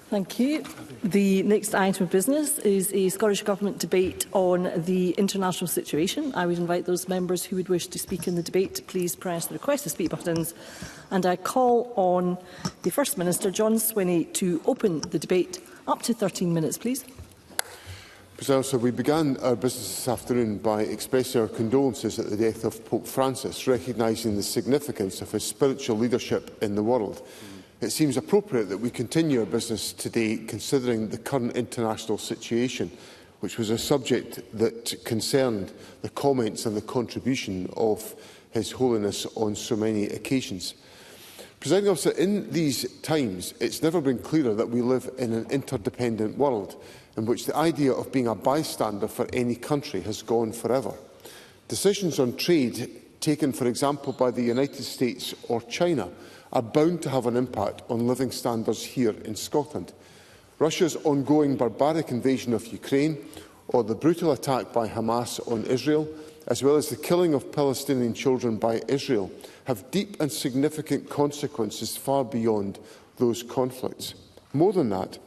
Thank you. The next item of business is a Scottish Government debate on the international situation. I would invite those members who would wish to speak in the debate to please press the request to speak buttons. And I call on the First Minister, John Swinney, to open the debate. Up to 13 minutes, please. President, we began our business this afternoon by expressing our condolences at the death of Pope Francis, recognising the significance of his spiritual leadership in the world. It seems appropriate that we continue our business today considering the current international situation, which was a subject that concerned the comments and the contribution of His Holiness on so many occasions. Presiding Officer, in these times, it's never been clearer that we live in an interdependent world in which the idea of being a bystander for any country has gone forever. Decisions on trade taken, for example, by the United States or China are bound to have an impact on living standards here in Scotland. Russia's ongoing barbaric invasion of Ukraine, or the brutal attack by Hamas on Israel, as well as the killing of Palestinian children by Israel, have deep and significant consequences far beyond those conflicts. More than that,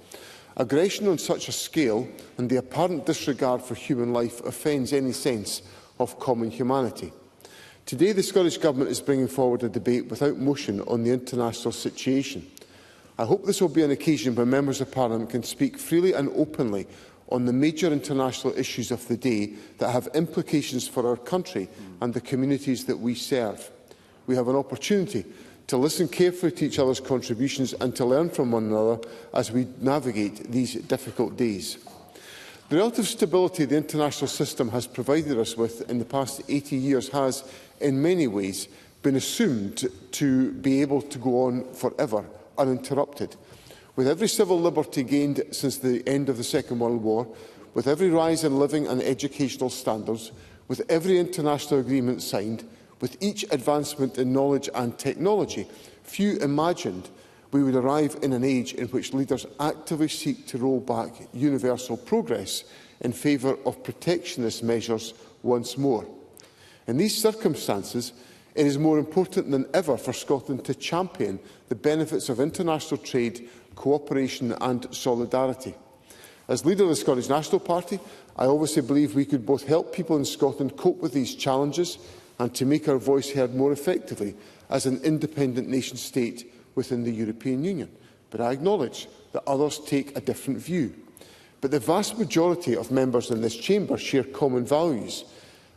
aggression on such a scale and the apparent disregard for human life offends any sense of common humanity. Today, the Scottish Government is bringing forward a debate without motion on the international situation. I hope this will be an occasion where Members of Parliament can speak freely and openly on the major international issues of the day that have implications for our country and the communities that we serve. We have an opportunity to listen carefully to each other's contributions and to learn from one another as we navigate these difficult days. The relative stability the international system has provided us with in the past 80 years has, in many ways, been assumed to be able to go on forever, uninterrupted. With every civil liberty gained since the end of the Second World War, with every rise in living and educational standards, with every international agreement signed, with each advancement in knowledge and technology, few imagined we would arrive in an age in which leaders actively seek to roll back universal progress in favour of protectionist measures once more. In these circumstances, it is more important than ever for Scotland to champion the benefits of international trade, cooperation and solidarity. As leader of the Scottish National Party, I obviously believe we could both help people in Scotland cope with these challenges and to make our voice heard more effectively as an independent nation-state within the European Union. But I acknowledge that others take a different view. But the vast majority of members in this chamber share common values,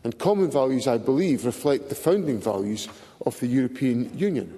and common values, I believe, reflect the founding values of the European Union.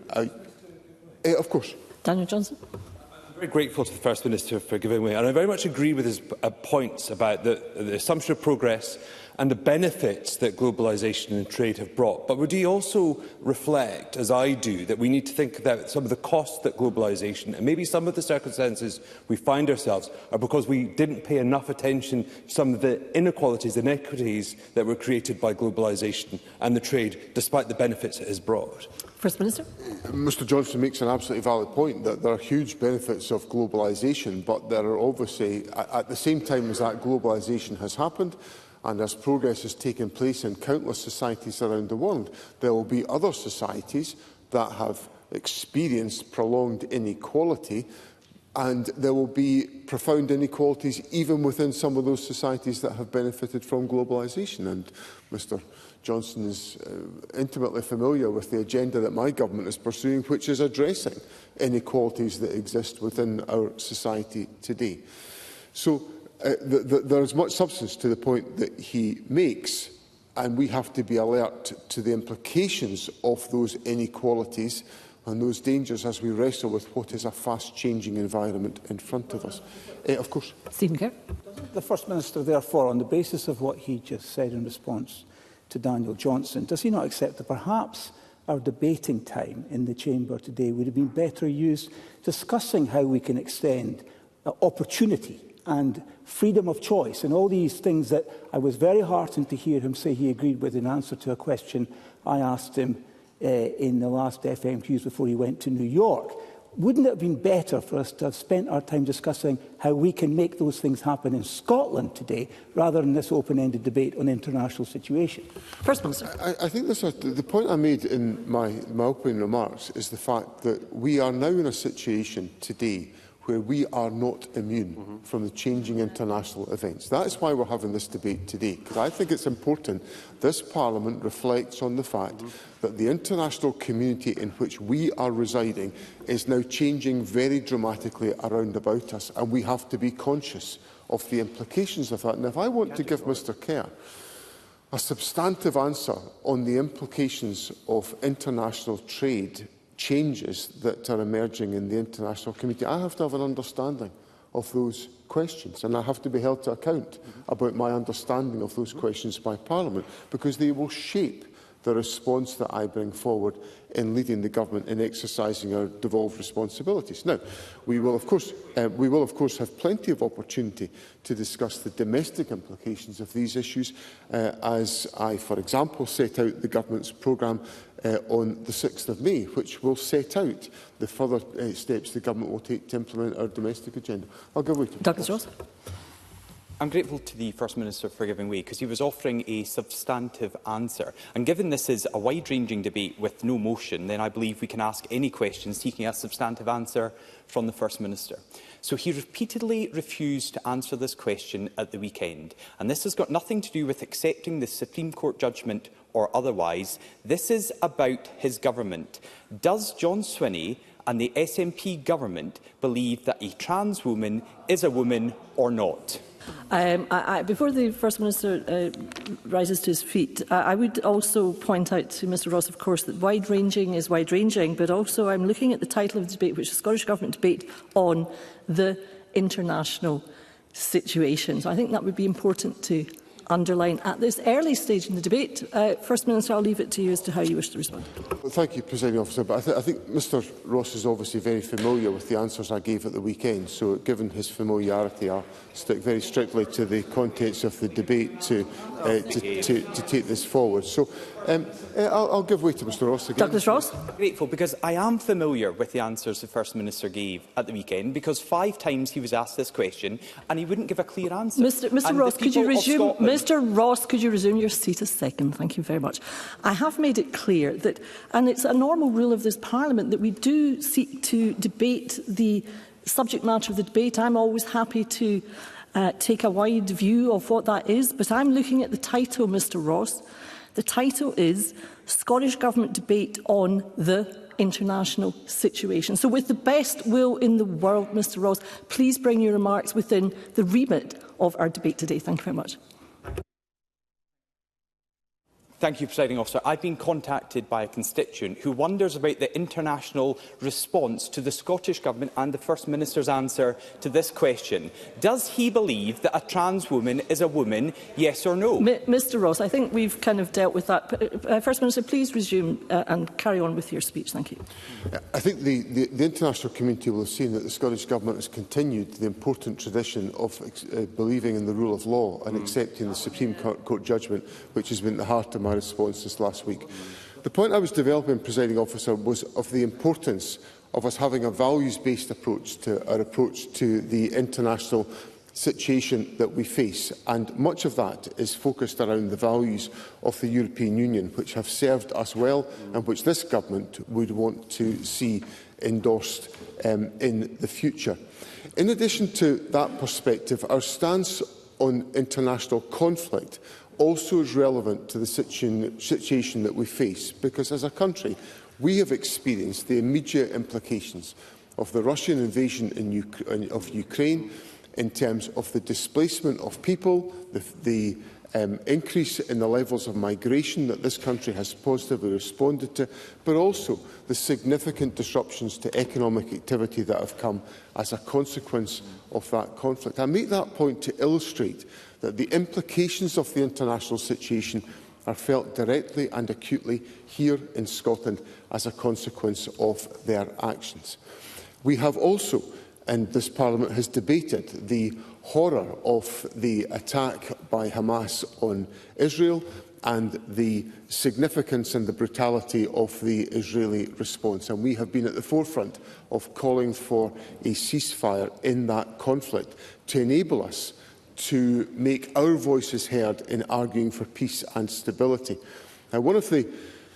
Of course. Daniel Johnson. I'm very grateful to the First Minister for giving way, and I very much agree with his points about the assumption of progress and the benefits that globalisation and trade have brought. But would he also reflect, as I do, that we need to think about some of the costs that globalisation and maybe some of the circumstances we find ourselves are because we didn't pay enough attention to some of the inequalities and inequities that were created by globalisation and the trade, despite the benefits it has brought? First Minister. Mr Johnson makes an absolutely valid point that there are huge benefits of globalisation, but there are obviously, at the same time as that globalisation has happened, and as progress has taken place in countless societies around the world, there will be other societies that have experienced prolonged inequality, and there will be profound inequalities even within some of those societies that have benefited from globalisation. And Mr Johnson is intimately familiar with the agenda that my government is pursuing, which is addressing inequalities that exist within our society today. So there is much substance to the point that he makes, and we have to be alert to the implications of those inequalities and those dangers as we wrestle with what is a fast-changing environment in front of us. Of course. Stephen Kerr. The First Minister, therefore, on the basis of what he just said in response to Daniel Johnson, does he not accept that perhaps our debating time in the chamber today would have been better used discussing how we can extend opportunity and freedom of choice and all these things that I was very heartened to hear him say he agreed with in answer to a question I asked him in the last FMQs before he went to New York. Wouldn't it have been better for us to have spent our time discussing how we can make those things happen in Scotland today, rather than this open-ended debate on the international situation? First Minister. I think the point I made in my opening remarks is the fact that we are now in a situation today where we are not immune from the changing international events. That is why we're having this debate today, because I think it's important this Parliament reflects on the fact that the international community in which we are residing is now changing very dramatically around about us, and we have to be conscious of the implications of that. And if I want to give Mr Kerr a substantive answer on the implications of international trade changes that are emerging in the international community, I have to have an understanding of those questions, and I have to be held to account about my understanding of those questions by Parliament, because they will shape the response that I bring forward in leading the government in exercising our devolved responsibilities. Now, we will of course have plenty of opportunity to discuss the domestic implications of these issues as I, for example, set out the government's programme on the 6th of May, which will set out the further steps the government will take to implement our domestic agenda. I'll give way to Douglas Ross. I'm grateful to the First Minister for giving way, because he was offering a substantive answer. And given this is a wide-ranging debate with no motion, then I believe we can ask any questions seeking a substantive answer from the First Minister. So he repeatedly refused to answer this question at the weekend. And this has got nothing to do with accepting the Supreme Court judgment or otherwise. This is about his government. Does John Swinney and the SNP government believe that a trans woman is a woman or not? Before the First Minister rises to his feet, I would also point out to Mr Ross, of course, that wide-ranging is wide-ranging, but also I'm looking at the title of the debate, which is the Scottish Government debate on the international situation. So I think that would be important to underline at this early stage in the debate. First Minister, I'll leave it to you as to how you wish to respond. Well, thank you, Presiding Officer. But I think Mr Ross is obviously very familiar with the answers I gave at the weekend. So, given his familiarity, I'll stick very strictly to the contents of the debate to take this forward. So, I'll give way to Mr Ross again. Douglas Ross. I'm grateful, because I am familiar with the answers the First Minister gave at the weekend, because 5 times he was asked this question and he wouldn't give a clear answer. Mr Ross, could you resume? Mr Ross, could you resume your seat a second? Thank you very much. I have made it clear that, and it's a normal rule of this Parliament, that we do seek to debate the subject matter of the debate. I'm always happy to take a wide view of what that is, but I'm looking at the title, Mr Ross. The title is Scottish Government Debate on the International Situation. So with the best will in the world, Mr Ross, please bring your remarks within the remit of our debate today. Thank you very much. Thank you, Presiding Officer. I've been contacted by a constituent who wonders about the international response to the Scottish Government and the First Minister's answer to this question. Does he believe that a trans woman is a woman, yes or no? Mr Ross, I think we've kind of dealt with that. First Minister, please resume and carry on with your speech. Thank you. I think the international community will have seen that the Scottish Government has continued the important tradition of believing in the rule of law and accepting the Supreme Court judgment, which has been at the heart of my response this last week. The point I was developing, Presiding Officer, was of the importance of us having a values-based approach to the international situation that we face, and much of that is focused around the values of the European Union, which have served us well and which this government would want to see endorsed in the future. In addition to that perspective, our stance on international conflict also is relevant to the situation that we face, because as a country we have experienced the immediate implications of the Russian invasion of Ukraine in terms of the displacement of people, the increase in the levels of migration that this country has positively responded to, but also the significant disruptions to economic activity that have come as a consequence of that conflict. I make that point to illustrate that the implications of the international situation are felt directly and acutely here in Scotland as a consequence of their actions. We have also, and this Parliament has debated, the horror of the attack by Hamas on Israel and the significance and the brutality of the Israeli response. And we have been at the forefront of calling for a ceasefire in that conflict to enable us to make our voices heard in arguing for peace and stability. Now, one of the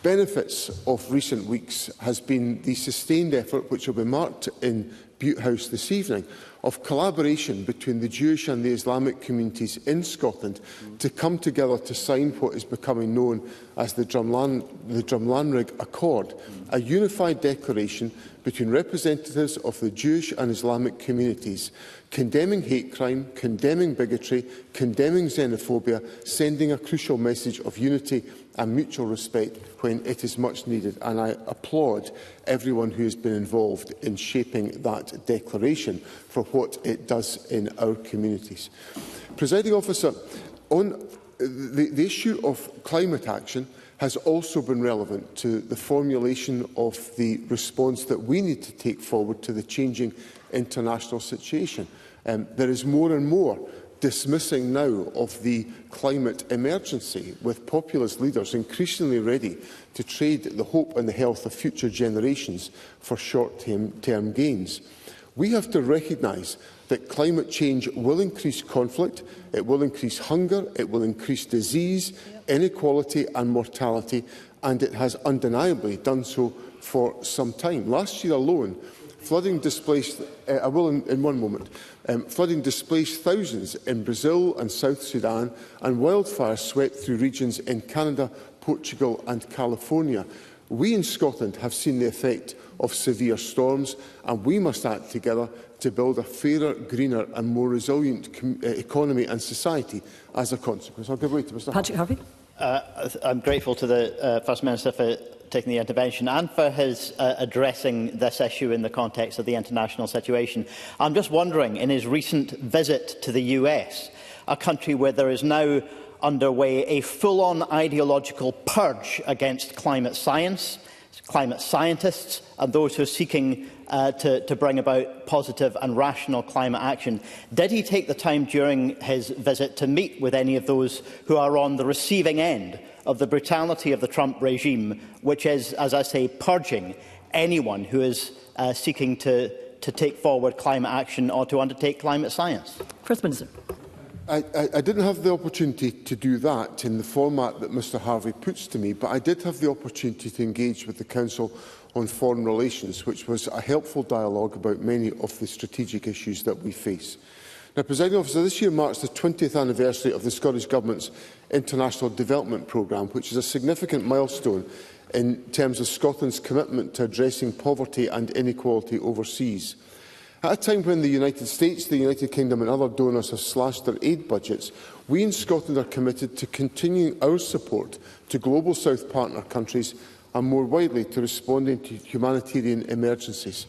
benefits of recent weeks has been the sustained effort, which will be marked in Butte House this evening, of collaboration between the Jewish and the Islamic communities in Scotland to come together to sign what is becoming known as the Drumlanrig Accord, a unified declaration between representatives of the Jewish and Islamic communities, condemning hate crime, condemning bigotry, condemning xenophobia, sending a crucial message of unity and mutual respect when it is much needed. And I applaud everyone who has been involved in shaping that declaration for what it does in our communities. Presiding Officer, on the issue of climate action has also been relevant to the formulation of the response that we need to take forward to the changing international situation. There is more and more dismissing now of the climate emergency, with populist leaders increasingly ready to trade the hope and the health of future generations for short-term gains. We have to recognise that climate change will increase conflict, it will increase hunger, it will increase disease, inequality and mortality, and it has undeniably done so for some time. Last year alone, flooding displaced, flooding displaced thousands in Brazil and South Sudan, and wildfires swept through regions in Canada, Portugal and California. We in Scotland have seen the effect of severe storms, and we must act together to build a fairer, greener and more resilient economy and society as a consequence. I'll give way to Mr Patrick Harvey. I'm grateful to the First Minister for taking the intervention and for his addressing this issue in the context of the international situation. I'm just wondering, in his recent visit to the US, a country where there is now underway a full-on ideological purge against climate science, climate scientists and those who are seeking to bring about positive and rational climate action. Did he take the time during his visit to meet with any of those who are on the receiving end of the brutality of the Trump regime, which is, as I say, purging anyone who is seeking to take forward climate action or to undertake climate science? First Minister. I didn't have the opportunity to do that in the format that Mr Harvey puts to me, but I did have the opportunity to engage with the Council on Foreign Relations, which was a helpful dialogue about many of the strategic issues that we face. Now, Presiding Officer, this year marks the 20th anniversary of the Scottish Government's International Development Programme, which is a significant milestone in terms of Scotland's commitment to addressing poverty and inequality overseas. At a time when the United States, the United Kingdom and other donors have slashed their aid budgets, we in Scotland are committed to continuing our support to Global South partner countries and more widely to responding to humanitarian emergencies.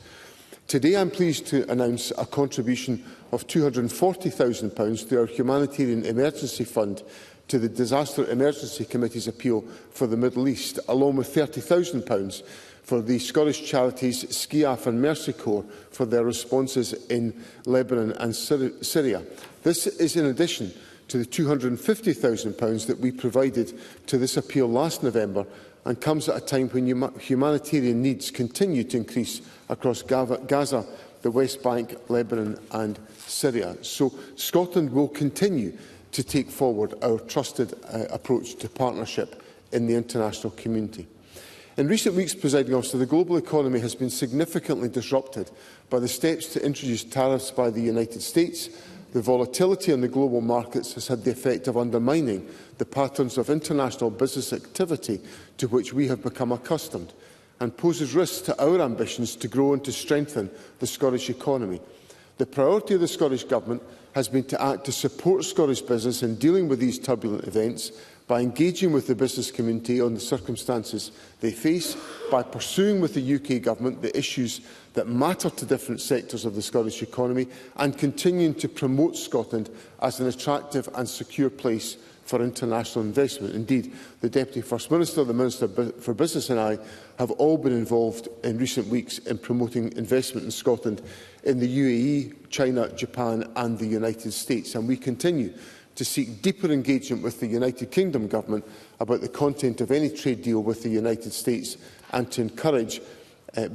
Today I am pleased to announce a contribution of £240,000 to our Humanitarian Emergency Fund to the Disaster Emergency Committee's appeal for the Middle East, along with £30,000 for the Scottish charities Skiaf and Mercy Corps for their responses in Lebanon and Syria. This is in addition to the £250,000 that we provided to this appeal last November, and comes at a time when humanitarian needs continue to increase across Gaza, the West Bank, Lebanon and Syria. So Scotland will continue to take forward our trusted approach to partnership in the international community. In recent weeks, Presiding Officer, the global economy has been significantly disrupted by the steps to introduce tariffs by the United States. The volatility in the global markets has had the effect of undermining the patterns of international business activity to which we have become accustomed, and poses risks to our ambitions to grow and to strengthen the Scottish economy. The priority of the Scottish Government has been to act to support Scottish business in dealing with these turbulent events by engaging with the business community on the circumstances they face, by pursuing with the UK Government the issues that matter to different sectors of the Scottish economy, and continuing to promote Scotland as an attractive and secure place for international investment. Indeed, the Deputy First Minister, the Minister for Business and I have all been involved in recent weeks in promoting investment in Scotland in the UAE, China, Japan and the United States, and we continue to seek deeper engagement with the United Kingdom Government about the content of any trade deal with the United States, and to encourage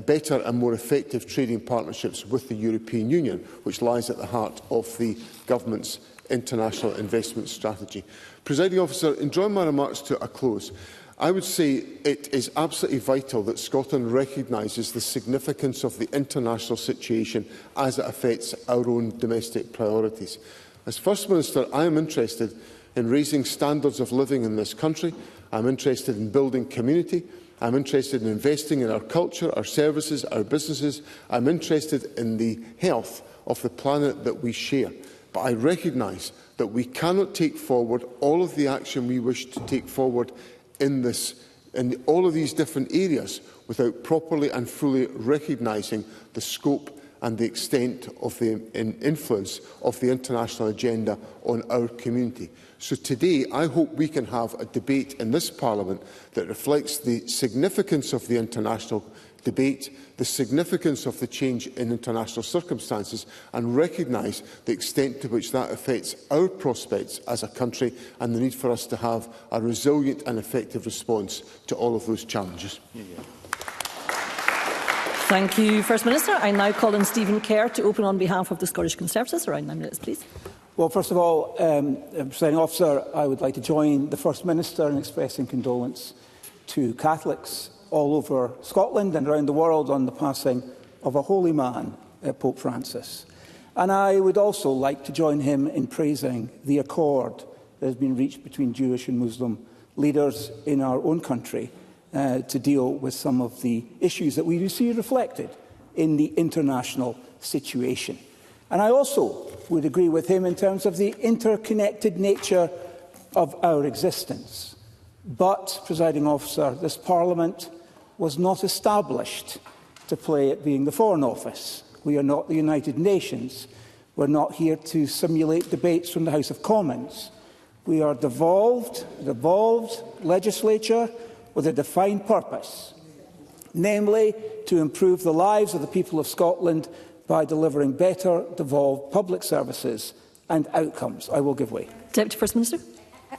better and more effective trading partnerships with the European Union, which lies at the heart of the Government's international investment strategy. Presiding Officer, in drawing my remarks to a close, I would say it is absolutely vital that Scotland recognises the significance of the international situation as it affects our own domestic priorities. As First Minister, I am interested in raising standards of living in this country. I am interested in building community. I am interested in investing in our culture, our services, our businesses. I am interested in the health of the planet that we share. But I recognise that we cannot take forward all of the action we wish to take forward in all of these different areas without properly and fully recognising the scope and the extent of the influence of the international agenda on our community. So today, I hope we can have a debate in this Parliament that reflects the significance of the international debate, the significance of the change in international circumstances, and recognise the extent to which that affects our prospects as a country and the need for us to have a resilient and effective response to all of those challenges. Thank you, First Minister. I now call on Stephen Kerr to open on behalf of the Scottish Conservatives. Around 9 minutes, please. Well, first of all, Presiding Officer, I would like to join the First Minister in expressing condolence to Catholics all over Scotland and around the world on the passing of a holy man, Pope Francis. And I would also like to join him in praising the accord that has been reached between Jewish and Muslim leaders in our own country to deal with some of the issues that we see reflected in the international situation. And I also would agree with him in terms of the interconnected nature of our existence. But, Presiding Officer, this Parliament was not established to play at being the Foreign Office. We are not the United Nations. We're not here to simulate debates from the House of Commons. We are devolved legislature with a defined purpose, namely to improve the lives of the people of Scotland by delivering better devolved public services and outcomes. I will give way. Deputy First Minister.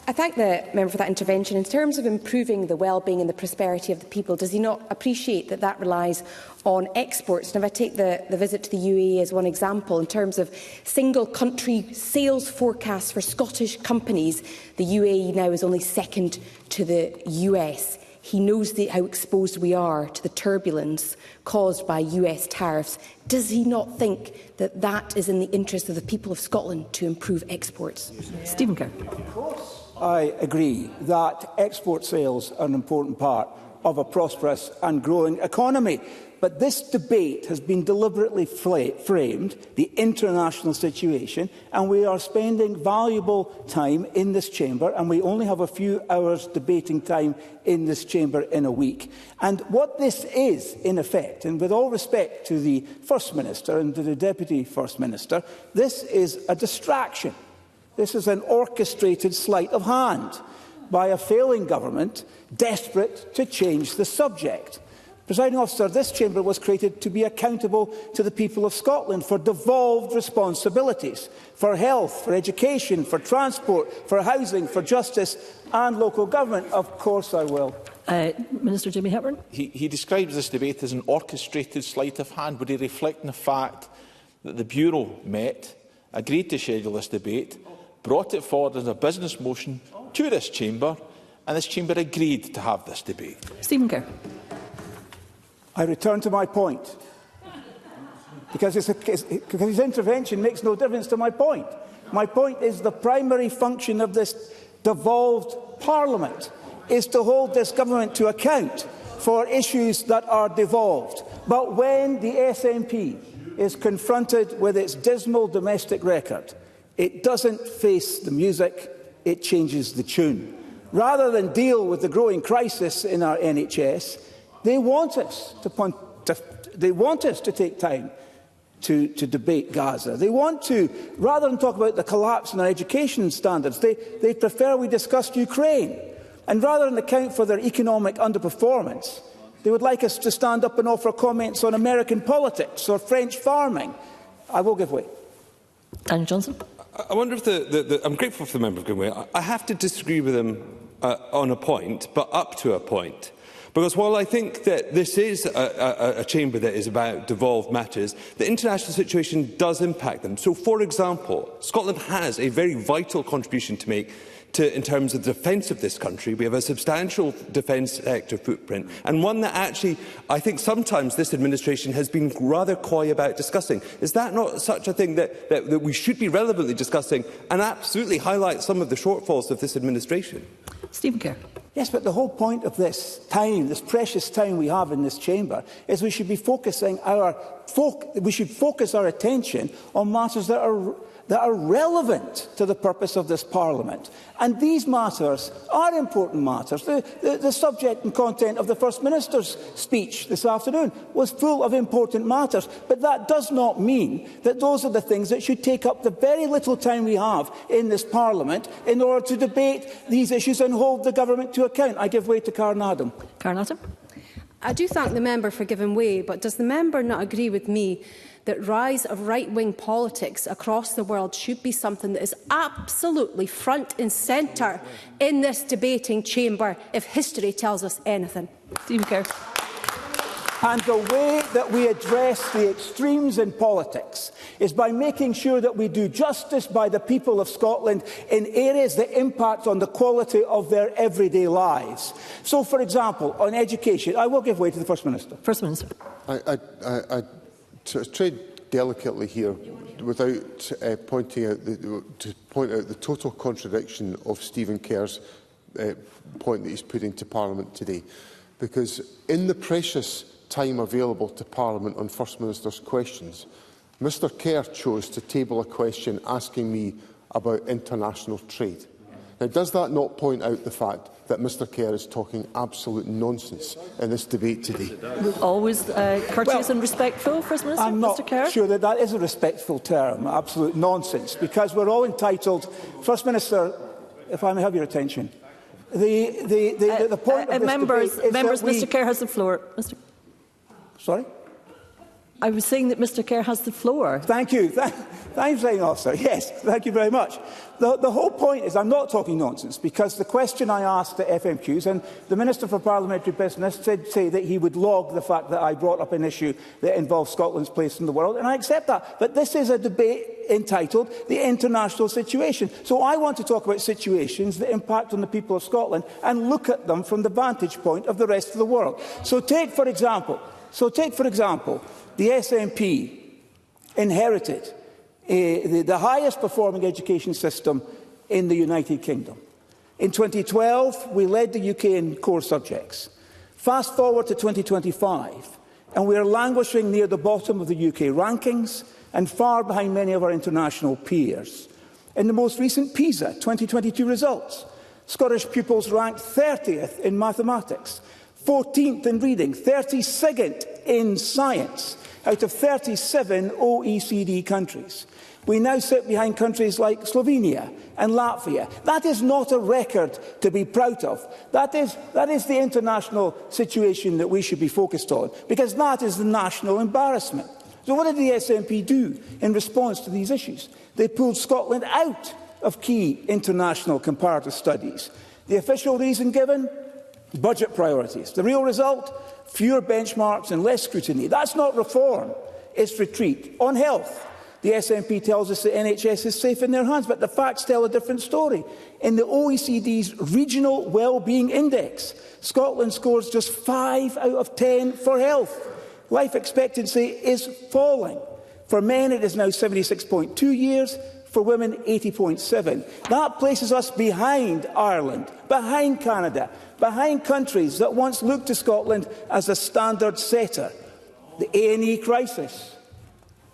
I thank the member for that intervention. In terms of improving the well-being and the prosperity of the people, does he not appreciate that that relies on exports? And if I take the visit to the UAE as one example, in terms of single country sales forecasts for Scottish companies, the UAE now is only second to the US. He knows how exposed we are to the turbulence caused by US tariffs. Does he not think that that is in the interest of the people of Scotland to improve exports? Stephen Kerr. I agree that export sales are an important part of a prosperous and growing economy. But this debate has been deliberately framed, the international situation, and we are spending valuable time in this chamber, and we only have a few hours debating time in this chamber in a week. And what this is, in effect, and with all respect to the First Minister and to the Deputy First Minister, this is a distraction. This is an orchestrated sleight of hand by a failing government desperate to change the subject. Presiding Officer, this chamber was created to be accountable to the people of Scotland for devolved responsibilities, for health, for education, for transport, for housing, for justice and local government. Of course I will. Minister Jamie Hepburn. He describes this debate as an orchestrated sleight of hand. Would he reflect on the fact that the Bureau met, agreed to schedule this debate, brought it forward as a business motion to this chamber, and this chamber agreed to have this debate? Stephen Kerr. I return to my point, because his intervention makes no difference to my point. My point is the primary function of this devolved Parliament is to hold this government to account for issues that are devolved. But when the SNP is confronted with its dismal domestic record, it doesn't face the music, it changes the tune. Rather than deal with the growing crisis in our NHS, they want us to take time to debate Gaza. They want to, rather than talk about the collapse in our education standards, they prefer we discuss Ukraine. And rather than account for their economic underperformance, they would like us to stand up and offer comments on American politics or French farming. I will give way. Daniel Johnson. I wonder if I'm grateful for the member of Goodway. I have to disagree with him on a point, but up to a point. Because while I think that this is a chamber that is about devolved matters, the international situation does impact them. So, for example, Scotland has a very vital contribution to make in terms of the defence of this country. We have a substantial defence sector footprint, and one that actually I think sometimes this administration has been rather coy about discussing. Is that not such a thing that we should be relevantly discussing and absolutely highlight some of the shortfalls of this administration? Stephen Kerr. Yes, but the whole point of this time, this precious time we have in this chamber, is we should be focusing we should focus our attention on matters that are relevant to the purpose of this Parliament. And these matters are important matters. The subject and content of the First Minister's speech this afternoon was full of important matters. But that does not mean that those are the things that should take up the very little time we have in this Parliament in order to debate these issues and hold the government to account. I give way to Karen Adam. Karen Adam. I do thank the member for giving way, but does the member not agree with me that rise of right-wing politics across the world should be something that is absolutely front and centre in this debating chamber if history tells us anything? Stephen Kerr. And the way that we address the extremes in politics is by making sure that we do justice by the people of Scotland in areas that impact on the quality of their everyday lives. So, for example, on education, I will give way to the First Minister. First Minister. I tread delicately here without pointing out the total contradiction of Stephen Kerr's point that he's putting to Parliament today. Because in the precious time available to Parliament on First Minister's questions, Mr Kerr chose to table a question asking me about international trade. Now, does that not point out the fact that Mr Kerr is talking absolute nonsense in this debate today? Always courteous and respectful, First Minister. I'm not Mr Kerr? sure that is a respectful term, absolute nonsense, because we're all entitled. First Minister, if I may have your attention. The point of this members, debate is that Mr Kerr has the floor. Sorry? I was saying that Mr Kerr has the floor. Thank you. Thanks, Presiding Officer. Yes, thank you very much. The whole point is I'm not talking nonsense, because the question I asked at FMQs, and the Minister for Parliamentary Business did say that he would log the fact that I brought up an issue that involves Scotland's place in the world, and I accept that. But this is a debate entitled The International Situation. So I want to talk about situations that impact on the people of Scotland and look at them from the vantage point of the rest of the world. So take, for example, the SNP inherited the highest performing education system in the United Kingdom. In 2012, we led the UK in core subjects. Fast forward to 2025, and we are languishing near the bottom of the UK rankings and far behind many of our international peers. In the most recent PISA 2022 results, Scottish pupils ranked 30th in mathematics, 14th in reading, 32nd in science, out of 37 OECD countries. We now sit behind countries like Slovenia and Latvia. That is not a record to be proud of. That is the international situation that we should be focused on, because that is the national embarrassment. So what did the SNP do in response to these issues? They pulled Scotland out of key international comparative studies. The official reason given? Budget priorities. The real result? Fewer benchmarks and less scrutiny. That's not reform, it's retreat. On health, the SNP tells us the NHS is safe in their hands, but the facts tell a different story. In the OECD's Regional Wellbeing Index, Scotland scores just 5 out of 10 for health. Life expectancy is falling. For men, it is now 76.2 years. For women, 80.7. That places us behind Ireland, behind Canada, behind countries that once looked to Scotland as a standard setter. The A&E crisis,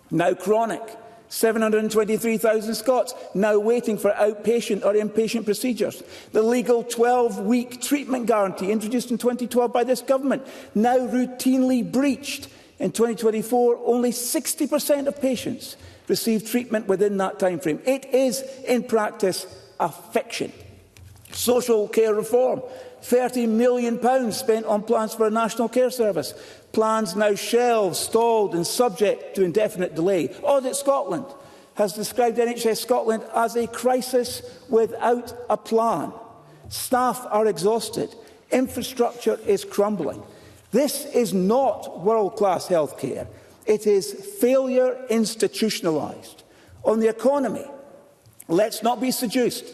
now chronic. 723,000 Scots now waiting for outpatient or inpatient procedures. The legal 12-week treatment guarantee introduced in 2012 by this government, now routinely breached. In 2024, only 60% of patients receive treatment within that time frame. It is, in practice, a fiction. Social care reform. £30 million spent on plans for a national care service. Plans now shelved, stalled and subject to indefinite delay. Audit Scotland has described NHS Scotland as a crisis without a plan. Staff are exhausted. Infrastructure is crumbling. This is not world-class healthcare. It is failure institutionalised. On the economy, let's not be seduced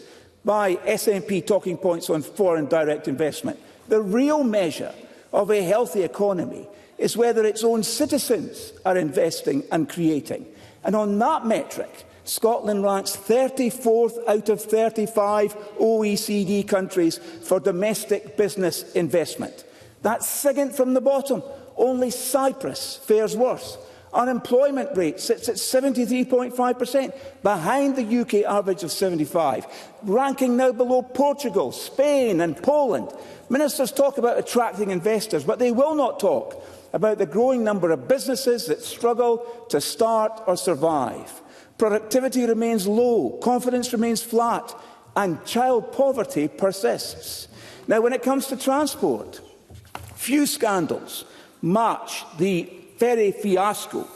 by SNP talking points on foreign direct investment. The real measure of a healthy economy is whether its own citizens are investing and creating. And on that metric, Scotland ranks 34th out of 35 OECD countries for domestic business investment. That's second from the bottom. Only Cyprus fares worse. Unemployment rate sits at 73.5%, behind the UK average of 75%, ranking now below Portugal, Spain and Poland. Ministers talk about attracting investors, but they will not talk about the growing number of businesses that struggle to start or survive. Productivity remains low, confidence remains flat, and child poverty persists. Now, when it comes to transport, few scandals match the ferry fiasco.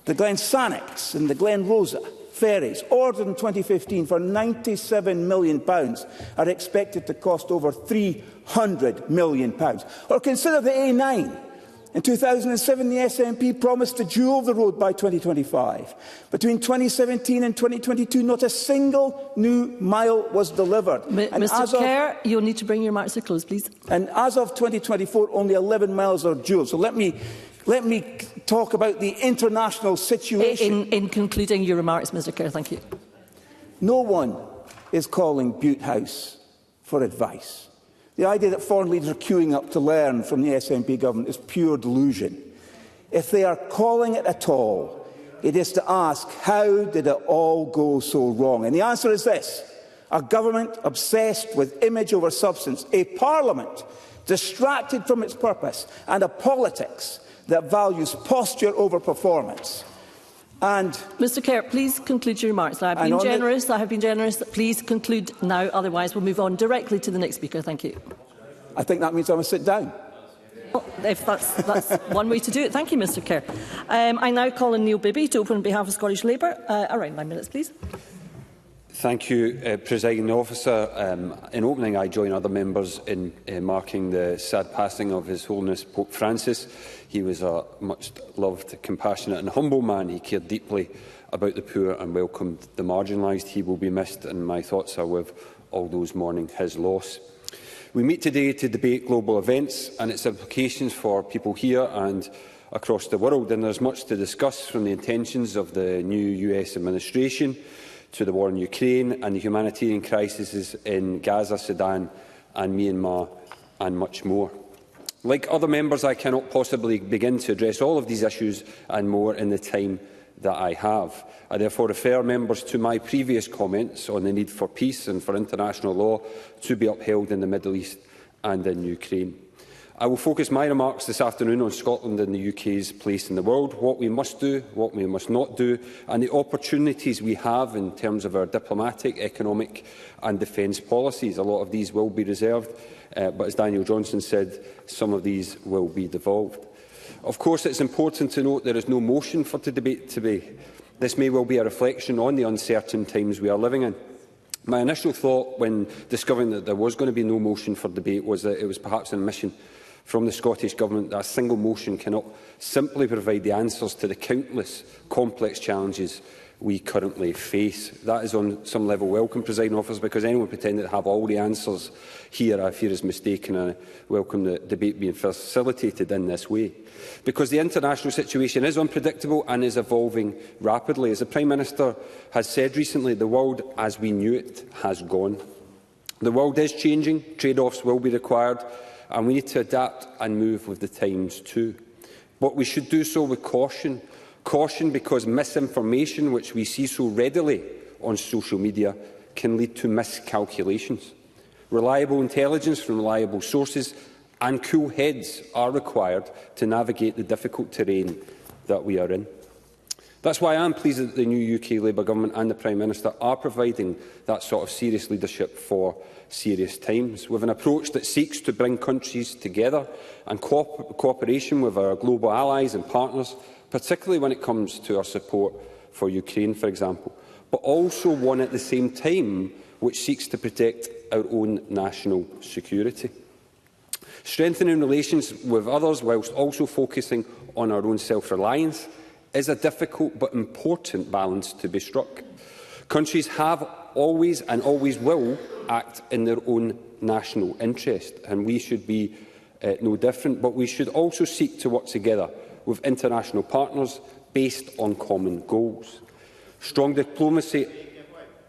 The Glen Sannox and the Glen Rosa ferries, ordered in 2015 for £97 million, are expected to cost over £300 million. Or consider the A9. In 2007, the SNP promised to dual the road by 2025. Between 2017 and 2022, not a single new mile was delivered. Mr Kerr, you'll need to bring your remarks to a close, please. And as of 2024, only 11 miles are dual. So let me talk about the international situation. In concluding your remarks, Mr Kerr, thank you. No one is calling Butte House for advice. The idea that foreign leaders are queuing up to learn from the SNP government is pure delusion. If they are calling it at all, it is to ask, how did it all go so wrong? And the answer is this: a government obsessed with image over substance, a parliament distracted from its purpose, and a politics that values posture over performance. And Mr Kerr, please conclude your remarks. I have been generous. Please conclude now, otherwise we'll move on directly to the next speaker. Thank you. I think that means I must sit down. Well, if that's one way to do it. Thank you, Mr Kerr. I now call on Neil Bibby to open on behalf of Scottish Labour. Around 9 minutes, please. Thank you, Presiding Officer. In opening, I join other members in marking the sad passing of His Holiness Pope Francis. He was a much-loved, compassionate and humble man. He cared deeply about the poor and welcomed the marginalised. He will be missed, and my thoughts are with all those mourning his loss. We meet today to debate global events and its implications for people here and across the world, and there is much to discuss, from the intentions of the new US administration to the war in Ukraine and the humanitarian crises in Gaza, Sudan and Myanmar, and much more. Like other members, I cannot possibly begin to address all of these issues and more in the time that I have. I therefore refer members to my previous comments on the need for peace and for international law to be upheld in the Middle East and in Ukraine. I will focus my remarks this afternoon on Scotland and the UK's place in the world, what we must do, what we must not do, and the opportunities we have in terms of our diplomatic, economic and defence policies. A lot of these will be reserved, but as Daniel Johnson said, some of these will be devolved. Of course, it's important to note there is no motion for the debate today. This may well be a reflection on the uncertain times we are living in. My initial thought when discovering that there was going to be no motion for debate was that it was perhaps an admission from the Scottish Government that a single motion cannot simply provide the answers to the countless complex challenges we currently face. That is on some level welcome, Presiding Officer, because anyone pretending to have all the answers here, I fear, is mistaken, and I welcome the debate being facilitated in this way. Because the international situation is unpredictable and is evolving rapidly. As the Prime Minister has said recently, the world as we knew it has gone. The world is changing, trade-offs will be required, and we need to adapt and move with the times too. But we should do so with caution. Caution because misinformation, which we see so readily on social media, can lead to miscalculations. Reliable intelligence from reliable sources and cool heads are required to navigate the difficult terrain that we are in. That's why I am pleased that the new UK Labour Government and the Prime Minister are providing that sort of serious leadership for serious times, with an approach that seeks to bring countries together and cooperation with our global allies and partners, particularly when it comes to our support for Ukraine, for example, but also one at the same time which seeks to protect our own national security. Strengthening relations with others whilst also focusing on our own self-reliance is a difficult but important balance to be struck. Countries have always and always will act in their own national interest, and we should be no different, but we should also seek to work together with international partners based on common goals. Strong diplomacy...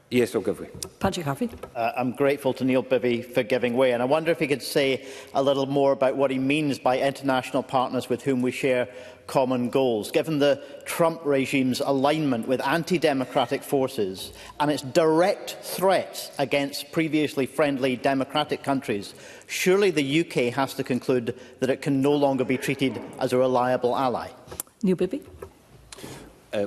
Yes, I'll give way. Patrick Harvey. I'm grateful to Neil Bibby for giving way, and I wonder if he could say a little more about what he means by international partners with whom we share common goals. Given the Trump regime's alignment with anti-democratic forces and its direct threats against previously friendly democratic countries, surely the UK has to conclude that it can no longer be treated as a reliable ally. Neil Bibby.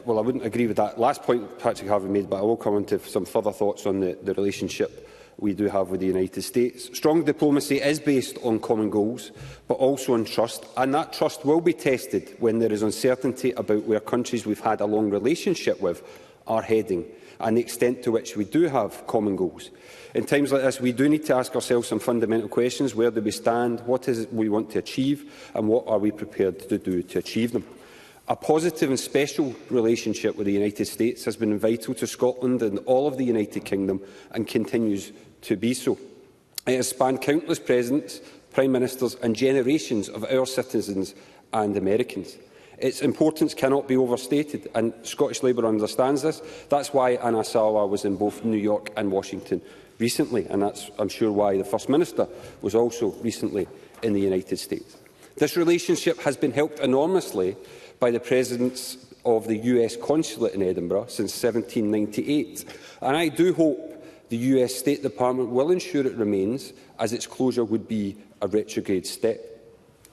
Well, I wouldn't agree with that last point Patrick Harvey made, but I will come on to some further thoughts on the relationship we do have with the United States. Strong diplomacy is based on common goals, but also on trust, and that trust will be tested when there is uncertainty about where countries we've had a long relationship with are heading, and the extent to which we do have common goals. In times like this, we do need to ask ourselves some fundamental questions. Where do we stand? What is it we want to achieve? And what are we prepared to do to achieve them? A positive and special relationship with the United States has been vital to Scotland and all of the United Kingdom and continues to be so. It has spanned countless presidents, prime ministers and generations of our citizens and Americans. Its importance cannot be overstated, and Scottish Labour understands this. That's why Anna Sawalha was in both New York and Washington recently, and that's, I'm sure, why the First Minister was also recently in the United States. This relationship has been helped enormously by the presence of the US Consulate in Edinburgh since 1798, and I do hope the US State Department will ensure it remains, as its closure would be a retrograde step.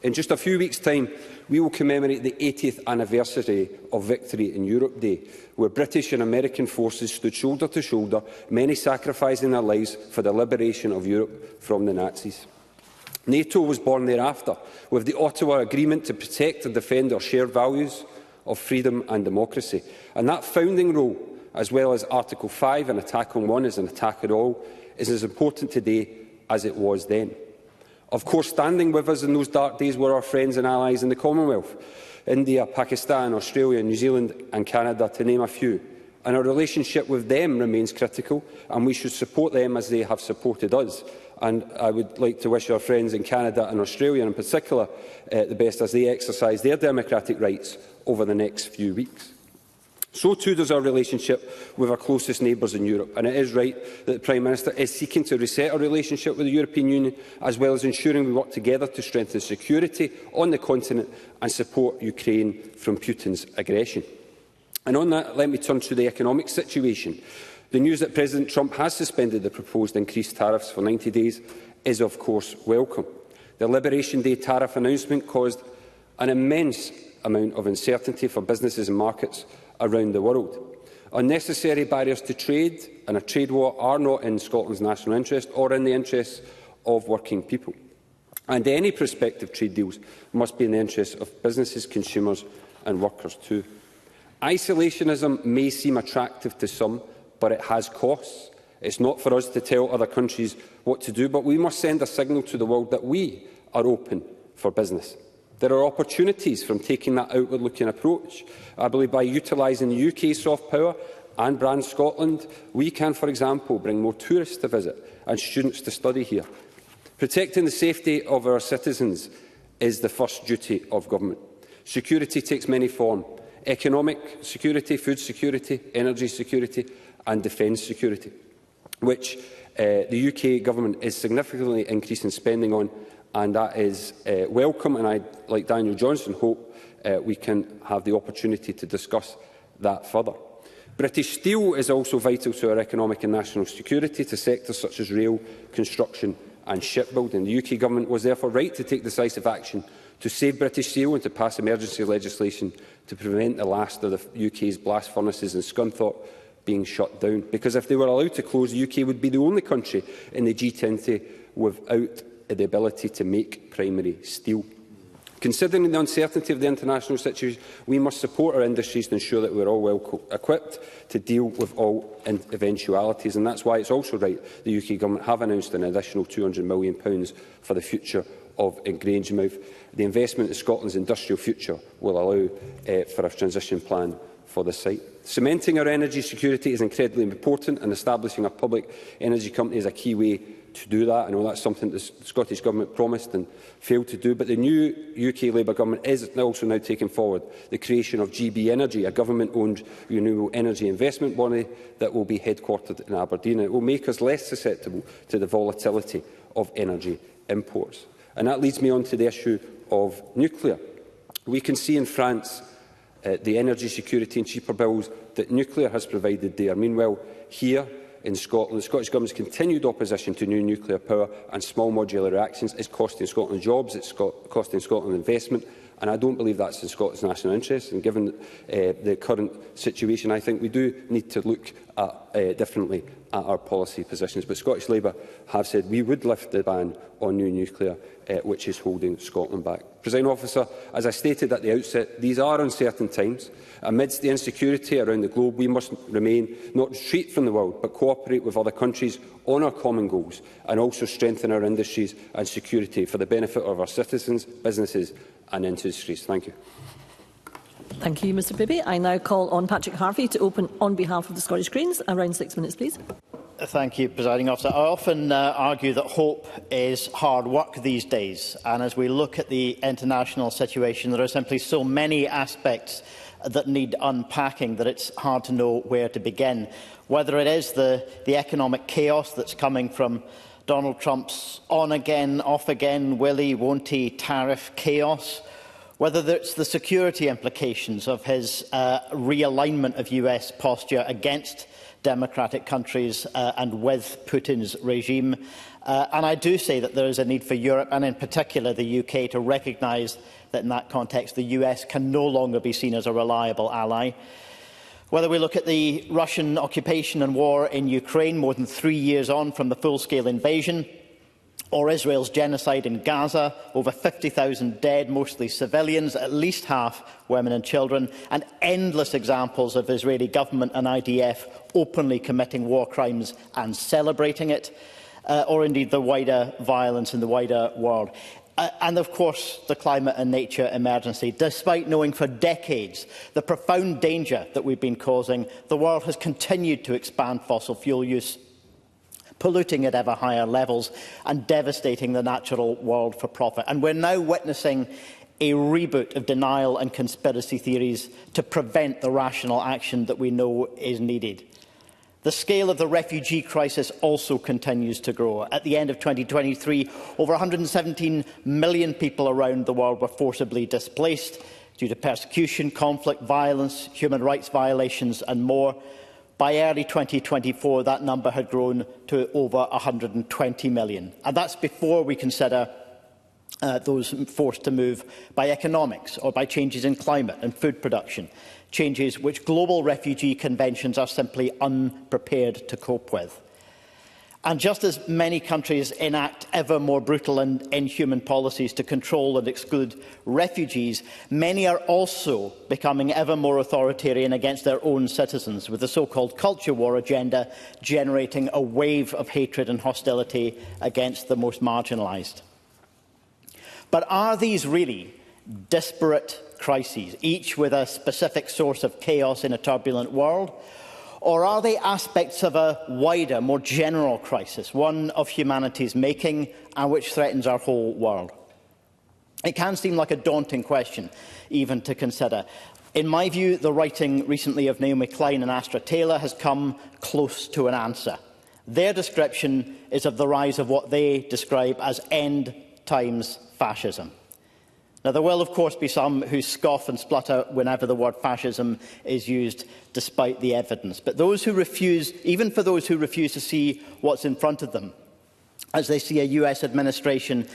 In just a few weeks' time, we will commemorate the 80th anniversary of Victory in Europe Day, where British and American forces stood shoulder to shoulder, many sacrificing their lives for the liberation of Europe from the Nazis. NATO was born thereafter, with the Ottawa Agreement to protect and defend our shared values of freedom and democracy. And that founding role, as well as Article 5, an attack on one is an attack on all, is as important today as it was then. Of course, standing with us in those dark days were our friends and allies in the Commonwealth, India, Pakistan, Australia, New Zealand and Canada, to name a few. And our relationship with them remains critical, and we should support them as they have supported us. And I would like to wish our friends in Canada and Australia in particular the best as they exercise their democratic rights over the next few weeks. So too does our relationship with our closest neighbours in Europe, and it is right that the Prime Minister is seeking to reset our relationship with the European Union, as well as ensuring we work together to strengthen security on the continent and support Ukraine from Putin's aggression. And on that, let me turn to the economic situation. The news that President Trump has suspended the proposed increased tariffs for 90 days is, of course, welcome. The Liberation Day tariff announcement caused an immense amount of uncertainty for businesses and markets around the world. Unnecessary barriers to trade and a trade war are not in Scotland's national interest or in the interests of working people. And any prospective trade deals must be in the interests of businesses, consumers and workers too. Isolationism may seem attractive to some, but it has costs. It's not for us to tell other countries what to do, but we must send a signal to the world that we are open for business. There are opportunities from taking that outward-looking approach. I believe by utilising the UK soft power and Brand Scotland, we can, for example, bring more tourists to visit and students to study here. Protecting the safety of our citizens is the first duty of government. Security takes many forms: economic security, food security, energy security and defence security, which the UK Government is significantly increasing spending on, and that is welcome, and I, like Daniel Johnson, hope we can have the opportunity to discuss that further. British Steel is also vital to our economic and national security, to sectors such as rail, construction and shipbuilding. The UK Government was therefore right to take decisive action to save British Steel and to pass emergency legislation to prevent the last of the UK's blast furnaces in Scunthorpe being shut down. Because if they were allowed to close, the UK would be the only country in the G20 without the ability to make primary steel. Considering the uncertainty of the international situation, we must support our industries to ensure that we are all well equipped to deal with all eventualities, and that's why it's also right the UK Government have announced an additional £200 million for the future of Grangemouth. The investment in Scotland's industrial future will allow for a transition plan for the site. Cementing our energy security is incredibly important, and establishing a public energy company is a key way to do that. I know that's something the Scottish Government promised and failed to do, but the new UK Labour Government is also now taking forward the creation of GB Energy, a government-owned renewable energy investment body that will be headquartered in Aberdeen. It will make us less susceptible to the volatility of energy imports. And that leads me on to the issue of nuclear. We can see in France the energy security and cheaper bills that nuclear has provided there. Meanwhile, here in Scotland, the Scottish Government's continued opposition to new nuclear power and small modular reactions is costing Scotland jobs, it's costing Scotland investment, and I don't believe that's in Scotland's national interest. And given the current situation, I think we do need to look at, differently at our policy positions. But Scottish Labour have said we would lift the ban on new nuclear, which is holding Scotland back. Presiding Officer, as I stated at the outset, these are uncertain times. Amidst the insecurity around the globe, we must remain not retreat from the world, but cooperate with other countries on our common goals, and also strengthen our industries and security for the benefit of our citizens, businesses and industries. Thank you. Thank you, Mr Bibby. I now call on Patrick Harvey to open on behalf of the Scottish Greens. Around 6 minutes, please. Thank you, Presiding Officer. I often argue that hope is hard work these days, and as we look at the international situation, there are simply so many aspects that need unpacking that it's hard to know where to begin. Whether it is the economic chaos that's coming from Donald Trump's on-again, off-again, will-he, won't-he tariff chaos, whether it's the security implications of his realignment of US posture against democratic countries and with Putin's regime. And I do say that there is a need for Europe, and in particular the UK, to recognise that in that context the US can no longer be seen as a reliable ally. Whether we look at the Russian occupation and war in Ukraine more than 3 years on from the full-scale invasion, or Israel's genocide in Gaza, over 50,000 dead, mostly civilians, at least half women and children, and endless examples of Israeli government and IDF openly committing war crimes and celebrating it, or indeed the wider violence in the wider world. And of course, the climate and nature emergency. Despite knowing for decades the profound danger that we've been causing, the world has continued to expand fossil fuel use, polluting at ever higher levels and devastating the natural world for profit. And we're now witnessing a reboot of denial and conspiracy theories to prevent the rational action that we know is needed. The scale of the refugee crisis also continues to grow. At the end of 2023, over 117 million people around the world were forcibly displaced due to persecution, conflict, violence, human rights violations and more. By early 2024, that number had grown to over 120 million. And that's before we consider those forced to move by economics or by changes in climate and food production, changes which global refugee conventions are simply unprepared to cope with. And just as many countries enact ever more brutal and inhuman policies to control and exclude refugees, many are also becoming ever more authoritarian against their own citizens, with the so-called culture war agenda generating a wave of hatred and hostility against the most marginalised. But are these really disparate crises, each with a specific source of chaos in a turbulent world? Or are they aspects of a wider, more general crisis, one of humanity's making and which threatens our whole world? It can seem like a daunting question, even to consider. In my view, the writing recently of Naomi Klein and Astra Taylor has come close to an answer. Their description is of the rise of what they describe as end-times fascism. Now, there will, of course, be some who scoff and splutter whenever the word fascism is used, despite the evidence. But those who refuse, even for those who refuse to see what's in front of them, as they see a US administration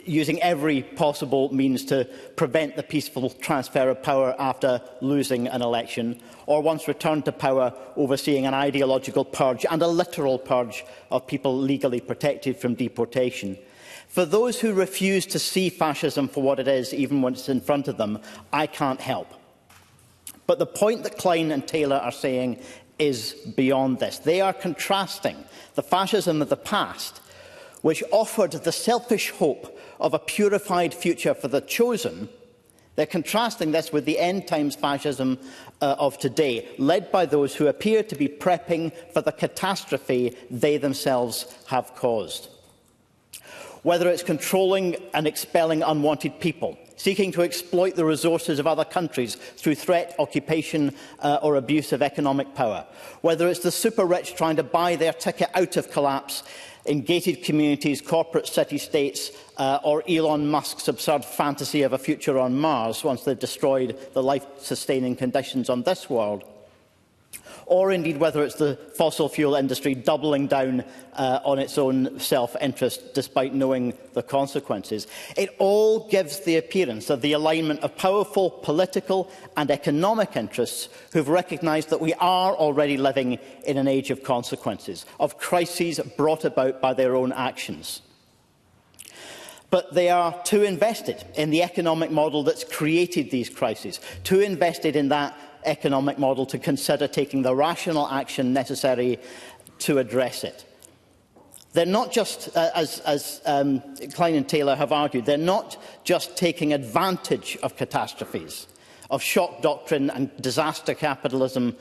using every possible means to prevent the peaceful transfer of power after losing an election, or once returned to power, overseeing an ideological purge and a literal purge of people legally protected from deportation. For those who refuse to see fascism for what it is, even when it's in front of them, I can't help. But the point that Klein and Taylor are saying is beyond this. They are contrasting the fascism of the past which offered the selfish hope of a purified future for the chosen, they're contrasting this with the end-times fascism of today, led by those who appear to be prepping for the catastrophe they themselves have caused. Whether it's controlling and expelling unwanted people, seeking to exploit the resources of other countries through threat, occupation or abuse of economic power, whether it's the super-rich trying to buy their ticket out of collapse in gated communities, corporate city-states or Elon Musk's absurd fantasy of a future on Mars once they've destroyed the life-sustaining conditions on this world, or indeed whether it's the fossil fuel industry doubling down on its own self-interest despite knowing the consequences. It all gives the appearance of the alignment of powerful political and economic interests who've recognised that we are already living in an age of consequences, of crises brought about by their own actions. But they are too invested in the economic model that's created these crises, too invested in that economic model to consider taking the rational action necessary to address it. They're not just, as Klein and Taylor have argued, they're not just taking advantage of catastrophes, of shock doctrine and disaster capitalism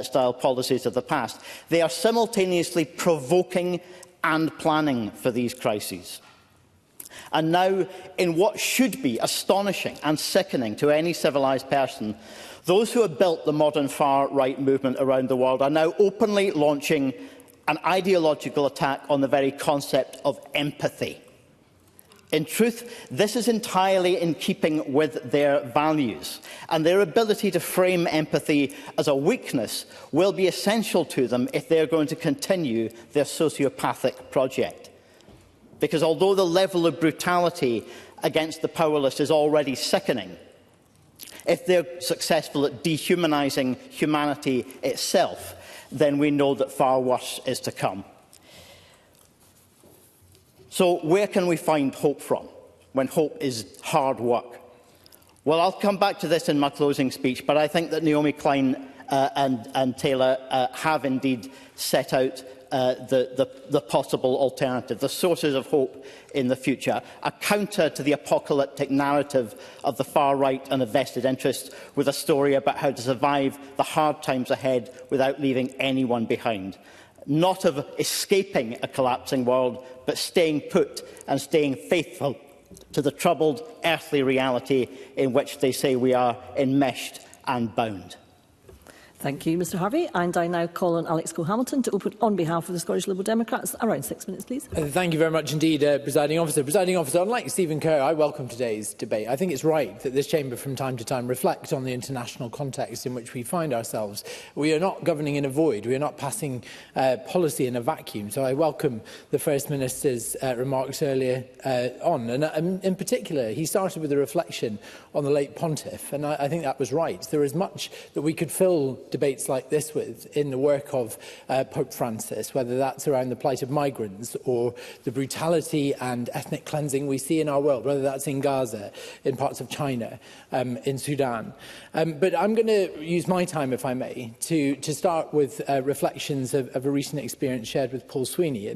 style policies of the past. They are simultaneously provoking and planning for these crises. And now, in what should be astonishing and sickening to any civilised person, those who have built the modern far-right movement around the world are now openly launching an ideological attack on the very concept of empathy. In truth, this is entirely in keeping with their values, and their ability to frame empathy as a weakness will be essential to them if they are going to continue their sociopathic project. Because although the level of brutality against the powerless is already sickening, if they're successful at dehumanising humanity itself, then we know that far worse is to come. So where can we find hope from when hope is hard work? Well, I'll come back to this in my closing speech, but I think that Naomi Klein and Taylor have indeed set out the possible alternative, the sources of hope in the future, a counter to the apocalyptic narrative of the far right and of vested interests, with a story about how to survive the hard times ahead without leaving anyone behind. Not of escaping a collapsing world, but staying put and staying faithful to the troubled earthly reality in which they say we are enmeshed and bound. Thank you, Mr Harvey. And I now call on Alex Cole-Hamilton to open on behalf of the Scottish Liberal Democrats. Around 6 minutes, please. Thank you very much indeed, Presiding Officer. Presiding Officer, unlike Stephen Kerr, I welcome today's debate. I think it's right that this Chamber from time to time reflect on the international context in which we find ourselves. We are not governing in a void. We are not passing policy in a vacuum. So I welcome the First Minister's remarks earlier on. And in particular, he started with a reflection on the late Pontiff. And I think that was right. There is much that we could fill debates like this with in the work of Pope Francis, whether that's around the plight of migrants or the brutality and ethnic cleansing we see in our world, whether that's in Gaza, in parts of China, in Sudan. But I'm going to use my time, if I may, to start with reflections of a recent experience shared with Paul Sweeney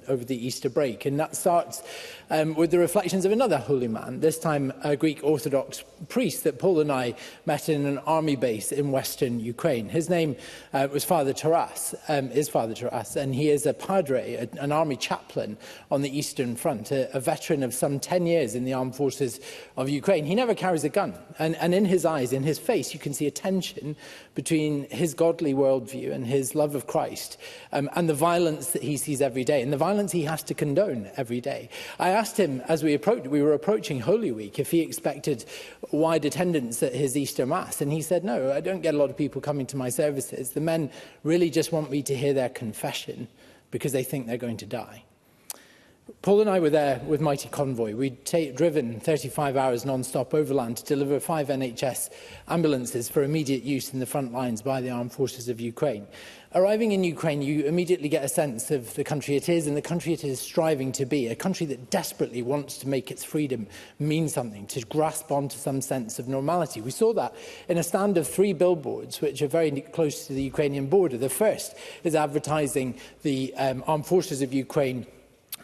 over the Easter break. And that starts with the reflections of another holy man, this time a Greek Orthodox priest that Paul and I met in an army base in western Ukraine. His name was Father Taras, and he is a padre, an army chaplain on the Eastern Front, a veteran of some 10 years in the armed forces of Ukraine. He never carries a gun, and in his eyes, in his face, you can see a tension between his godly worldview and his love of Christ, and the violence that he sees every day, and the violence he has to condone every day. I asked him, as we were approaching Holy Week, if he expected wide attendance at his Easter Mass, and he said, no, I don't get a lot of people coming to my services. The men really just want me to hear their confession because they think they're going to die. Paul and I were there with Mighty Convoy. We'd driven 35 hours non-stop overland to deliver 5 NHS ambulances for immediate use in the front lines by the armed forces of Ukraine. Arriving in Ukraine, you immediately get a sense of the country it is and the country it is striving to be, a country that desperately wants to make its freedom mean something, to grasp onto some sense of normality. We saw that in a stand of 3 billboards, which are very close to the Ukrainian border. The first is advertising the armed forces of Ukraine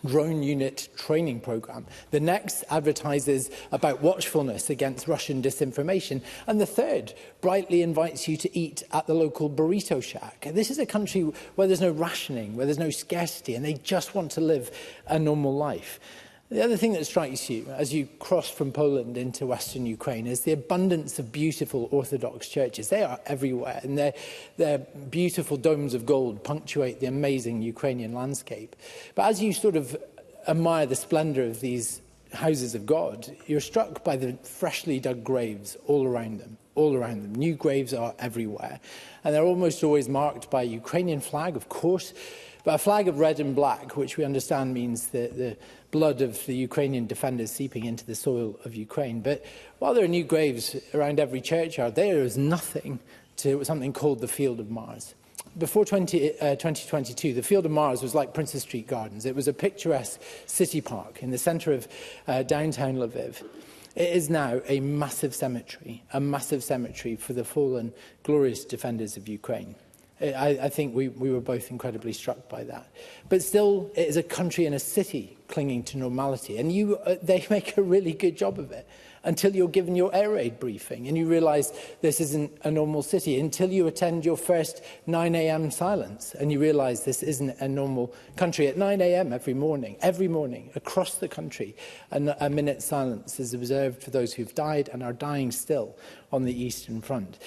drone unit training programme. The next advertises about watchfulness against Russian disinformation. And the third brightly invites you to eat at the local burrito shack. This is a country where there's no rationing, where there's no scarcity, and they just want to live a normal life. The other thing that strikes you as you cross from Poland into western Ukraine is the abundance of beautiful Orthodox churches. They are everywhere, and their beautiful domes of gold punctuate the amazing Ukrainian landscape. But as you sort of admire the splendour of these houses of God, you're struck by the freshly dug graves all around them. All around them. New graves are everywhere. And they're almost always marked by a Ukrainian flag, of course, but a flag of red and black, which we understand means the blood of the Ukrainian defenders seeping into the soil of Ukraine. But while there are new graves around every churchyard, there is nothing to something called the Field of Mars. Before 2022, the Field of Mars was like Princess Street Gardens. It was a picturesque city park in the centre of downtown Lviv. It is now a massive cemetery for the fallen, glorious defenders of Ukraine. I think we were both incredibly struck by that. But still, it is a country and a city clinging to normality. And they make a really good job of it until you're given your air raid briefing and you realise this isn't a normal city, until you attend your first 9 a.m. silence and you realise this isn't a normal country. At 9 a.m. every morning, across the country, a minute's silence is observed for those who've died and are dying still on the Eastern Front.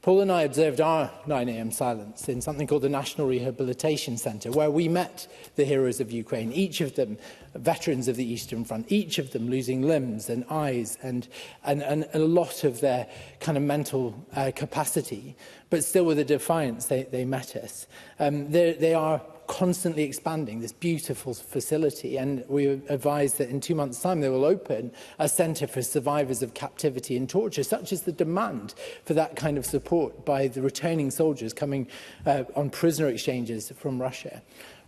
Paul and I observed our 9 a.m. silence in something called the National Rehabilitation Centre, where we met the heroes of Ukraine, each of them veterans of the Eastern Front, each of them losing limbs and eyes and a lot of their kind of mental capacity, but still with a defiance they met us. They are constantly expanding this beautiful facility, and we advised that in 2 months' time they will open a centre for survivors of captivity and torture. Such is the demand for that kind of support by the returning soldiers coming on prisoner exchanges from Russia.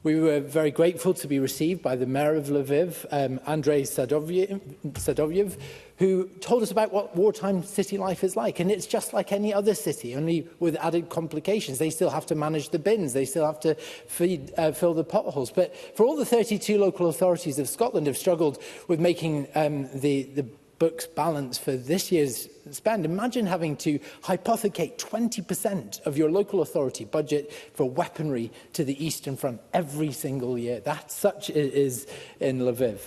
We were very grateful to be received by the mayor of Lviv, Andrei Sadovyev, who told us about what wartime city life is like. And it's just like any other city, only with added complications. They still have to manage the bins. They still have to fill the potholes. But for all the 32 local authorities of Scotland have struggled with making the books balance for this year's spend, imagine having to hypothecate 20% of your local authority budget for weaponry to the Eastern Front every single year. Such it is in Lviv.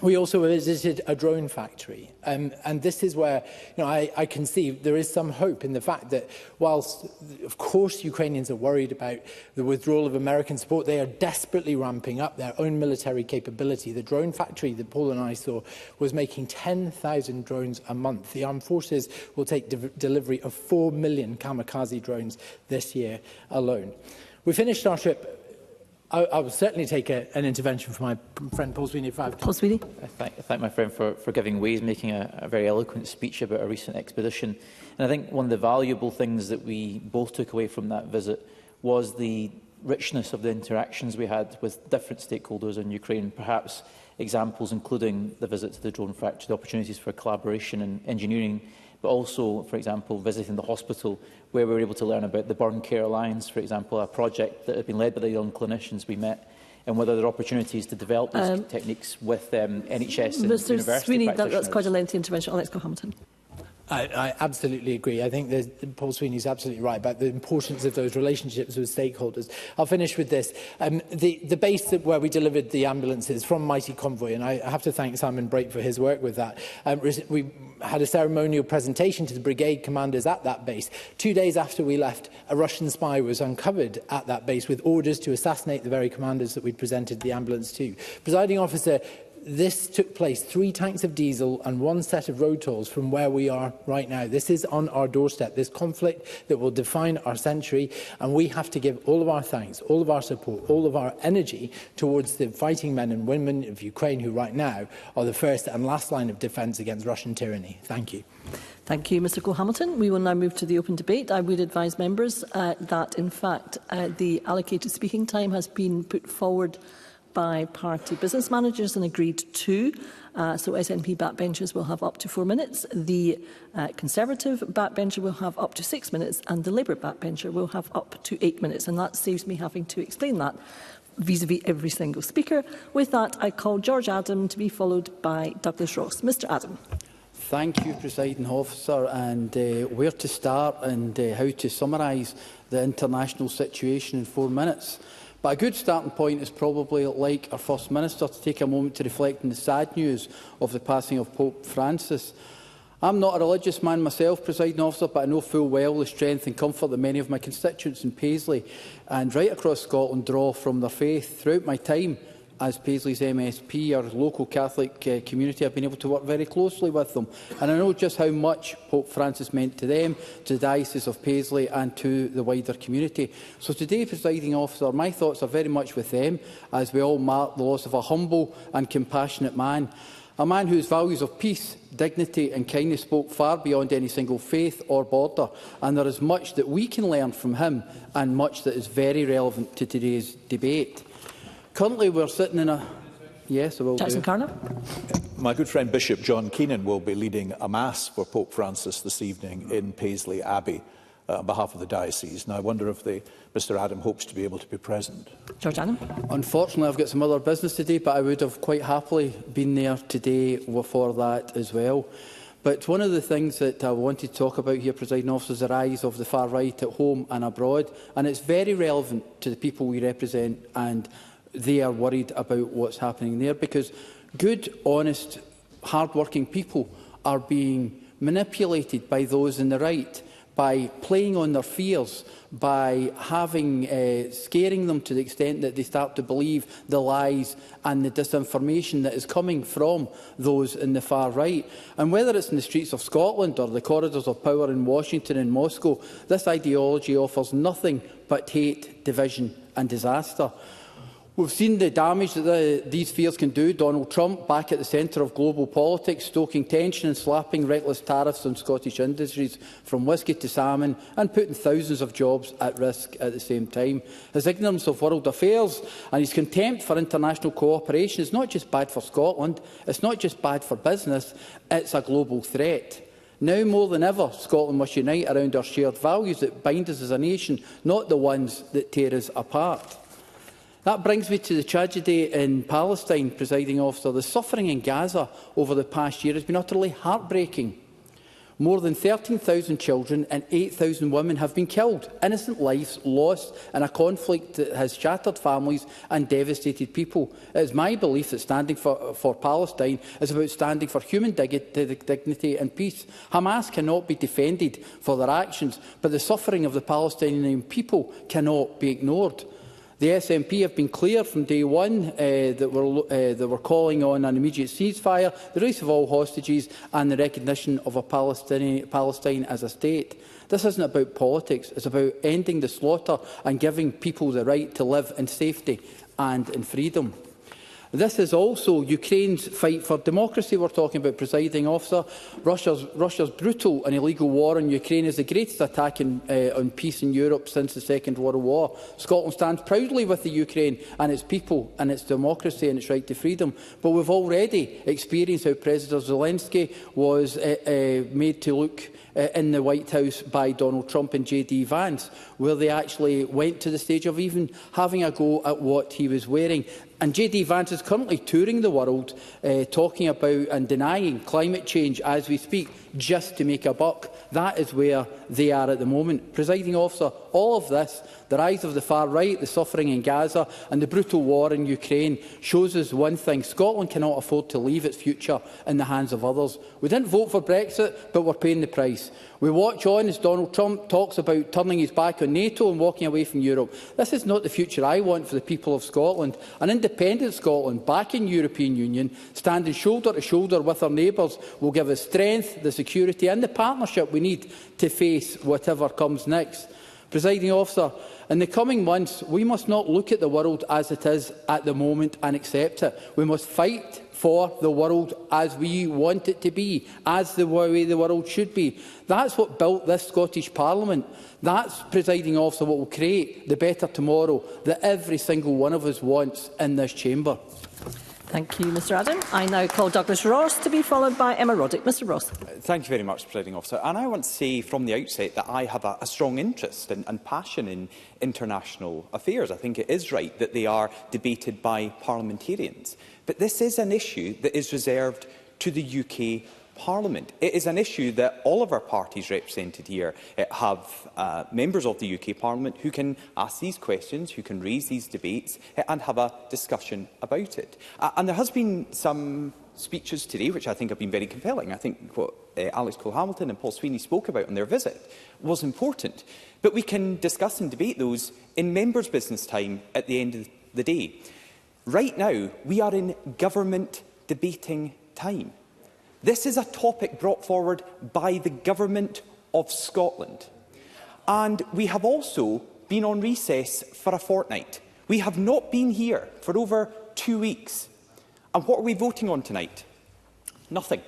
We also visited a drone factory, and this is where I can see there is some hope in the fact that whilst, of course, Ukrainians are worried about the withdrawal of American support, they are desperately ramping up their own military capability. The drone factory that Paul and I saw was making 10,000 drones a month. The armed forces will take delivery of 4 million kamikaze drones this year alone. We finished our trip. I will certainly take an intervention from my friend Paul Sweeney if I have time. Paul Sweeney. I thank my friend for giving way. He's making a very eloquent speech about a recent expedition. And I think one of the valuable things that we both took away from that visit was the richness of the interactions we had with different stakeholders in Ukraine, perhaps examples including the visit to the drone factory, the opportunities for collaboration in engineering, but also, for example, visiting the hospital, where we were able to learn about the Burn Care Alliance, for example, a project that had been led by the young clinicians we met, and whether there are opportunities to develop these techniques with NHS and Mr. university Sweeney, practitioners. that's quite a lengthy intervention. Alex Cole-Hamilton. I absolutely agree. I think Paul Sweeney is absolutely right about the importance of those relationships with stakeholders. I'll finish with this. The base where we delivered the ambulances from Mighty Convoy, and I have to thank Simon Brake for his work with that. We had a ceremonial presentation to the brigade commanders at that base. 2 days after we left, a Russian spy was uncovered at that base with orders to assassinate the very commanders that we'd presented the ambulance to. Presiding officer, this took place 3 tanks of diesel and 1 set of road tolls from where we are right now. This is on our doorstep, this conflict that will define our century, and we have to give all of our thanks, all of our support, all of our energy towards the fighting men and women of Ukraine who right now are the first and last line of defence against Russian tyranny. Thank you. Thank you, Mr Cole-Hamilton. We will now move to the open debate. I would advise members that, in fact, the allocated speaking time has been put forward by party business managers and agreed to. So SNP backbenchers will have up to 4 minutes, the Conservative backbencher will have up to 6 minutes, and the Labour backbencher will have up to 8 minutes. And that saves me having to explain that vis-à-vis every single speaker. With that, I call George Adam to be followed by Douglas Ross. Mr Adam. Thank you, Presiding Officer. And where to start and how to summarise the international situation in 4 minutes. But a good starting point is probably, like our First Minister, to take a moment to reflect on the sad news of the passing of Pope Francis. I'm not a religious man myself, Presiding Officer, but I know full well the strength and comfort that many of my constituents in Paisley and right across Scotland draw from their faith. Throughout my time as Paisley's MSP, our local Catholic community, I've been able to work very closely with them. And I know just how much Pope Francis meant to them, to the Diocese of Paisley and to the wider community. So today, Presiding Officer, my thoughts are very much with them as we all mark the loss of a humble and compassionate man. A man whose values of peace, dignity and kindness spoke far beyond any single faith or border. And there is much that we can learn from him and much that is very relevant to today's debate. Currently, we're sitting in a... Yes, I will Jackson do. Carnor. My good friend Bishop John Keenan will be leading a Mass for Pope Francis this evening in Paisley Abbey on behalf of the diocese. And I wonder if Mr Adam hopes to be able to be present. George Adam. Unfortunately, I've got some other business today, but I would have quite happily been there today for that as well. But one of the things that I wanted to talk about here, Presiding Officer, is the rise of the far right at home and abroad. And it's very relevant to the people we represent, and they are worried about what's happening there, because good, honest, hard-working people are being manipulated by those in the right, by playing on their fears, by scaring them to the extent that they start to believe the lies and the disinformation that is coming from those in the far right. And whether it's in the streets of Scotland or the corridors of power in Washington and Moscow, this ideology offers nothing but hate, division and disaster. We've seen the damage that these fears can do. Donald Trump, back at the centre of global politics, stoking tension and slapping reckless tariffs on Scottish industries, from whisky to salmon, and putting thousands of jobs at risk at the same time. His ignorance of world affairs and his contempt for international cooperation is not just bad for Scotland, it's not just bad for business, it's a global threat. Now more than ever, Scotland must unite around our shared values that bind us as a nation, not the ones that tear us apart. That brings me to the tragedy in Palestine, Presiding Officer. The suffering in Gaza over the past year has been utterly heartbreaking. More than 13,000 children and 8,000 women have been killed, innocent lives lost in a conflict that has shattered families and devastated people. It is my belief that standing for Palestine is about standing for human dignity and peace. Hamas cannot be defended for their actions, but the suffering of the Palestinian people cannot be ignored. The SNP have been clear from day one that we're calling on an immediate ceasefire, the release of all hostages and the recognition of a Palestine as a state. This isn't about politics, it's about ending the slaughter and giving people the right to live in safety and in freedom. This is also Ukraine's fight for democracy we're talking about, Presiding Officer. Russia's brutal and illegal war on Ukraine is the greatest attack on peace in Europe since the Second World War. Scotland stands proudly with the Ukraine and its people and its democracy and its right to freedom. But we've already experienced how President Zelensky was made to look in the White House by Donald Trump and JD Vance, where they actually went to the stage of even having a go at what he was wearing. And JD Vance is currently touring the world, talking about and denying climate change as we speak, just to make a buck. That is where they are at the moment. Presiding Officer, all of this, the rise of the far right, the suffering in Gaza and the brutal war in Ukraine shows us one thing: Scotland cannot afford to leave its future in the hands of others. We didn't vote for Brexit, but we're paying the price. We watch on as Donald Trump talks about turning his back on NATO and walking away from Europe. This is not the future I want for the people of Scotland. An independent Scotland, back in the European Union, standing shoulder to shoulder with our neighbours, will give us strength, the security and the partnership we need to face whatever comes next. Presiding Officer, in the coming months, we must not look at the world as it is at the moment and accept it. We must fight for the world as we want it to be, as the way the world should be. That's what built this Scottish Parliament. That's, Presiding Officer, what will create the better tomorrow that every single one of us wants in this chamber. Thank you, Mr Adam. I now call Douglas Ross to be followed by Emma Roddick. Mr Ross. Thank you very much, Presiding Officer. And I want to say from the outset that I have a strong interest and passion in international affairs. I think it is right that they are debated by parliamentarians. But this is an issue that is reserved to the UK Parliament. It is an issue that all of our parties represented here have members of the UK Parliament who can ask these questions, who can raise these debates and have a discussion about it. And there has been some speeches today which I think have been very compelling. I think what Alex Cole-Hamilton and Paul Sweeney spoke about on their visit was important. But we can discuss and debate those in members' business time at the end of the day. Right now, we are in government debating time. This is a topic brought forward by the Government of Scotland. And we have also been on recess for a fortnight. We have not been here for over 2 weeks. And what are we voting on tonight? Nothing.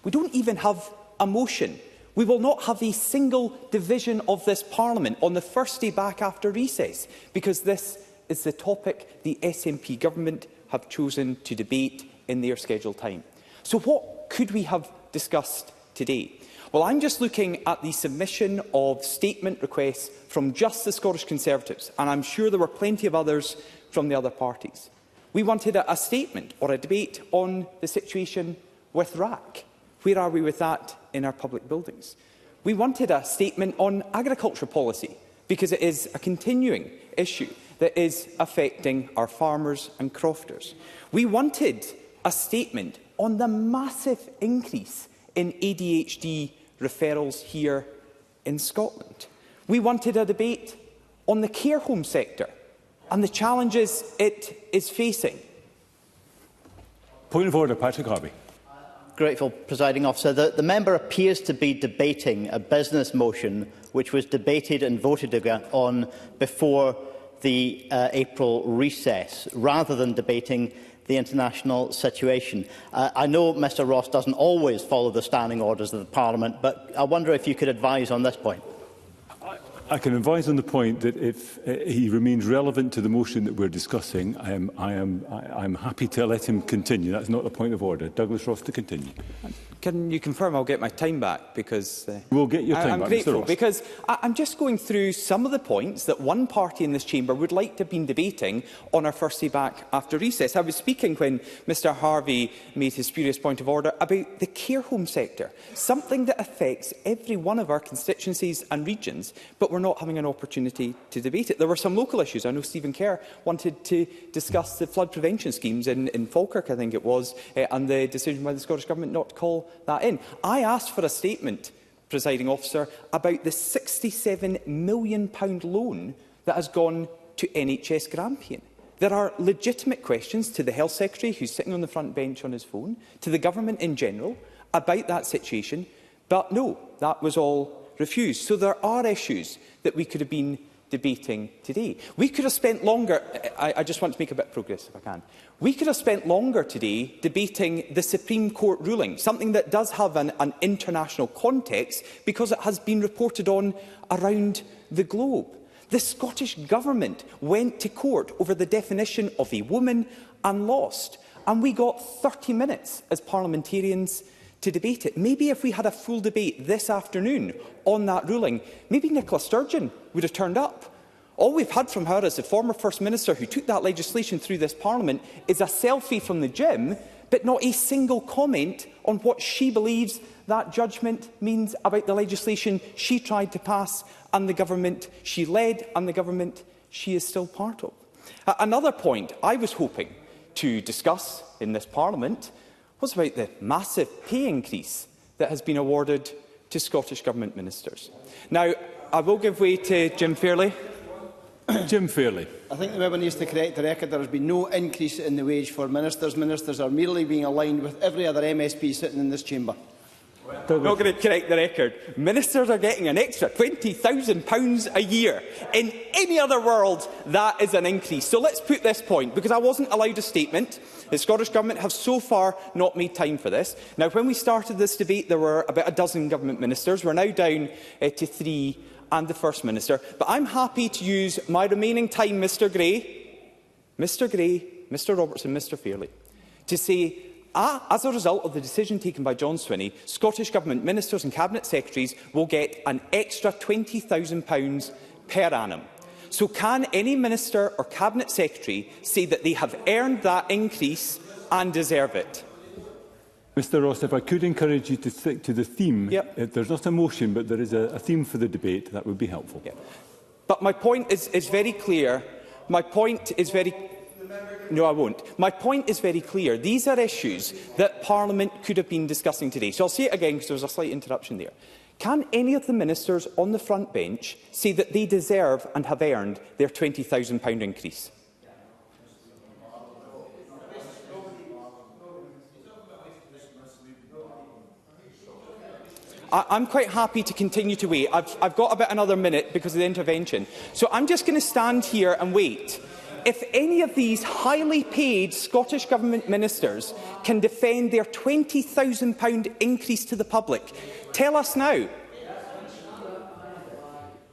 We don't even have a motion. We will not have a single division of this Parliament on the first day back after recess, because this is the topic the SNP government have chosen to debate in their scheduled time. So what could we have discussed today? Well, I'm just looking at the submission of statement requests from just the Scottish Conservatives, and I'm sure there were plenty of others from the other parties. We wanted a statement or a debate on the situation with RAC. Where are we with that in our public buildings? We wanted a statement on agriculture policy, because it is a continuing issue that is affecting our farmers and crofters. We wanted a statement on the massive increase in ADHD referrals here in Scotland. We wanted a debate on the care home sector and the challenges it is facing. Point of order, Patrick Harvey. Grateful, Presiding Officer. The member appears to be debating a business motion which was debated and voted on before the April recess, rather than debating the international situation. I know Mr Ross doesn't always follow the standing orders of the Parliament, but I wonder if you could advise on this point. I can advise on the point that if he remains relevant to the motion that we're discussing, I'm happy to let him continue. That's not a point of order. Douglas Ross, to continue. Can you confirm I'll get my time back? Because we'll get your time I'm back, grateful, Mr Ross. because I'm just going through some of the points that one party in this chamber would like to have been debating on our first day back after recess. I was speaking when Mr Harvey made his spurious point of order about the care home sector, something that affects every one of our constituencies and regions, but we're not having an opportunity to debate it. There were some local issues. I know Stephen Kerr wanted to discuss the flood prevention schemes in Falkirk, I think it was, and the decision by the Scottish Government not to call that in. I asked for a statement, Presiding Officer, about the £67 million loan that has gone to NHS Grampian. There are legitimate questions to the Health Secretary, who's sitting on the front bench on his phone, to the Government in general, about that situation, but no, that was all refused. So there are issues that we could have been debating today. We could have spent longer. I just want to make a bit of progress, if I can. We could have spent longer today debating the Supreme Court ruling, something that does have an international context because it has been reported on around the globe. The Scottish Government went to court over the definition of a woman and lost, and we got 30 minutes as parliamentarians to debate it. Maybe if we had a full debate this afternoon on that ruling, maybe Nicola Sturgeon would have turned up. All we've had from her as the former First Minister who took that legislation through this Parliament is a selfie from the gym, but not a single comment on what she believes that judgment means about the legislation she tried to pass and the government she led and the government she is still part of. Another point I was hoping to discuss in this Parliament was about the massive pay increase that has been awarded to Scottish Government ministers. Now, I will give way to Jim Fairley. Jim Fairley. I think the member needs to correct the record. There has been no increase in the wage for ministers. Ministers are merely being aligned with every other MSP sitting in this chamber. I'm not going to correct the record. Ministers are getting an extra £20,000 a year. In any other world, that is an increase. So let's put this point, because I wasn't allowed a statement. The Scottish Government have so far not made time for this. Now, when we started this debate, there were about a dozen government ministers. We're now down to 3 and the First Minister. But I'm happy to use my remaining time, Mr Gray, Mr Robertson, Mr Fairley, to say, as a result of the decision taken by John Swinney, Scottish Government ministers and Cabinet Secretaries will get an extra £20,000 per annum. So can any minister or Cabinet Secretary say that they have earned that increase and deserve it? Mr Ross, if I could encourage you to stick to the theme. Yep. If there's not a motion, but there is a theme for the debate, that would be helpful. Yep. But my point is very clear. My point is very... No, I won't. My point is very clear. These are issues that Parliament could have been discussing today. So I'll say it again because there was a slight interruption there. Can any of the ministers on the front bench say that they deserve and have earned their £20,000 increase? I'm quite happy to continue to wait. I've got about another minute because of the intervention. So I'm just going to stand here and wait. If any of these highly paid Scottish Government ministers can defend their £20,000 increase to the public, tell us now.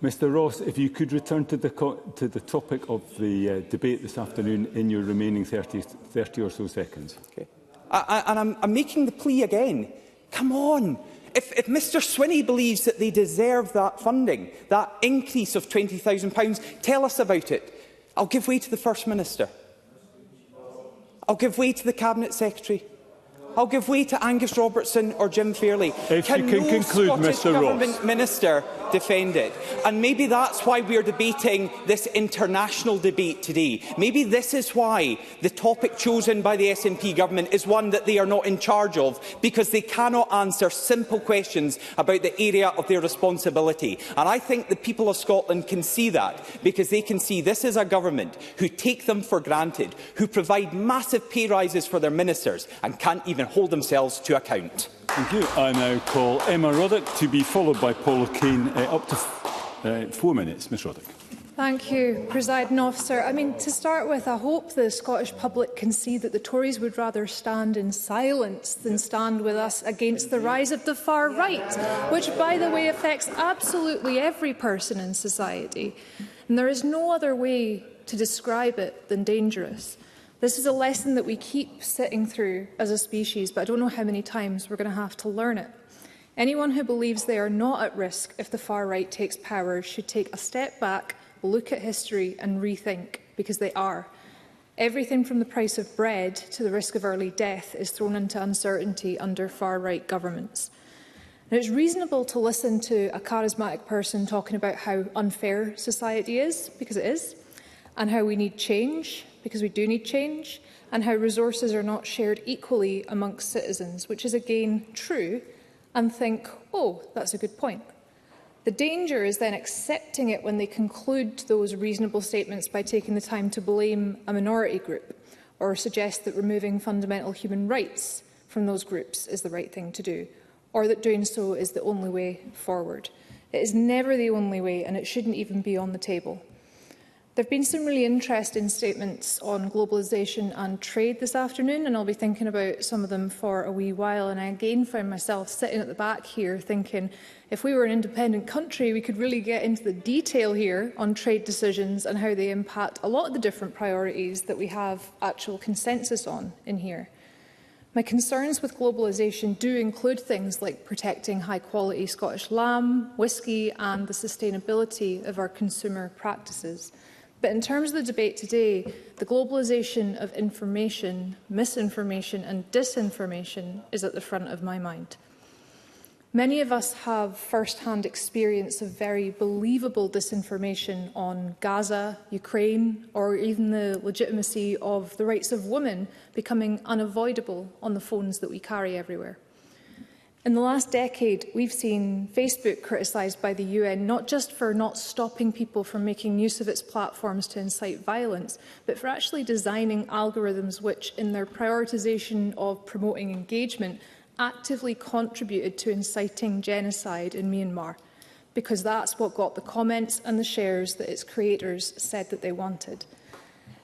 Mr Ross, if you could return to the topic of the debate this afternoon in your remaining 30 or so seconds. Okay. And I'm making the plea again. Come on. If Mr Swinney believes that they deserve that funding, that increase of £20,000, tell us about it. I'll give way to the First Minister. I'll give way to the Cabinet Secretary. I'll give way to Angus Robertson or Jim Fairley. If you can conclude, Scottish Mr Government Ross. Minister defend it. And maybe that's why we're debating this international debate today. Maybe this is why the topic chosen by the SNP government is one that they are not in charge of, because they cannot answer simple questions about the area of their responsibility. And I think the people of Scotland can see that, because they can see this is a government who take them for granted, who provide massive pay rises for their ministers and can't even hold themselves to account. Thank you. I now call Emma Roddick to be followed by Paul Kane. Up to 4 minutes. Ms Roddick. Thank you, Presiding Officer. To start with, I hope the Scottish public can see that the Tories would rather stand in silence than stand with us against the rise of the far right, which, by the way, affects absolutely every person in society. And there is no other way to describe it than dangerous. This is a lesson that we keep sitting through as a species, but I don't know how many times we're going to have to learn it. Anyone who believes they are not at risk if the far right takes power should take a step back, look at history and rethink, because they are. Everything from the price of bread to the risk of early death is thrown into uncertainty under far-right governments. Now, it's reasonable to listen to a charismatic person talking about how unfair society is, because it is, and how we need change, because we do need change, and how resources are not shared equally amongst citizens, which is again true, and think, oh, that's a good point. The danger is then accepting it when they conclude those reasonable statements by taking the time to blame a minority group or suggest that removing fundamental human rights from those groups is the right thing to do, or that doing so is the only way forward. It is never the only way, and it shouldn't even be on the table. There have been some really interesting statements on globalisation and trade this afternoon, and I'll be thinking about some of them for a wee while. And I again found myself sitting at the back here thinking, if we were an independent country, we could really get into the detail here on trade decisions and how they impact a lot of the different priorities that we have actual consensus on in here. My concerns with globalisation do include things like protecting high-quality Scottish lamb, whisky and the sustainability of our consumer practices. But in terms of the debate today, the globalisation of information, misinformation and disinformation is at the front of my mind. Many of us have first-hand experience of very believable disinformation on Gaza, Ukraine, or even the legitimacy of the rights of women becoming unavoidable on the phones that we carry everywhere. In the last decade, we've seen Facebook criticised by the UN not just for not stopping people from making use of its platforms to incite violence, but for actually designing algorithms which, in their prioritisation of promoting engagement, actively contributed to inciting genocide in Myanmar, because that's what got the comments and the shares that its creators said that they wanted.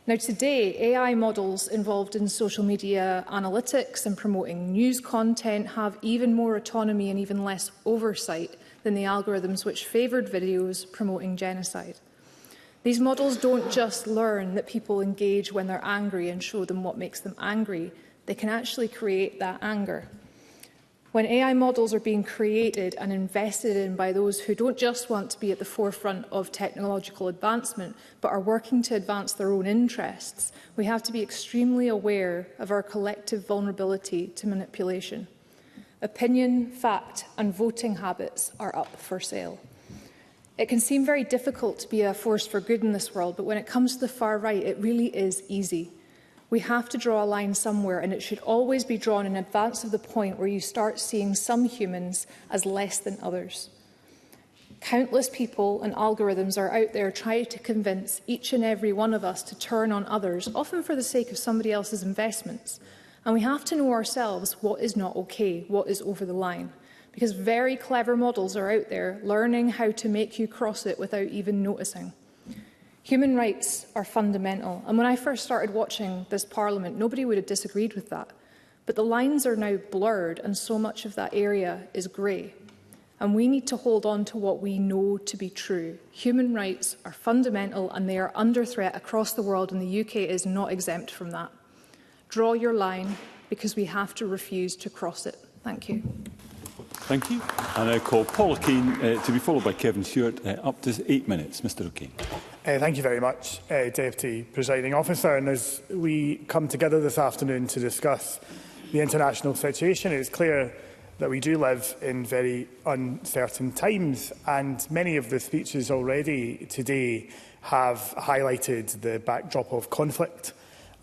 Now, today, AI models involved in social media analytics and promoting news content have even more autonomy and even less oversight than the algorithms which favoured videos promoting genocide. These models don't just learn that people engage when they're angry and show them what makes them angry. they can actually create that anger. When AI models are being created and invested in by those who don't just want to be at the forefront of technological advancement, but are working to advance their own interests, we have to be extremely aware of our collective vulnerability to manipulation. Opinion, fact, and voting habits are up for sale. It can seem very difficult to be a force for good in this world, but when it comes to the far right, it really is easy. We have to draw a line somewhere, and it should always be drawn in advance of the point where you start seeing some humans as less than others. Countless people and algorithms are out there trying to convince each and every one of us to turn on others, often for the sake of somebody else's investments. And we have to know ourselves what is not okay, what is over the line. Because very clever models are out there learning how to make you cross it without even noticing. Human rights are fundamental, and when I first started watching this Parliament, nobody would have disagreed with that. But the lines are now blurred, and so much of that area is grey. And we need to hold on to what we know to be true. Human rights are fundamental, and they are under threat across the world, and the UK is not exempt from that. Draw your line, because we have to refuse to cross it. Thank you. Thank you. And I call Paul O'Kane to be followed by Kevin Stewart. Up to 8 minutes. Mr O'Kane. Thank you very much, Deputy Presiding Officer. And as we come together this afternoon to discuss the international situation, it's clear that we do live in very uncertain times. And many of the speeches already today have highlighted the backdrop of conflict,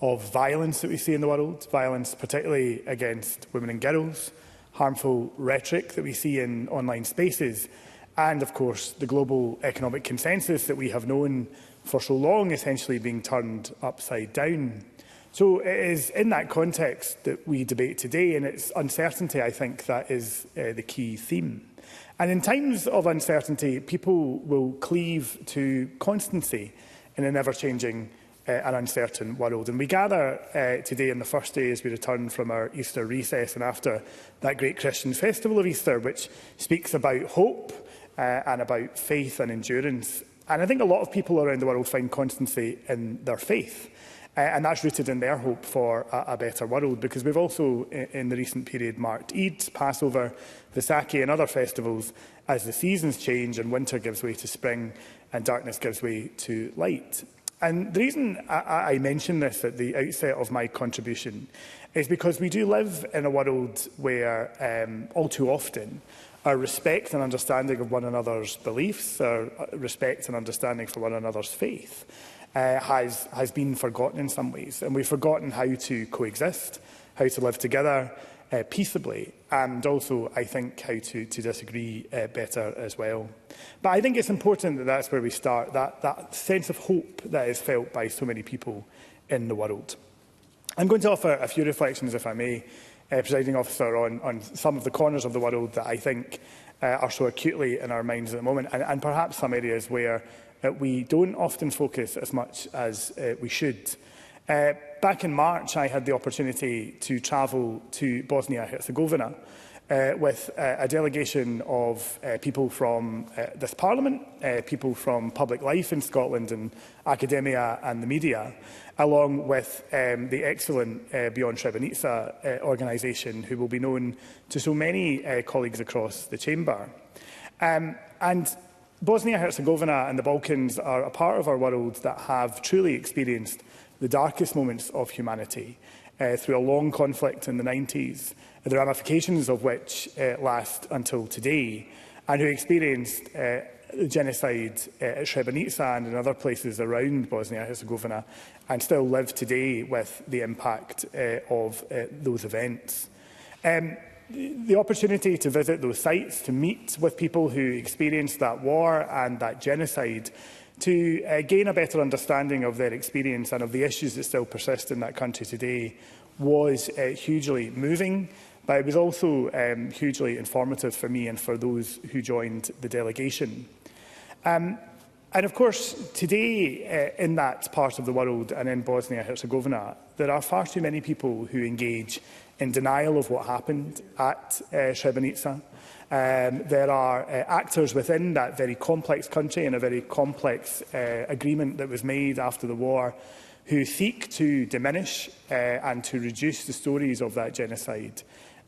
of violence that we see in the world, violence particularly against women and girls, harmful rhetoric that we see in online spaces, and, of course, the global economic consensus that we have known for so long essentially being turned upside down. So it is in that context that we debate today, and it's uncertainty, I think, that is the key theme. And in times of uncertainty, people will cleave to constancy in an ever-changing and uncertain world. And we gather today on the first day as we return from our Easter recess and after that great Christian festival of Easter, which speaks about hope and about faith and endurance. And I think a lot of people around the world find constancy in their faith. And that's rooted in their hope for a better world, because we've also, in the recent period, marked Eid, Passover, Vaisakhi and other festivals as the seasons change and winter gives way to spring and darkness gives way to light. And the reason I mention this at the outset of my contribution is because we do live in a world where, all too often, our respect and understanding of one another's beliefs, our respect and understanding for one another's faith, has been forgotten in some ways. And we've forgotten how to coexist, how to live together peaceably, and also, I think, how to disagree better as well. But I think it's important that that's where we start, that sense of hope that is felt by so many people in the world. I'm going to offer a few reflections, if I may, Presiding Officer, on some of the corners of the world that I think are so acutely in our minds at the moment, and perhaps some areas where we don't often focus as much as we should. Back in March, I had the opportunity to travel to Bosnia-Herzegovina with a delegation of people from this Parliament, people from public life in Scotland and academia and the media, along with the excellent Beyond Srebrenica organisation, who will be known to so many colleagues across the chamber. And Bosnia-Herzegovina and the Balkans are a part of our world that have truly experienced the darkest moments of humanity through a long conflict in the 90s, the ramifications of which last until today, and who experienced genocide at Srebrenica and in other places around Bosnia-Herzegovina, and still live today with the impact of those events. The opportunity to visit those sites, to meet with people who experienced that war and that genocide, to gain a better understanding of their experience and of the issues that still persist in that country today, was hugely moving, but it was also hugely informative for me and for those who joined the delegation. And of course, today in that part of the world and in Bosnia-Herzegovina, there are far too many people who engage in denial of what happened at Srebrenica. There are actors within that very complex country and a very complex agreement that was made after the war who seek to diminish and to reduce the stories of that genocide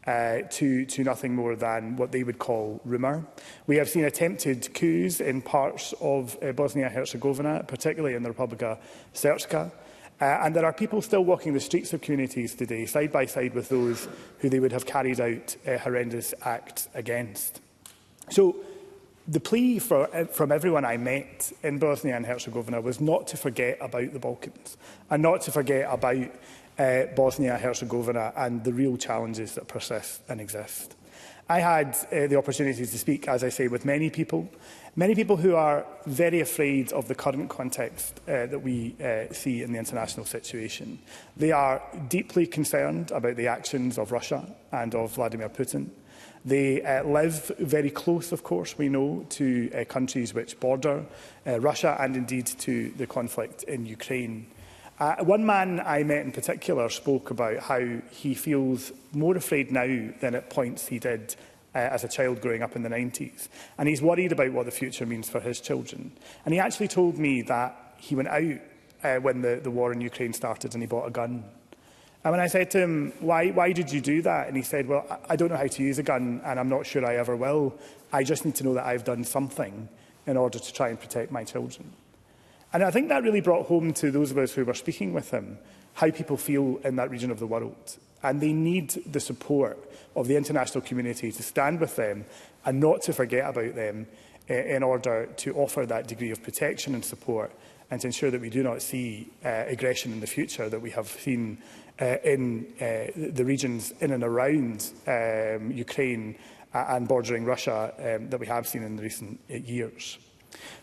to nothing more than what they would call rumour. We have seen attempted coups in parts of Bosnia-Herzegovina, particularly in the Republika Srpska, and there are people still walking the streets of communities today, side by side with those who they would have carried out horrendous acts against. So the plea from everyone I met in Bosnia and Herzegovina was not to forget about the Balkans and not to forget about Bosnia-Herzegovina and the real challenges that persist and exist. I had the opportunity to speak, as I say, with many people who are very afraid of the current context that we see in the international situation. They are deeply concerned about the actions of Russia and of Vladimir Putin. They live very close, of course, we know, to countries which border Russia and indeed to the conflict in Ukraine. One man I met in particular spoke about how he feels more afraid now than at points he did as a child growing up in the 90s. And he's worried about what the future means for his children. And he actually told me that he went out when the war in Ukraine started and he bought a gun. And when I said to him, why did you do that? And he said, well, I don't know how to use a gun and I'm not sure I ever will. I just need to know that I've done something in order to try and protect my children. And I think that really brought home to those of us who were speaking with him how people feel in that region of the world. And they need the support of the international community to stand with them and not to forget about them in order to offer that degree of protection and support and to ensure that we do not see aggression in the future that we have seen in the regions in and around Ukraine and bordering Russia that we have seen in the recent years.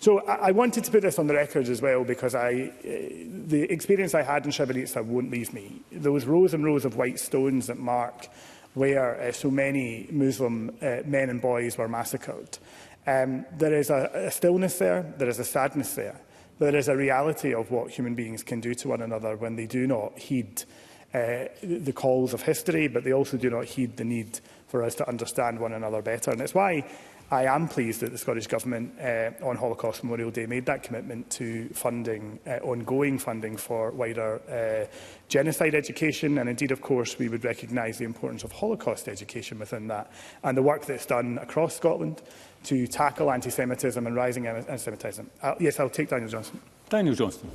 So I wanted to put this on the record as well because the experience I had in Srebrenica won't leave me. Those rows and rows of white stones that mark where so many Muslim men and boys were massacred. There is a stillness there, there is a sadness there, there is a reality of what human beings can do to one another when they do not heed the calls of history, but they also do not heed the need for us to understand one another better. And it's why I am pleased that the Scottish Government on Holocaust Memorial Day made that commitment to funding, ongoing funding for wider genocide education. And indeed, of course, we would recognise the importance of Holocaust education within that and the work that's done across Scotland to tackle anti-Semitism and rising anti-Semitism. Yes, I'll take Daniel Johnson. Daniel Johnston.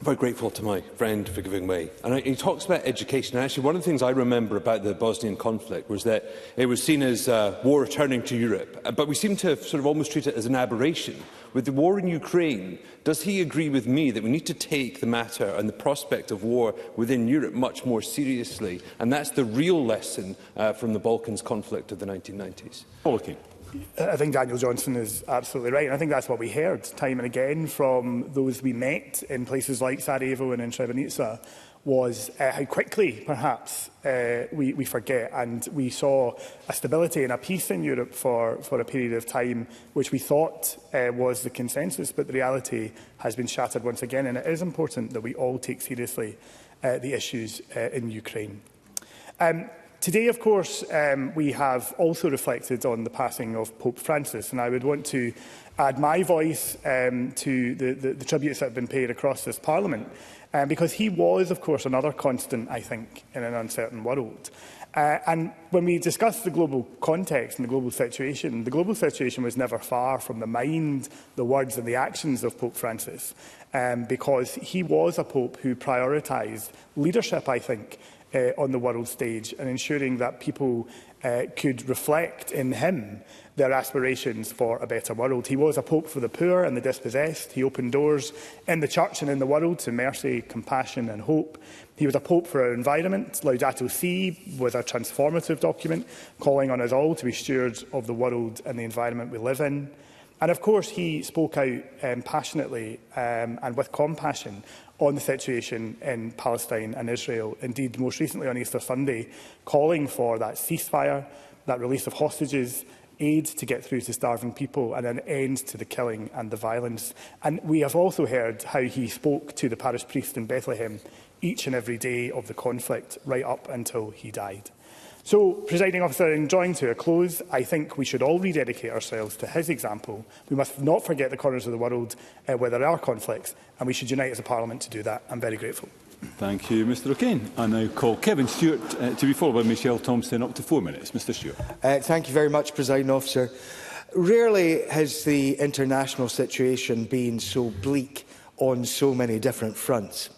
Very grateful to my friend for giving way. And he talks about education. And actually, one of the things I remember about the Bosnian conflict was that it was seen as war returning to Europe. But we seem to sort of almost treat it as an aberration. With the war in Ukraine, does he agree with me that we need to take the matter and the prospect of war within Europe much more seriously? And that's the real lesson from the Balkans conflict of the 1990s. Okay. I think Daniel Johnson is absolutely right. And I think that's what we heard time and again from those we met in places like Sarajevo and in Srebrenica was how quickly, perhaps, we forget. And we saw a stability and a peace in Europe for a period of time, which we thought was the consensus, but the reality has been shattered once again. And it is important that we all take seriously the issues in Ukraine. Today, of course, we have also reflected on the passing of Pope Francis, and I would want to add my voice to the tributes that have been paid across this Parliament, because he was, of course, another constant, I think, in an uncertain world. And when we discuss the global context and the global situation was never far from the mind, the words and the actions of Pope Francis, because he was a Pope who prioritised leadership, I think, on the world stage and ensuring that people could reflect in him their aspirations for a better world. He was a Pope for the poor and the dispossessed. He opened doors in the Church and in the world to mercy, compassion and hope. He was a Pope for our environment. Laudato Si was a transformative document calling on us all to be stewards of the world and the environment we live in. And of course, he spoke out passionately and with compassion on the situation in Palestine and Israel. Indeed, most recently on Easter Sunday, calling for that ceasefire, that release of hostages, aid to get through to starving people and an end to the killing and the violence. And we have also heard how he spoke to the parish priest in Bethlehem each and every day of the conflict, right up until he died. So, Presiding Officer, in drawing to a close, I think we should all rededicate ourselves to his example. We must not forget the corners of the world where there are conflicts, and we should unite as a Parliament to do that. I'm very grateful. Thank you, Mr O'Kane. I now call Kevin Stewart to be followed by Michelle Thompson, up to 4 minutes. Mr Stewart. Thank you very much, Presiding Officer. Rarely has the international situation been so bleak on so many different fronts.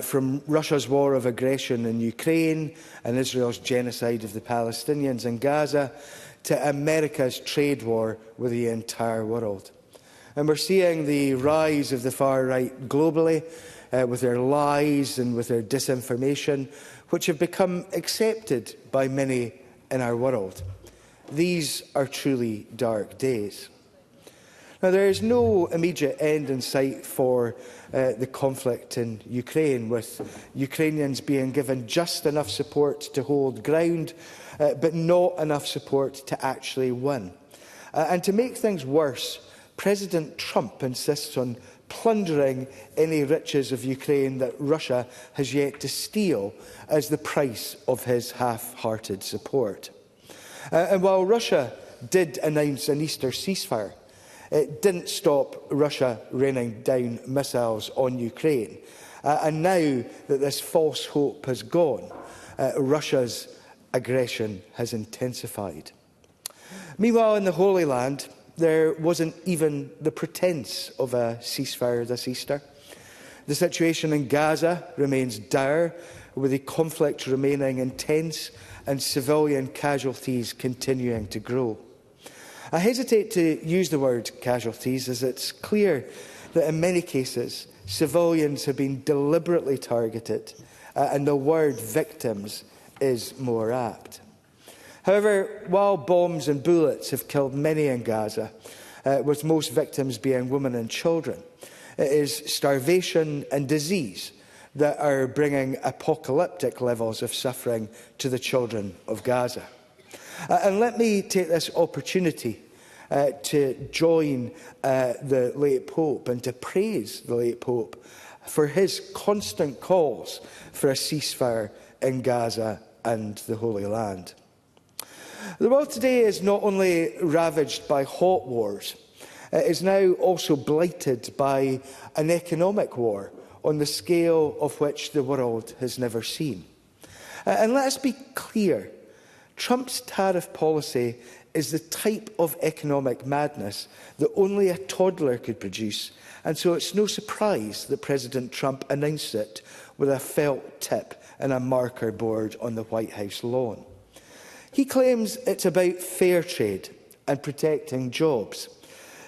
From Russia's war of aggression in Ukraine and Israel's genocide of the Palestinians in Gaza to America's trade war with the entire world. And we're seeing the rise of the far right globally, with their lies and with their disinformation, which have become accepted by many in our world. These are truly dark days. Now, there is no immediate end in sight for the conflict in Ukraine, with Ukrainians being given just enough support to hold ground, but not enough support to actually win. And to make things worse, President Trump insists on plundering any riches of Ukraine that Russia has yet to steal as the price of his half-hearted support. And while Russia did announce an Easter ceasefire, it didn't stop Russia raining down missiles on Ukraine. And now that this false hope has gone, Russia's aggression has intensified. Meanwhile, in the Holy Land, there wasn't even the pretence of a ceasefire this Easter. The situation in Gaza remains dire, with the conflict remaining intense and civilian casualties continuing to grow. I hesitate to use the word casualties, as it's clear that in many cases civilians have been deliberately targeted, and the word victims is more apt. However, while bombs and bullets have killed many in Gaza, with most victims being women and children, it is starvation and disease that are bringing apocalyptic levels of suffering to the children of Gaza. And let me take this opportunity to join the late Pope and to praise the late Pope for his constant calls for a ceasefire in Gaza and the Holy Land. The world today is not only ravaged by hot wars, it is now also blighted by an economic war on the scale of which the world has never seen. And let us be clear, Trump's tariff policy is the type of economic madness that only a toddler could produce, and so it's no surprise that President Trump announced it with a felt tip and a marker board on the White House lawn. He claims it's about fair trade and protecting jobs.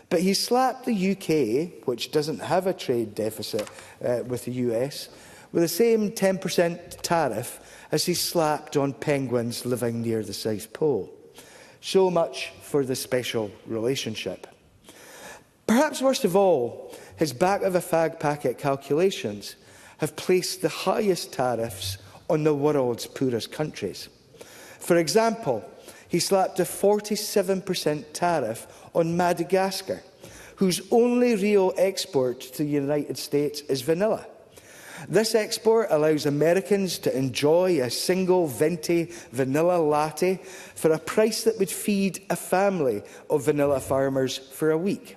But he slapped the UK, which doesn't have a trade deficit with the US, with the same 10% tariff as he slapped on penguins living near the South Pole. So much for the special relationship. Perhaps worst of all, his back-of-a-fag packet calculations have placed the highest tariffs on the world's poorest countries. For example, he slapped a 47% tariff on Madagascar, whose only real export to the United States is vanilla. This export allows Americans to enjoy a single venti vanilla latte for a price that would feed a family of vanilla farmers for a week.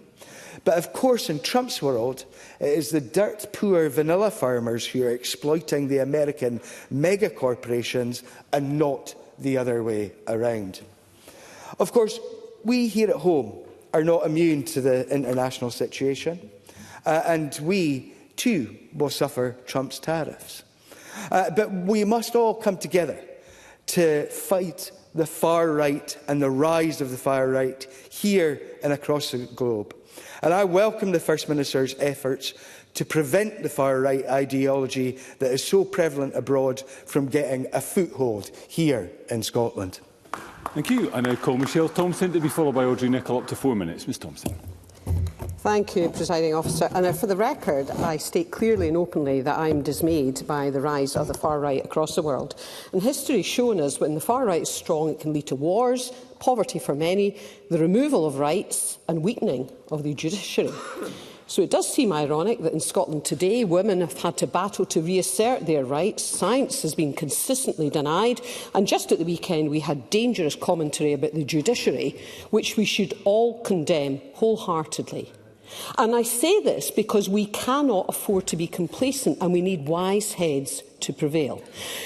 But of course, in Trump's world, it is the dirt-poor vanilla farmers who are exploiting the American mega-corporations and not the other way around. Of course, we here at home are not immune to the international situation, and we too will suffer Trump's tariffs. But we must all come together to fight the far right and the rise of the far right here and across the globe. And I welcome the First Minister's efforts to prevent the far right ideology that is so prevalent abroad from getting a foothold here in Scotland. Thank you. I now call Michelle Thompson to be followed by Audrey Nicholl, up to 4 minutes. Ms Thompson. Thank you, Presiding Officer. And for the record, I state clearly and openly that I am dismayed by the rise of the far right across the world. And history has shown us when the far right is strong, it can lead to wars, poverty for many, the removal of rights and weakening of the judiciary. So it does seem ironic that in Scotland today, women have had to battle to reassert their rights. Science has been consistently denied. And just at the weekend, we had dangerous commentary about the judiciary, which we should all condemn wholeheartedly. And I say this because we cannot afford to be complacent and we need wise heads to prevail.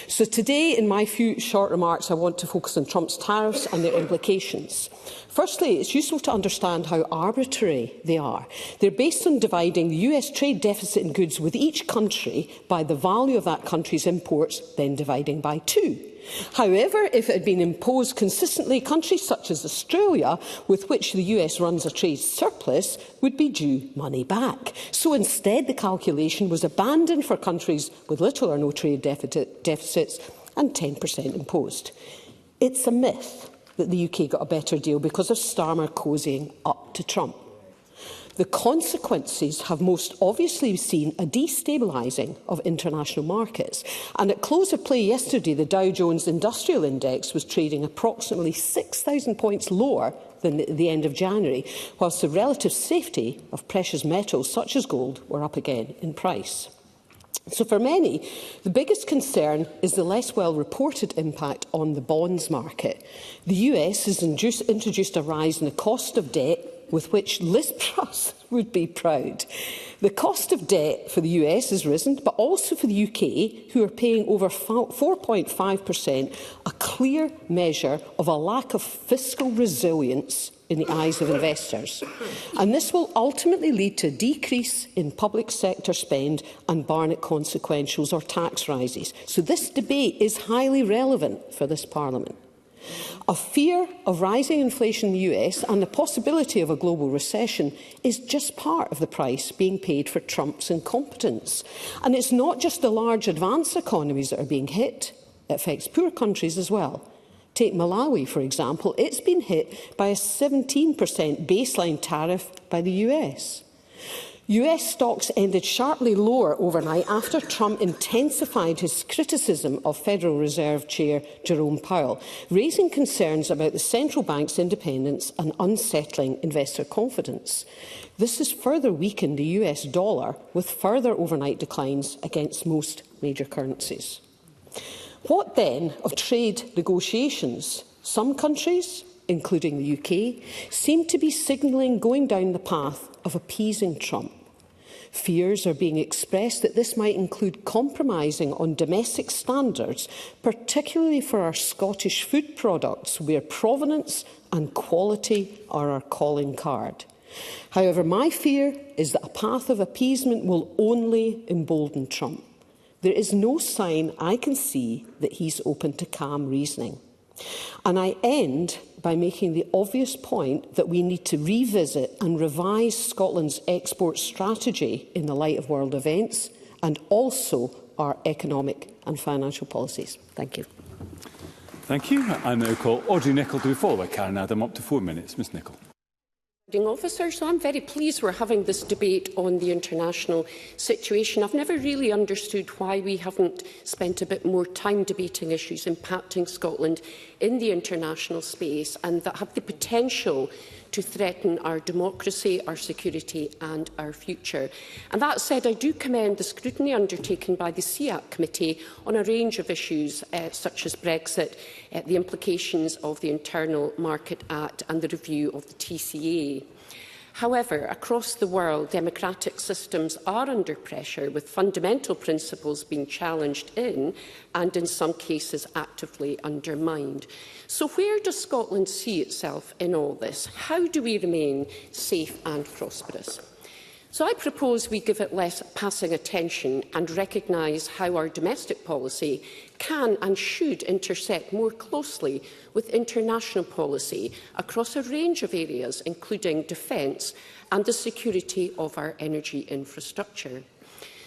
So today, in my few short remarks, I want to focus on Trump's tariffs and their implications. Firstly, it's useful to understand how arbitrary they are. They're based on dividing the US trade deficit in goods with each country by the value of that country's imports, then dividing by 2. However, if it had been imposed consistently, countries such as Australia, with which the US runs a trade surplus, would be due money back. So instead, the calculation was abandoned for countries with little or no trade deficits and 10% imposed. It's a myth that the UK got a better deal because of Starmer cozying up to Trump. The consequences have most obviously seen a destabilising of international markets. And at close of play yesterday, the Dow Jones Industrial Index was trading approximately 6,000 points lower than at the end of January, whilst the relative safety of precious metals such as gold were up again in price. So for many, the biggest concern is the less well-reported impact on the bonds market. The US has introduced a rise in the cost of debt with which Liz Truss would be proud. The cost of debt for the US has risen, but also for the UK, who are paying over 4.5%, a clear measure of a lack of fiscal resilience in the eyes of investors. And this will ultimately lead to a decrease in public sector spend and Barnett consequentials or tax rises. So this debate is highly relevant for this Parliament. A fear of rising inflation in the US and the possibility of a global recession is just part of the price being paid for Trump's incompetence. And it's not just the large advanced economies that are being hit, it affects poor countries as well. Take Malawi, for example. It's been hit by a 17% baseline tariff by the US. US stocks ended sharply lower overnight after Trump intensified his criticism of Federal Reserve Chair Jerome Powell, raising concerns about the central bank's independence and unsettling investor confidence. This has further weakened the US dollar, with further overnight declines against most major currencies. What then of trade negotiations? Some countries, including the UK, seem to be signalling going down the path of appeasing Trump. Fears are being expressed that this might include compromising on domestic standards, particularly for our Scottish food products, where provenance and quality are our calling card. However, my fear is that a path of appeasement will only embolden Trump. There is no sign I can see that he's open to calm reasoning. And I end by making the obvious point that we need to revisit and revise Scotland's export strategy in the light of world events and also our economic and financial policies. Thank you. Thank you. I now call Audrey Nicholl to be followed by Karen Adam. Up to 4 minutes. Ms Nicholl. Officer, so I'm very pleased we're having this debate on the international situation. I've never really understood why we haven't spent a bit more time debating issues impacting Scotland in the international space and that have the potential to threaten our democracy, our security and our future. And that said, I do commend the scrutiny undertaken by the SEAC Committee on a range of issues such as Brexit, the implications of the Internal Market Act and the review of the TCA. However, across the world, democratic systems are under pressure, with fundamental principles being challenged in and, in some cases, actively undermined. So where does Scotland see itself in all this? How do we remain safe and prosperous? So I propose we give it less passing attention and recognise how our domestic policy can and should intersect more closely with international policy across a range of areas, including defence and the security of our energy infrastructure.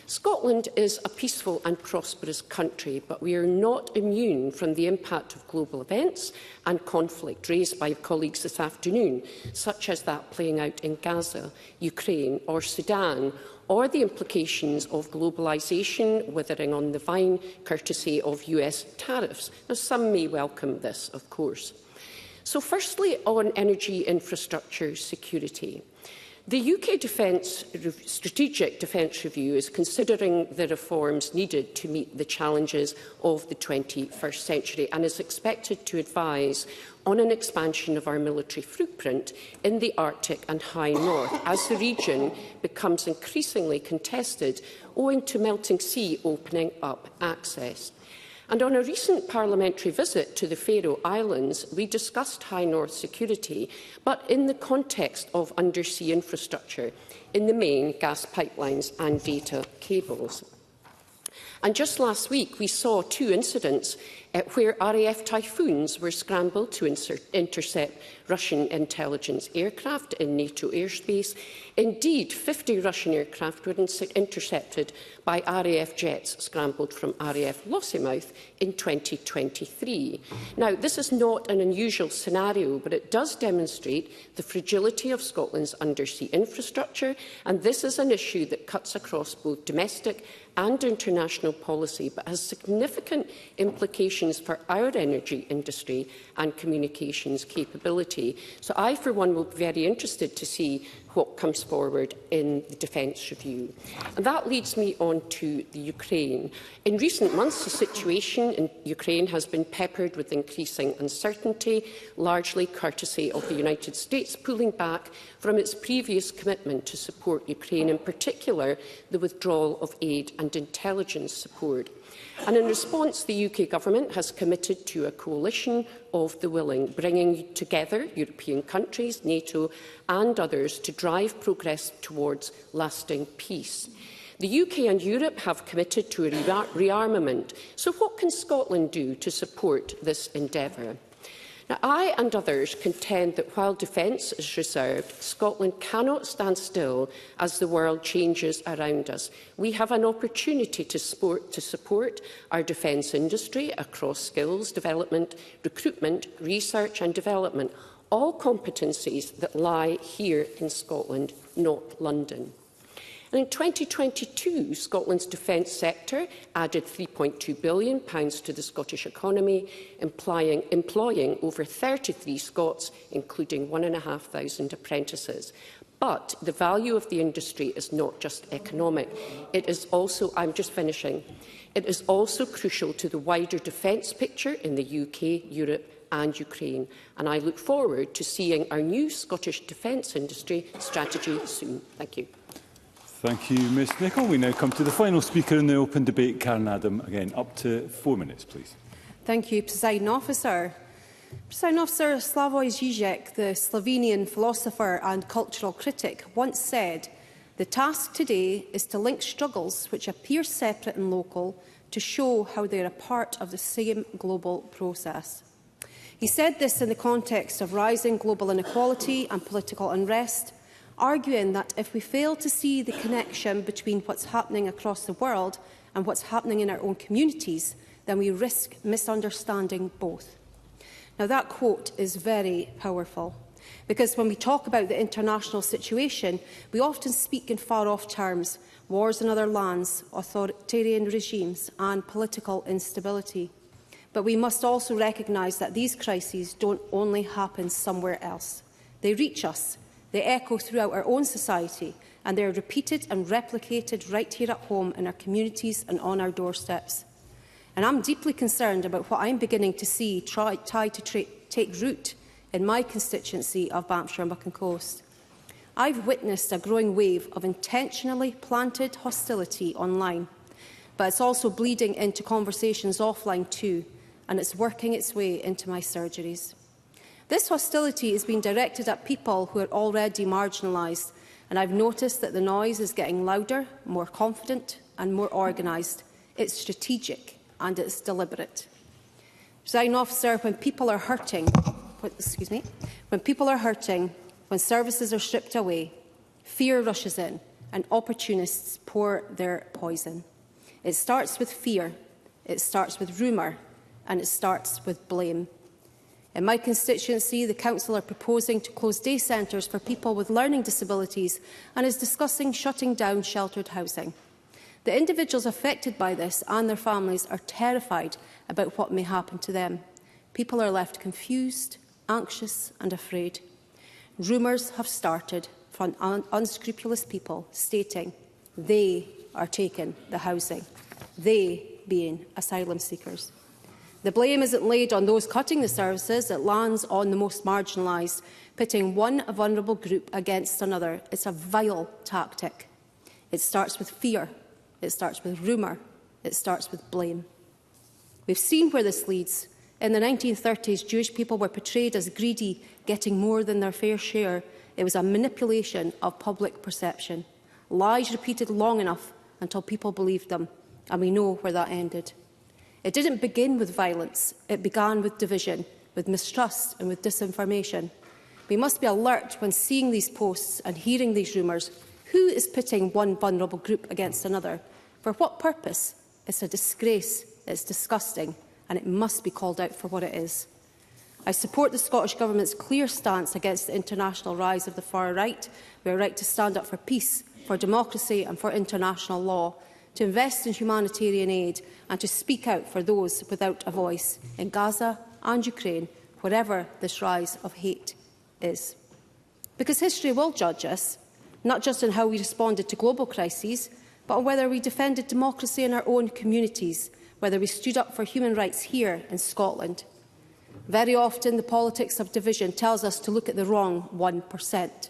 Scotland is a peaceful and prosperous country, but we are not immune from the impact of global events and conflict raised by colleagues this afternoon, such as that playing out in Gaza, Ukraine or Sudan, or the implications of globalisation withering on the vine courtesy of US tariffs. Now, some may welcome this, of course. So firstly, on energy infrastructure security. The UK Strategic Defence Review is considering the reforms needed to meet the challenges of the 21st century and is expected to advise on an expansion of our military footprint in the Arctic and High North as the region becomes increasingly contested owing to melting sea opening up access. And on a recent parliamentary visit to the Faroe Islands, we discussed High North security, but in the context of undersea infrastructure, in the main gas pipelines and data cables. And just last week, we saw 2 incidents where RAF Typhoons were scrambled to intercept Russian intelligence aircraft in NATO airspace. Indeed, 50 Russian aircraft were intercepted by RAF jets scrambled from RAF Lossiemouth in 2023. Now, this is not an unusual scenario, but it does demonstrate the fragility of Scotland's undersea infrastructure, and this is an issue that cuts across both domestic and international policy, but has significant implications for our energy industry and communications capability. So I, for one, will be very interested to see what comes forward in the Defence Review. And that leads me on to the Ukraine. In recent months, the situation in Ukraine has been peppered with increasing uncertainty, largely courtesy of the United States pulling back from its previous commitment to support Ukraine, in particular the withdrawal of aid and intelligence support. And in response, the UK Government has committed to a coalition of the willing, bringing together European countries, NATO and others to drive progress towards lasting peace. The UK and Europe have committed to a rearmament. So what can Scotland do to support this endeavour? Now, I and others contend that while defence is reserved, Scotland cannot stand still as the world changes around us. We have an opportunity to support our defence industry across skills development, recruitment, research and development, all competencies that lie here in Scotland, not London. And in 2022, Scotland's defence sector added £3.2 billion to the Scottish economy, employing over 33 Scots, including 1,500 apprentices. But the value of the industry is not just economic. It is also, it is also crucial to the wider defence picture in the UK, Europe and Ukraine. And I look forward to seeing our new Scottish defence industry strategy soon. Thank you. Thank you, Ms Nicholl. We now come to the final speaker in the open debate, Karen Adam. Again, up to 4 minutes, please. Thank you, Presiding Officer. Presiding Officer, Slavoj Žižek, the Slovenian philosopher and cultural critic, once said, "The task today is to link struggles which appear separate and local to show how they are a part of the same global process." He said this in the context of rising global inequality and political unrest, arguing that if we fail to see the connection between what's happening across the world and what's happening in our own communities, then we risk misunderstanding both. Now, that quote is very powerful, because when we talk about the international situation, we often speak in far-off terms: wars in other lands, authoritarian regimes and political instability. But we must also recognise that these crises don't only happen somewhere else. They reach us. They echo throughout our own society, and they are repeated and replicated right here at home in our communities and on our doorsteps. And I'm deeply concerned about what I'm beginning to see tried to take root in my constituency of Banffshire and Buchan Coast. I've witnessed a growing wave of intentionally planted hostility online, but it's also bleeding into conversations offline too, and it's working its way into my surgeries. This hostility is being directed at people who are already marginalised, and I've noticed that the noise is getting louder, more confident and more organised. It's strategic and it's deliberate. Presiding Officer, when people are hurting, when services are stripped away, fear rushes in and opportunists pour their poison. It starts with fear, it starts with rumour and it starts with blame. In my constituency, the Council are proposing to close day centres for people with learning disabilities and is discussing shutting down sheltered housing. The individuals affected by this and their families are terrified about what may happen to them. People are left confused, anxious and afraid. Rumours have started from unscrupulous people stating they are taking the housing, they being asylum seekers. The blame isn't laid on those cutting the services, it lands on the most marginalised, pitting one vulnerable group against another. It's a vile tactic. It starts with fear, it starts with rumour, it starts with blame. We've seen where this leads. In the 1930s, Jewish people were portrayed as greedy, getting more than their fair share. It was a manipulation of public perception. Lies repeated long enough until people believed them, and we know where that ended. It didn't begin with violence, it began with division, with mistrust and with disinformation. We must be alert when seeing these posts and hearing these rumours. Who is pitting one vulnerable group against another? For what purpose? It's a disgrace, it's disgusting, and it must be called out for what it is. I support the Scottish Government's clear stance against the international rise of the far right. We are right to stand up for peace, for democracy and for international law, to invest in humanitarian aid and to speak out for those without a voice in Gaza and Ukraine, wherever this rise of hate is. Because history will judge us, not just on how we responded to global crises, but on whether we defended democracy in our own communities, whether we stood up for human rights here in Scotland. Very often, the politics of division tells us to look at the wrong 1%.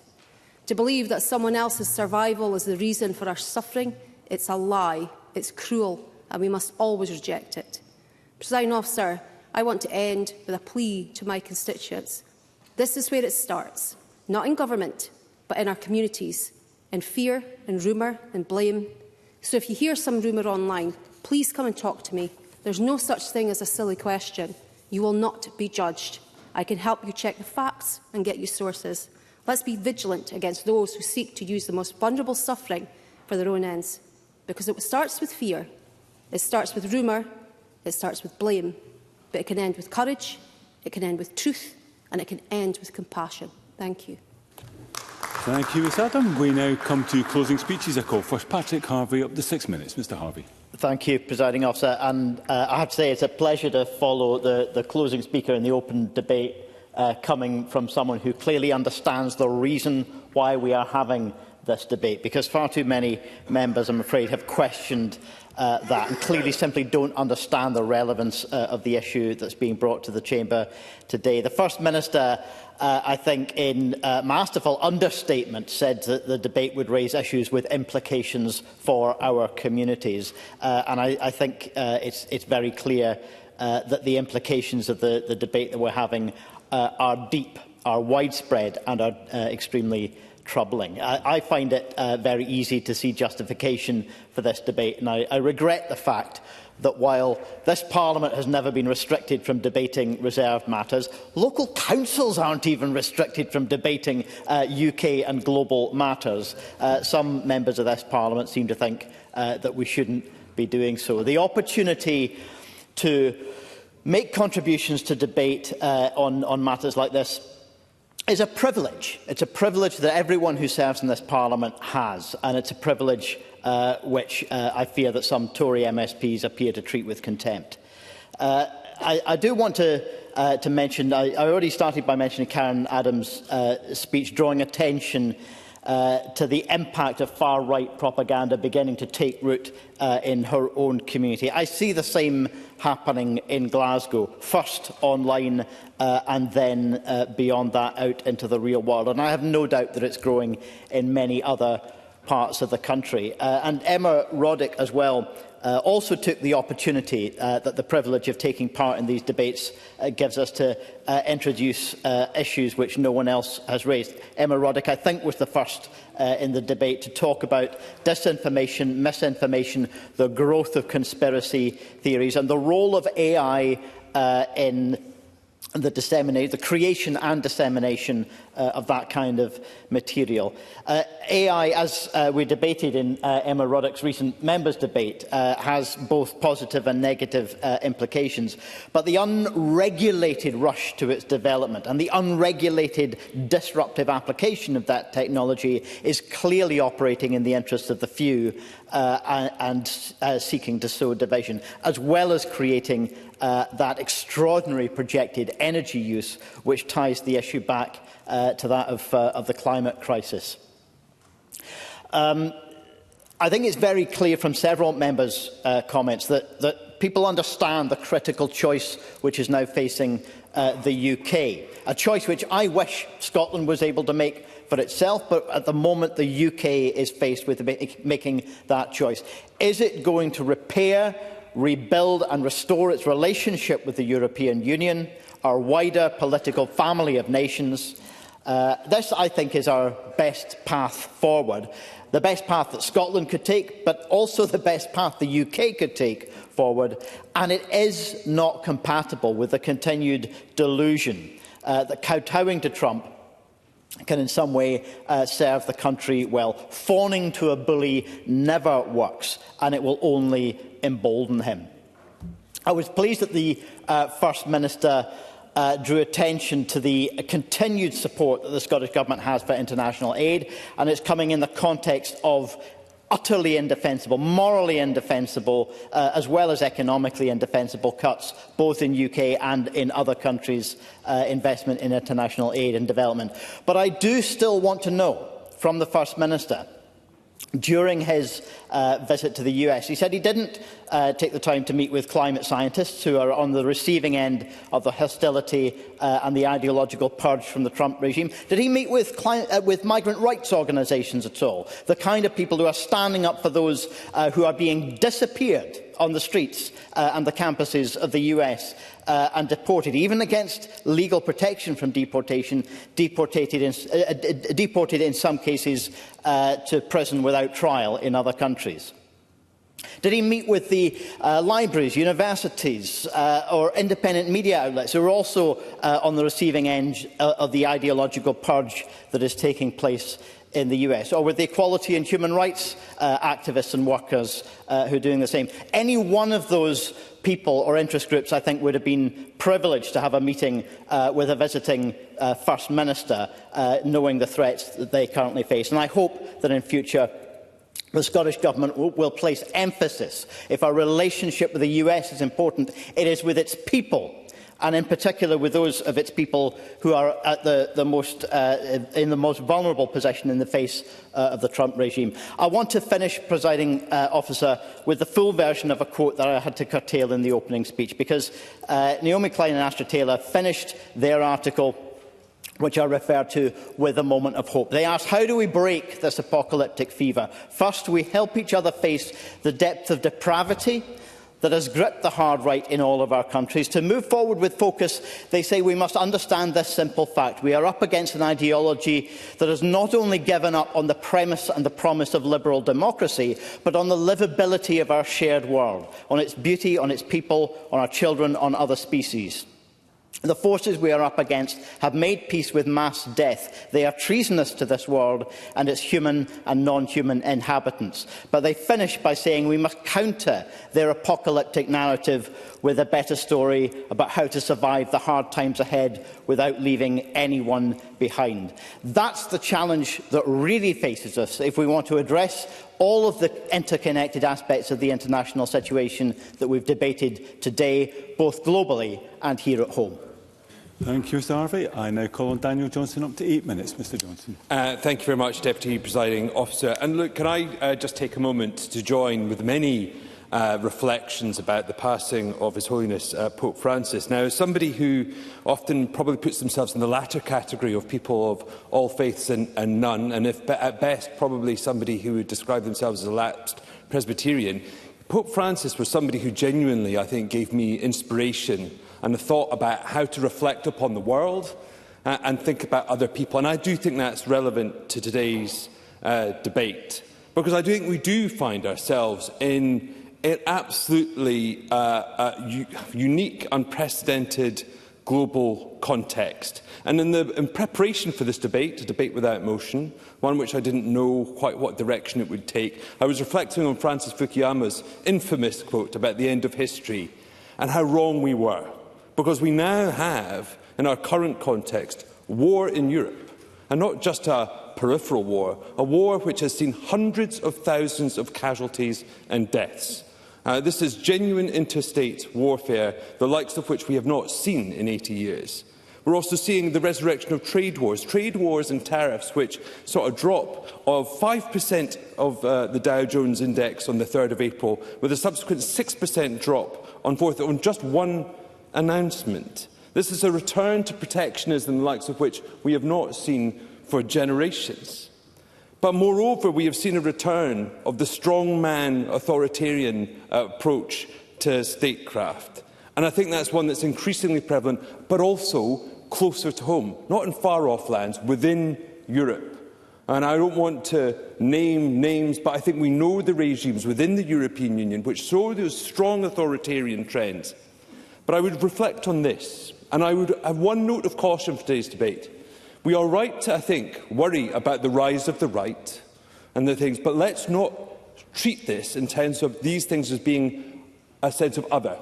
To believe that someone else's survival is the reason for our suffering, it's a lie, it's cruel, and we must always reject it. Presiding Officer, I want to end with a plea to my constituents. This is where it starts, not in government, but in our communities, in fear and rumour and blame. So if you hear some rumour online, please come and talk to me. There's no such thing as a silly question. You will not be judged. I can help you check the facts and get you sources. Let's be vigilant against those who seek to use the most vulnerable suffering for their own ends. Because it starts with fear, it starts with rumour, it starts with blame. But it can end with courage, it can end with truth, and it can end with compassion. Thank you. Thank you, Ms Adam. We now come to closing speeches. I call first Patrick Harvey up to 6 minutes. Mr Harvey. Thank you, Presiding Officer. And I have to say it's a pleasure to follow the closing speaker in the open debate, coming from someone who clearly understands the reason why we are having this debate, because far too many members, I'm afraid, have questioned that and clearly simply don't understand the relevance of the issue that's being brought to the Chamber today. The First Minister, I think, in masterful understatement, said that the debate would raise issues with implications for our communities. And I think it's very clear that the implications of the debate that we're having are deep, are widespread and are extremely troubling. I find it very easy to see justification for this debate, and I regret the fact that while this Parliament has never been restricted from debating reserved matters, local councils aren't even restricted from debating UK and global matters. Some members of this Parliament seem to think that we shouldn't be doing so. The opportunity to make contributions to debate on matters like this is a privilege. It's a privilege that everyone who serves in this Parliament has, and it's a privilege which I fear that some Tory MSPs appear to treat with contempt. I do want to mention, I already started by mentioning Karen Adams' speech, drawing attention to the impact of far-right propaganda beginning to take root in her own community. I see the same happening in Glasgow, first online and then beyond that out into the real world. And I have no doubt that it's growing in many other parts of the country. And Emma Roddick as well also took the opportunity that the privilege of taking part in these debates gives us to introduce issues which no one else has raised. Emma Roddick, I think, was the first in the debate to talk about disinformation, misinformation, the growth of conspiracy theories and the role of AI in the creation and dissemination of that kind of material. AI, as we debated in Emma Roddick's recent members' debate, has both positive and negative implications. But the unregulated rush to its development and the unregulated disruptive application of that technology is clearly operating in the interests of the few and seeking to sow division, as well as creating that extraordinary projected energy use which ties the issue back to that of the climate crisis. I think it's very clear from several members' comments that people understand the critical choice which is now facing the UK, a choice which I wish Scotland was able to make for itself, but at the moment the UK is faced with making that choice. Is it going to repair, rebuild and restore its relationship with the European Union, our wider political family of nations? This, I think, is our best path forward, the best path that Scotland could take, but also the best path the UK could take forward. And it is not compatible with the continued delusion that kowtowing to Trump can in some way serve the country well. Fawning to a bully never works, and it will only embolden him. I was pleased that the First Minister drew attention to the continued support that the Scottish Government has for international aid, and it's coming in the context of utterly indefensible, morally indefensible, as well as economically indefensible cuts, both in UK and in other countries' investment in international aid and development. But I do still want to know from the First Minister, during his visit to the US, he said he didn't take the time to meet with climate scientists who are on the receiving end of the hostility and the ideological purge from the Trump regime. Did he meet with migrant rights organisations at all? The kind of people who are standing up for those who are being disappeared on the streets and the campuses of the US and deported, even against legal protection from deportation, deported in some cases to prison without trial in other countries. Did he meet with the libraries, universities or independent media outlets who are also on the receiving end of the ideological purge that is taking place in the US, or with the equality and human rights activists and workers who are doing the same? Any one of those people or interest groups, I think, would have been privileged to have a meeting with a visiting First Minister, knowing the threats that they currently face. And I hope that in future the Scottish Government will place emphasis. If our relationship with the US is important, it is with its people, and in particular with those of its people who are at in the most vulnerable position in the face of the Trump regime. I want to finish, Presiding Officer, with the full version of a quote that I had to curtail in the opening speech, because Naomi Klein and Astra Taylor finished their article, which I referred to, with a moment of hope. They asked, how do we break this apocalyptic fever? First, we help each other face the depth of depravity that has gripped the hard right in all of our countries. To move forward with focus, they say we must understand this simple fact. We are up against an ideology that has not only given up on the premise and the promise of liberal democracy, but on the livability of our shared world, on its beauty, on its people, on our children, on other species. The forces we are up against have made peace with mass death. They are treasonous to this world and its human and non-human inhabitants. But they finish by saying we must counter their apocalyptic narrative with a better story about how to survive the hard times ahead without leaving anyone behind. That's the challenge that really faces us if we want to address all of the interconnected aspects of the international situation that we've debated today, both globally and here at home. Thank you, Mr Harvey. I now call on Daniel Johnson up to 8 minutes. Mr Johnson. Thank you very much, Deputy Presiding Officer. And look, can I just take a moment to join with many reflections about the passing of His Holiness Pope Francis. Now, as somebody who often probably puts themselves in the latter category of people of all faiths and none, and if at best probably somebody who would describe themselves as a lapsed Presbyterian, Pope Francis was somebody who genuinely, I think, gave me inspiration and a thought about how to reflect upon the world and think about other people. And I do think that's relevant to today's debate, because I do think we do find ourselves in an absolutely unique, unprecedented global context. And in preparation for this debate, a debate without motion, one which I didn't know quite what direction it would take, I was reflecting on Francis Fukuyama's infamous quote about the end of history and how wrong we were. Because we now have, in our current context, war in Europe, and not just a peripheral war, a war which has seen hundreds of thousands of casualties and deaths. This is genuine interstate warfare, the likes of which we have not seen in 80 years. We're also seeing the resurrection of trade wars and tariffs, which saw a drop of 5% of the Dow Jones Index on the 3rd of April, with a subsequent 6% drop on 4th on just one announcement. This is a return to protectionism, the likes of which we have not seen for generations. But moreover, we have seen a return of the strongman authoritarian approach to statecraft. And I think that's one that's increasingly prevalent, but also closer to home, not in far-off lands, within Europe. And I don't want to name names, but I think we know the regimes within the European Union which show those strong authoritarian trends. But I would reflect on this, and I would have one note of caution for today's debate. We are right to, I think, worry about the rise of the right and the things, but let's not treat this in terms of these things as being a sense of other.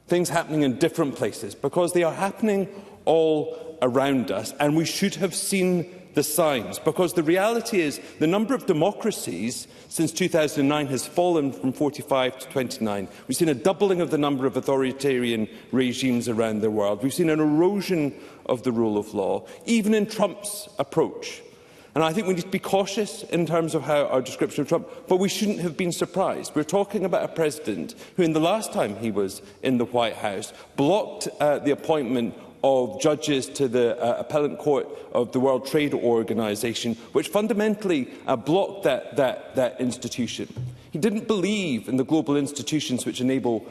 Things happening in different places, because they are happening all around us, and we should have seen the signs, because the reality is the number of democracies since 2009 has fallen from 45 to 29. We've seen a doubling of the number of authoritarian regimes around the world. We've seen an erosion of the rule of law, even in Trump's approach. And I think we need to be cautious in terms of how our description of Trump, but we shouldn't have been surprised. We're talking about a president who, in the last time he was in the White House, blocked the appointment of judges to the Appellate Court of the World Trade Organization, which fundamentally blocked that institution. He didn't believe in the global institutions which enable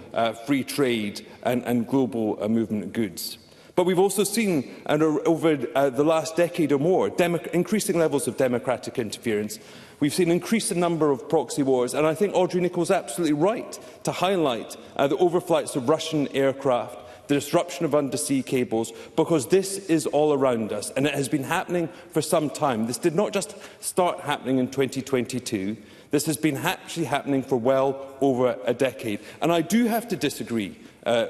free trade and global movement of goods. But we've also seen, over the last decade or more, increasing levels of democratic interference. We've seen an increasing number of proxy wars, and I think Audrey Nicholl is absolutely right to highlight the overflights of Russian aircraft, the disruption of undersea cables, because this is all around us, and it has been happening for some time. This did not just start happening in 2022. This has been actually happening for well over a decade. And I do have to disagree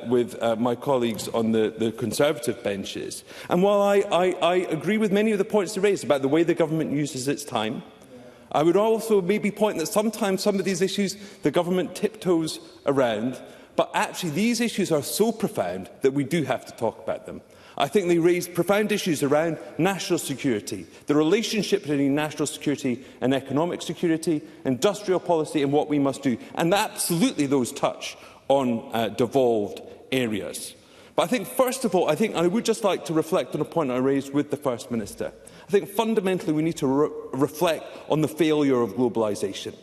with my colleagues on the Conservative benches. And while I agree with many of the points they raised about the way the government uses its time, I would also maybe point that sometimes some of these issues the government tiptoes around, but actually these issues are so profound that we do have to talk about them. I think they raise profound issues around national security, the relationship between national security and economic security, industrial policy and what we must do. And absolutely those touch on devolved areas. But I think, first of all, I would just like to reflect on a point I raised with the First Minister. I think fundamentally we need to reflect on the failure of globalisation.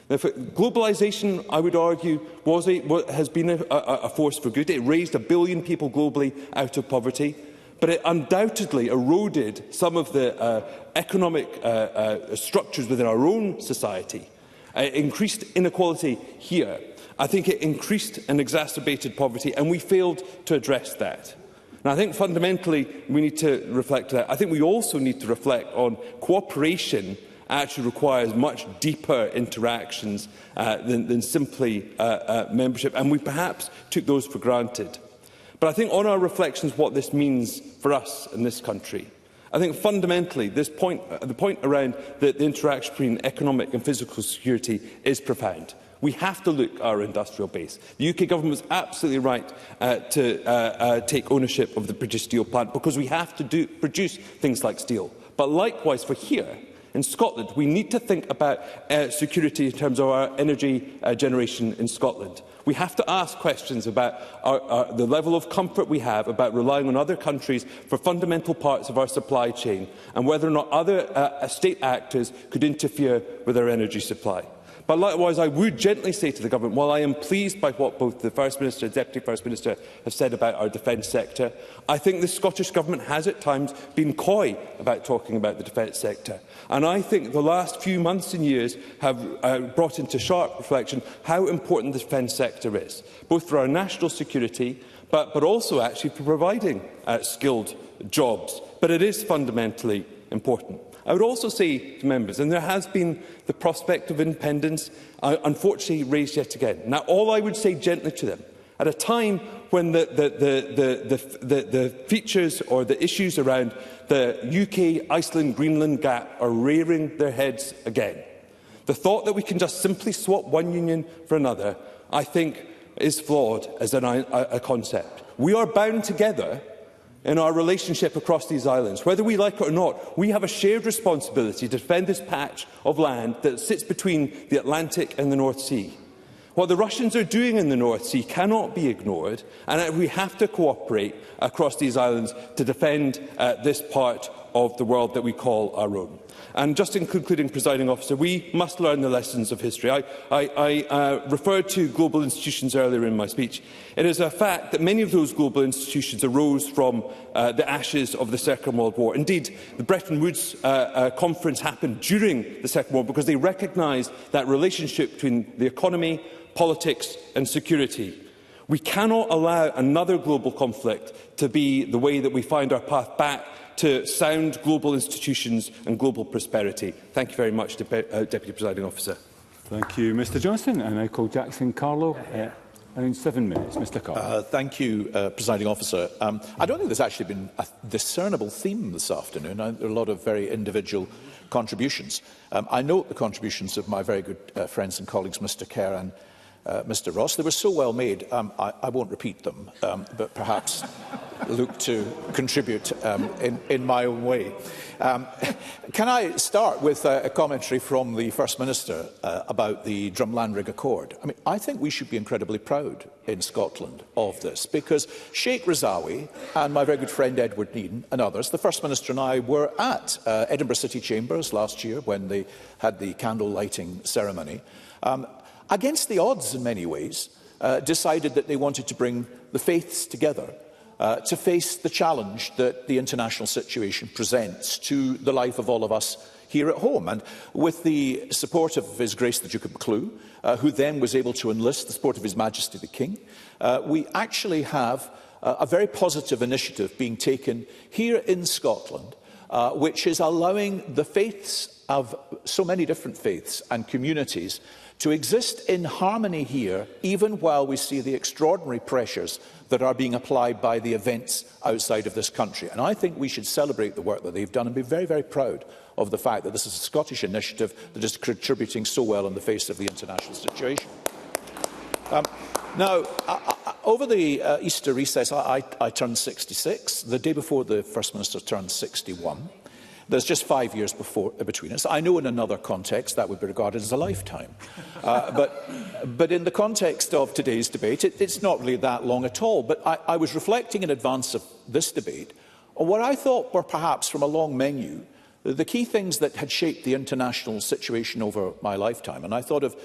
Now, globalisation, I would argue, has been a force for good. It raised 1 billion people globally out of poverty, but it undoubtedly eroded some of the economic structures within our own society. It increased inequality here. I think it increased and exacerbated poverty, and we failed to address that. And I think fundamentally we need to reflect on that. I think we also need to reflect on cooperation actually requires much deeper interactions than simply membership, and we perhaps took those for granted. But I think on our reflections what this means for us in this country, I think fundamentally the point around the interaction between economic and physical security is profound. We have to look at our industrial base. The UK government was absolutely right to take ownership of the British Steel plant, because we have to produce things like steel. But likewise for here, in Scotland, we need to think about security in terms of our energy generation in Scotland. We have to ask questions about the level of comfort we have about relying on other countries for fundamental parts of our supply chain, and whether or not other state actors could interfere with our energy supply. But likewise, I would gently say to the government, while I am pleased by what both the First Minister and Deputy First Minister have said about our defence sector, I think the Scottish Government has at times been coy about talking about the defence sector. And I think the last few months and years have brought into sharp reflection how important the defence sector is, both for our national security, but also actually for providing skilled jobs. But it is fundamentally important. I would also say to members, and there has been the prospect of independence, unfortunately raised yet again. Now, all I would say gently to them, at a time when the features or the issues around the UK-Iceland-Greenland gap are rearing their heads again, the thought that we can just simply swap one union for another, I think, is flawed as a concept. We are bound together in our relationship across these islands. Whether we like it or not, we have a shared responsibility to defend this patch of land that sits between the Atlantic and the North Sea. What the Russians are doing in the North Sea cannot be ignored, and we have to cooperate across these islands to defend this part of the world that we call our own. And just in concluding, Presiding Officer, we must learn the lessons of history. I referred to global institutions earlier in my speech. It is a fact that many of those global institutions arose from the ashes of the Second World War. Indeed, the Bretton Woods conference happened during the Second World War because they recognised that relationship between the economy, politics and security. We cannot allow another global conflict to be the way that we find our path back to sound global institutions and global prosperity. Thank you very much, Deputy Presiding Officer. Thank you, Mr Johnson. And I call Jackson Carlo. In 7 minutes, Mr Carlo. Thank you, Presiding Officer. I don't think there's actually been a discernible theme this afternoon. There are a lot of very individual contributions. I note the contributions of my very good friends and colleagues, Mr Kerr and Mr Ross. They were so well made, I won't repeat them, but perhaps look to contribute in my own way. Can I start with a commentary from the First Minister about the Drumlanrig Accord? I mean, I think we should be incredibly proud in Scotland of this, because Sheikh Razawi and my very good friend Edward Needham and others, the First Minister and I were at Edinburgh City Chambers last year when they had the candle lighting ceremony. Against the odds in many ways, decided that they wanted to bring the faiths together to face the challenge that the international situation presents to the life of all of us here at home. And with the support of His Grace the Duke of Buccleuch, who then was able to enlist the support of His Majesty the King, we actually have a very positive initiative being taken here in Scotland, which is allowing the faiths of so many different faiths and communities to exist in harmony here, even while we see the extraordinary pressures that are being applied by the events outside of this country. And I think we should celebrate the work that they've done and be very, very proud of the fact that this is a Scottish initiative that is contributing so well in the face of the international situation. Now, over the Easter recess, I turned 66. The day before, the First Minister turned 61. There's just 5 years between us. I know in another context that would be regarded as a lifetime. But in the context of today's debate, it's not really that long at all. But I was reflecting in advance of this debate on what I thought were perhaps from a long menu the key things that had shaped the international situation over my lifetime. And I thought of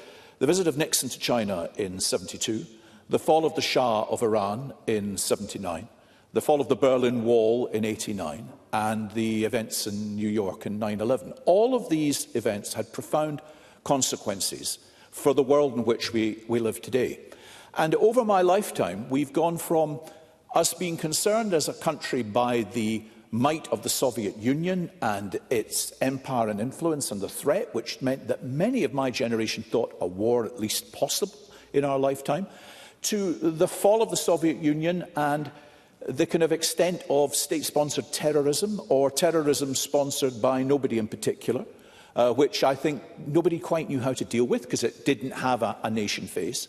the visit of Nixon to China in '72, the fall of the Shah of Iran in '79, the fall of the Berlin Wall in '89, and the events in New York in 9/11. All of these events had profound consequences for the world in which we live today. And over my lifetime, we've gone from us being concerned as a country by the might of the Soviet Union and its empire and influence and the threat, which meant that many of my generation thought a war at least possible in our lifetime, to the fall of the Soviet Union and the kind of extent of state-sponsored terrorism, or terrorism sponsored by nobody in particular, which I think nobody quite knew how to deal with because it didn't have a nation face,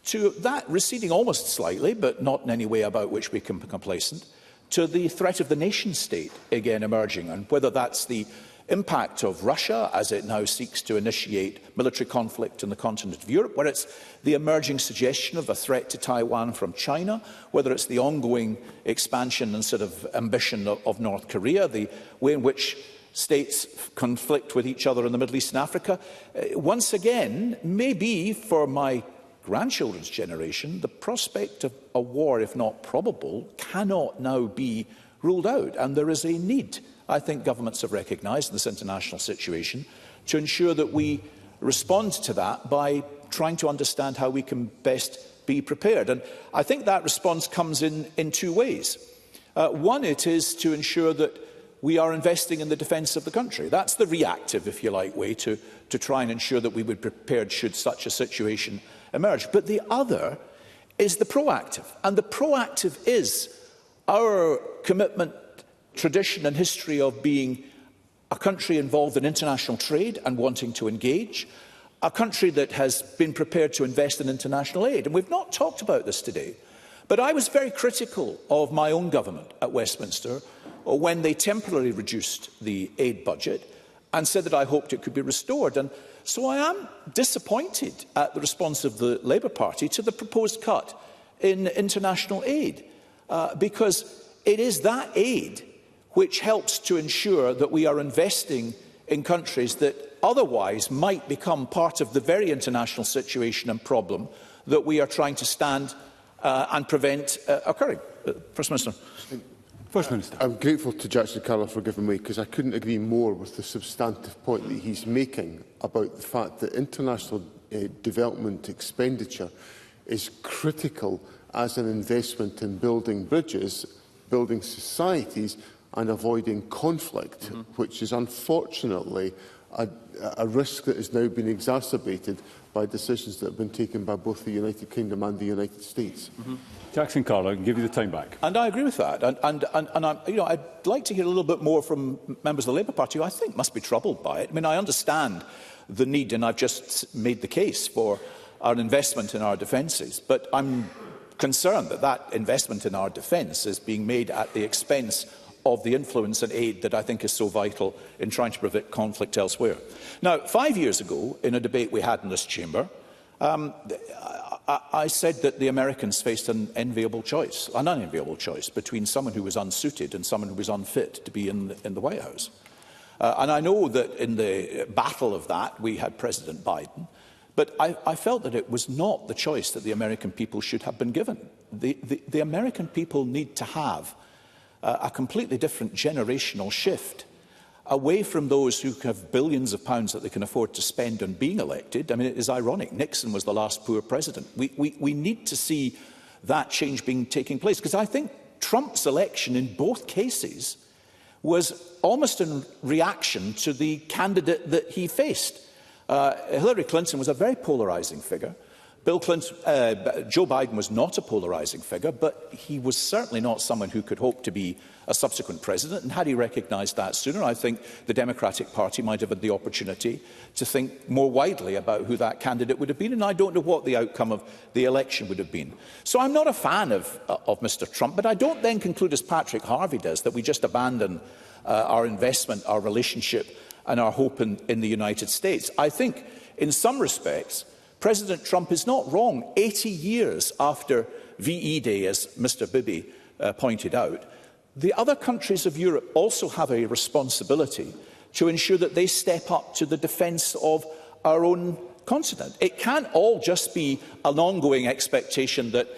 to that receding almost slightly, but not in any way about which we can be complacent, to the threat of the nation-state again emerging, and whether that's the impact of Russia as it now seeks to initiate military conflict in the continent of Europe, whether it's the emerging suggestion of a threat to Taiwan from China, whether it's the ongoing expansion and sort of ambition of North Korea, the way in which states conflict with each other in the Middle East and Africa. Once again, maybe for my grandchildren's generation, the prospect of a war, if not probable, cannot now be ruled out. And there is a need, I think governments have recognised in this international situation, to ensure that we respond to that by trying to understand how we can best be prepared. And I think that response comes in two ways. One, it is to ensure that we are investing in the defence of the country. That's the reactive, if you like, way to try and ensure that we would be prepared should such a situation emerge. But the other is the proactive. And the proactive is our commitment, tradition and history of being a country involved in international trade and wanting to engage, a country that has been prepared to invest in international aid. And we've not talked about this today, But I was very critical of my own government at Westminster when they temporarily reduced the aid budget and said that I hoped it could be restored. And so I am disappointed at the response of the Labour Party to the proposed cut in international aid, because it is that aid which helps to ensure that we are investing in countries that otherwise might become part of the very international situation and problem that we are trying to stand and prevent occurring. First Minister. First Minister. I'm grateful to Jackson Carlow for giving way, because I couldn't agree more with the substantive point that he's making about the fact that international development expenditure is critical as an investment in building bridges, building societies and avoiding conflict, which is unfortunately a risk that has now been exacerbated by decisions that have been taken by both the United Kingdom and the United States. Jackson Carlow, I can give you the time back. And I agree with that. And I'd like to hear a little bit more from members of the Labour Party, who I think must be troubled by it. I mean, I understand the need, and I've just made the case for our investment in our defences, but I'm concerned that that investment in our defence is being made at the expense of the influence and aid that I think is so vital in trying to prevent conflict elsewhere. Now, 5 years ago, in a debate we had in this chamber, I said that the Americans faced an unenviable choice between someone who was unsuited and someone who was unfit to be in the White House. And I know that in the battle of that, we had President Biden, but I felt that it was not the choice that the American people should have been given. The American people need to have a completely different generational shift away from those who have billions of pounds that they can afford to spend on being elected. I mean, it is ironic. Nixon was the last poor president. We need to see that change taking place, because I think Trump's election in both cases was almost in reaction to the candidate that he faced. Hillary Clinton was a very polarising figure. Joe Biden was not a polarising figure, but he was certainly not someone who could hope to be a subsequent president. And had he recognised that sooner, I think the Democratic Party might have had the opportunity to think more widely about who that candidate would have been. And I don't know what the outcome of the election would have been. So I'm not a fan of Mr. Trump, but I don't then conclude, as Patrick Harvey does, that we just abandon our investment, our relationship and our hope in the United States. I think, in some respects, President Trump is not wrong. 80 years after VE Day, as Mr. Bibi pointed out, the other countries of Europe also have a responsibility to ensure that they step up to the defence of our own continent. It can't all just be an ongoing expectation that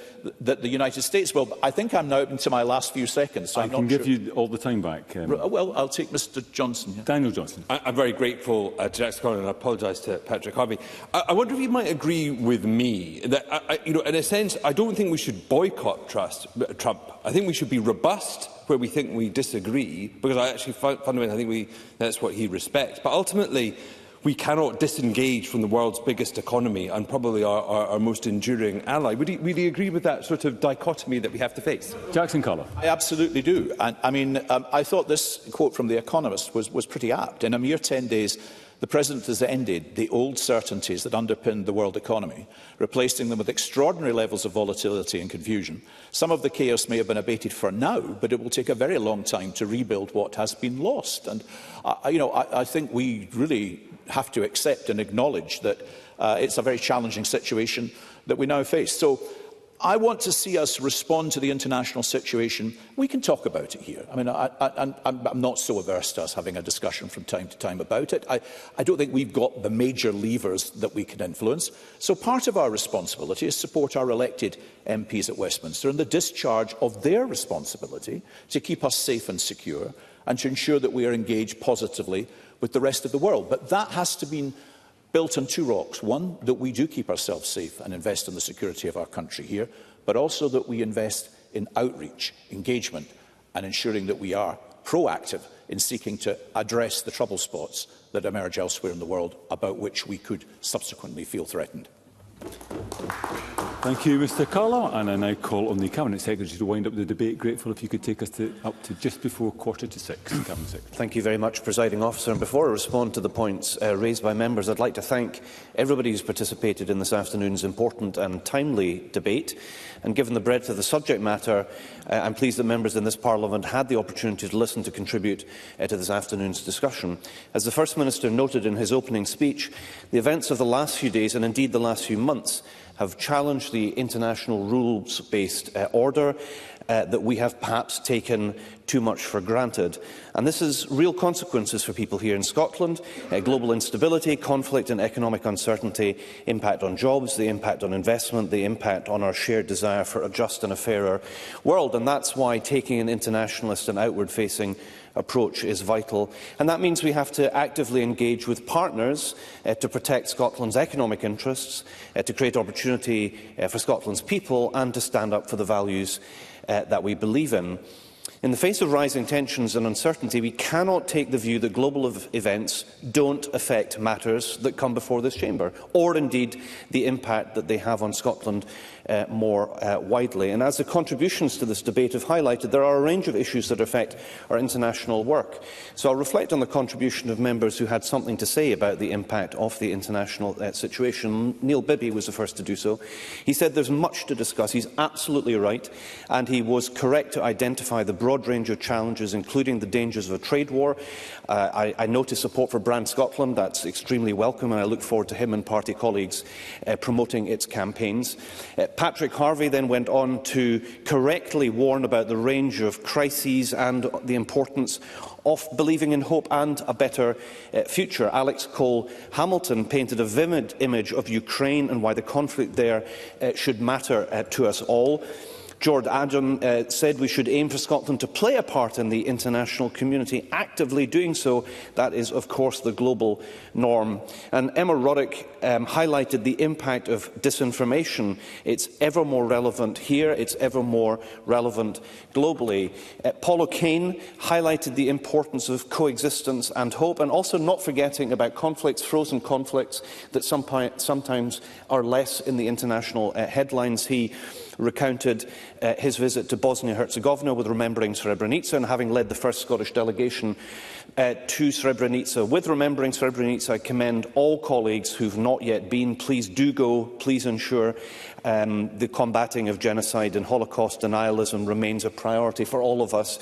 the United States will. But I think I'm now into my last few seconds. So I can give you all the time back. Well, I'll take Mr. Johnson. Yeah. Daniel Johnson. I'm very grateful to Jackson Carlow, and I apologise to Patrick Harvey. I wonder if you might agree with me that, in a sense, I don't think we should boycott Trump. I think we should be robust where we think we disagree, because I actually fundamentally think that's what he respects. But ultimately, we cannot disengage from the world's biggest economy and probably our most enduring ally. Would you agree with that sort of dichotomy that we have to face? Jackson Carlow. I absolutely do. And, I thought this quote from The Economist was pretty apt. In a mere 10 days, the President has ended the old certainties that underpinned the world economy, replacing them with extraordinary levels of volatility and confusion. Some of the chaos may have been abated for now, but it will take a very long time to rebuild what has been lost. And, I think we really have to accept and acknowledge that it's a very challenging situation that we now face. So I want to see us respond to the international situation. We can talk about it here. I'm not so averse to us having a discussion from time to time about it. I don't think we've got the major levers that we can influence. So part of our responsibility is support our elected MPs at Westminster in the discharge of their responsibility to keep us safe and secure and to ensure that we are engaged positively with the rest of the world. But that has to be built on two rocks. One, that we do keep ourselves safe and invest in the security of our country here, but also that we invest in outreach, engagement, and ensuring that we are proactive in seeking to address the trouble spots that emerge elsewhere in the world about which we could subsequently feel threatened. Thank you, Mr Carlow. And I now call on the Cabinet Secretary to wind up the debate. Grateful if you could take us up to just before 5:45. Cabinet Secretary. Thank you very much, Presiding Officer. And before I respond to the points raised by members, I'd like to thank everybody who's participated in this afternoon's important and timely debate. And given the breadth of the subject matter, I'm pleased that members in this Parliament had the opportunity to listen to contribute to this afternoon's discussion. As the First Minister noted in his opening speech, the events of the last few days, and indeed the last few months, have challenged the international rules-based order that we have perhaps taken too much for granted. And this has real consequences for people here in Scotland. Global instability, conflict and economic uncertainty impact on jobs, they impact on investment, they impact on our shared desire for a just and a fairer world. And that's why taking an internationalist and outward-facing approach is vital. And that means we have to actively engage with partners to protect Scotland's economic interests, to create opportunity for Scotland's people and to stand up for the values that we believe in. In the face of rising tensions and uncertainty, we cannot take the view that global events don't affect matters that come before this chamber, or indeed the impact that they have on Scotland more widely. And as the contributions to this debate have highlighted, there are a range of issues that affect our international work. So I'll reflect on the contribution of members who had something to say about the impact of the international situation. Neil Bibby was the first to do so. He said there's much to discuss. He's absolutely right, and he was correct to identify the broad range of challenges, including the dangers of a trade war. I notice support for Brand Scotland. That's extremely welcome, and I look forward to him and party colleagues promoting its campaigns. Patrick Harvey then went on to correctly warn about the range of crises and the importance of believing in hope and a better future. Alex Cole-Hamilton painted a vivid image of Ukraine and why the conflict there should matter to us all. George Adam said we should aim for Scotland to play a part in the international community, actively doing so. That is, of course, the global norm. And Emma Roddick highlighted the impact of disinformation. It's ever more relevant here, it's ever more relevant globally. Paul O'Kane highlighted the importance of coexistence and hope, and also not forgetting about conflicts, frozen conflicts, that sometimes are less in the international headlines. He recounted his visit to Bosnia-Herzegovina with Remembering Srebrenica, and having led the first Scottish delegation to Srebrenica. With Remembering Srebrenica, I commend all colleagues who have not yet been. Please do go. Please ensure the combating of genocide and Holocaust denialism remains a priority for all of us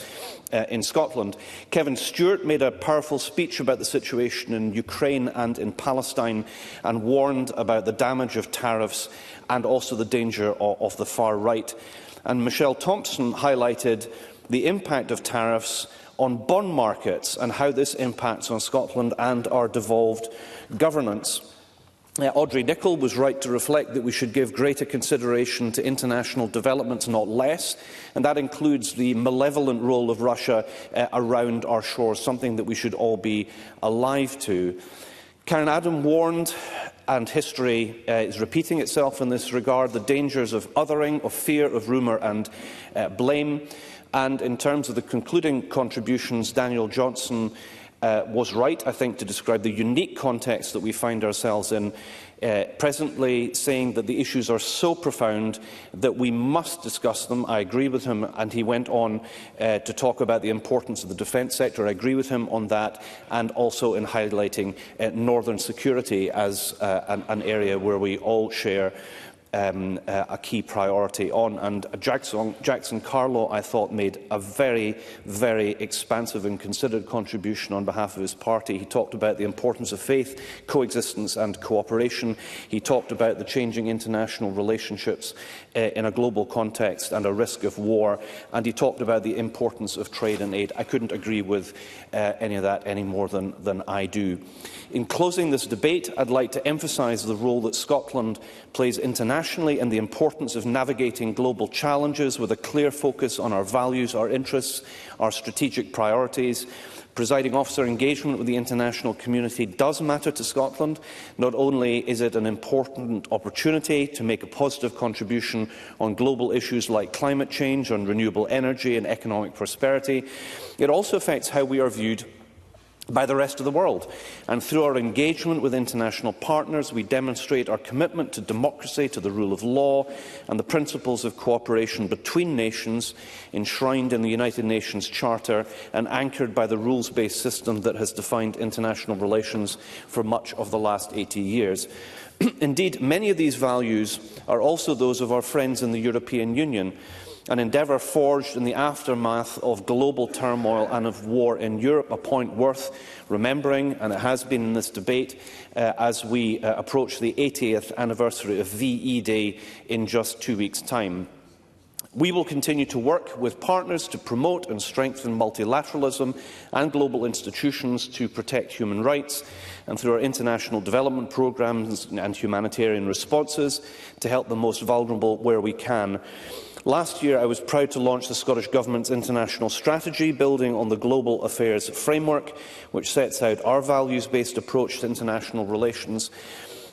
in Scotland. Kevin Stewart made a powerful speech about the situation in Ukraine and in Palestine and warned about the damage of tariffs and also the danger of the far right. And Michelle Thompson highlighted the impact of tariffs on bond markets and how this impacts on Scotland and our devolved governance. Audrey Nicholl was right to reflect that we should give greater consideration to international developments, not less, and that includes the malevolent role of Russia around our shores, something that we should all be alive to. Karen Adam warned, and history is repeating itself in this regard, the dangers of othering, of fear, of rumour and blame. And in terms of the concluding contributions, Daniel Johnson was right, I think, to describe the unique context that we find ourselves in presently, saying that the issues are so profound that we must discuss them. I agree with him, and he went on to talk about the importance of the defence sector. I agree with him on that, and also in highlighting northern security as an area where we all share a key priority on. And Jackson Carlow, I thought, made a very, very expansive and considered contribution on behalf of his party. He talked about the importance of faith, coexistence and cooperation. He talked about the changing international relationships in a global context and a risk of war. And he talked about the importance of trade and aid. I couldn't agree with any of that any more than I do. In closing this debate, I'd like to emphasise the role that Scotland plays internationally and the importance of navigating global challenges with a clear focus on our values, our interests, our strategic priorities. Presiding Officer, engagement with the international community does matter to Scotland. Not only is it an important opportunity to make a positive contribution on global issues like climate change, on renewable energy and economic prosperity, it also affects how we are viewed by the rest of the world. And through our engagement with international partners, we demonstrate our commitment to democracy, to the rule of law and the principles of cooperation between nations enshrined in the United Nations Charter and anchored by the rules-based system that has defined international relations for much of the last 80 years. Indeed, many of these values are also those of our friends in the European Union, an endeavour forged in the aftermath of global turmoil and of war in Europe, a point worth remembering, and it has been in this debate as we approach the 80th anniversary of VE Day in just 2 weeks' time. We will continue to work with partners to promote and strengthen multilateralism and global institutions to protect human rights, and through our international development programmes and humanitarian responses to help the most vulnerable where we can. Last year, I was proud to launch the Scottish Government's international strategy, building on the Global Affairs Framework, which sets out our values-based approach to international relations.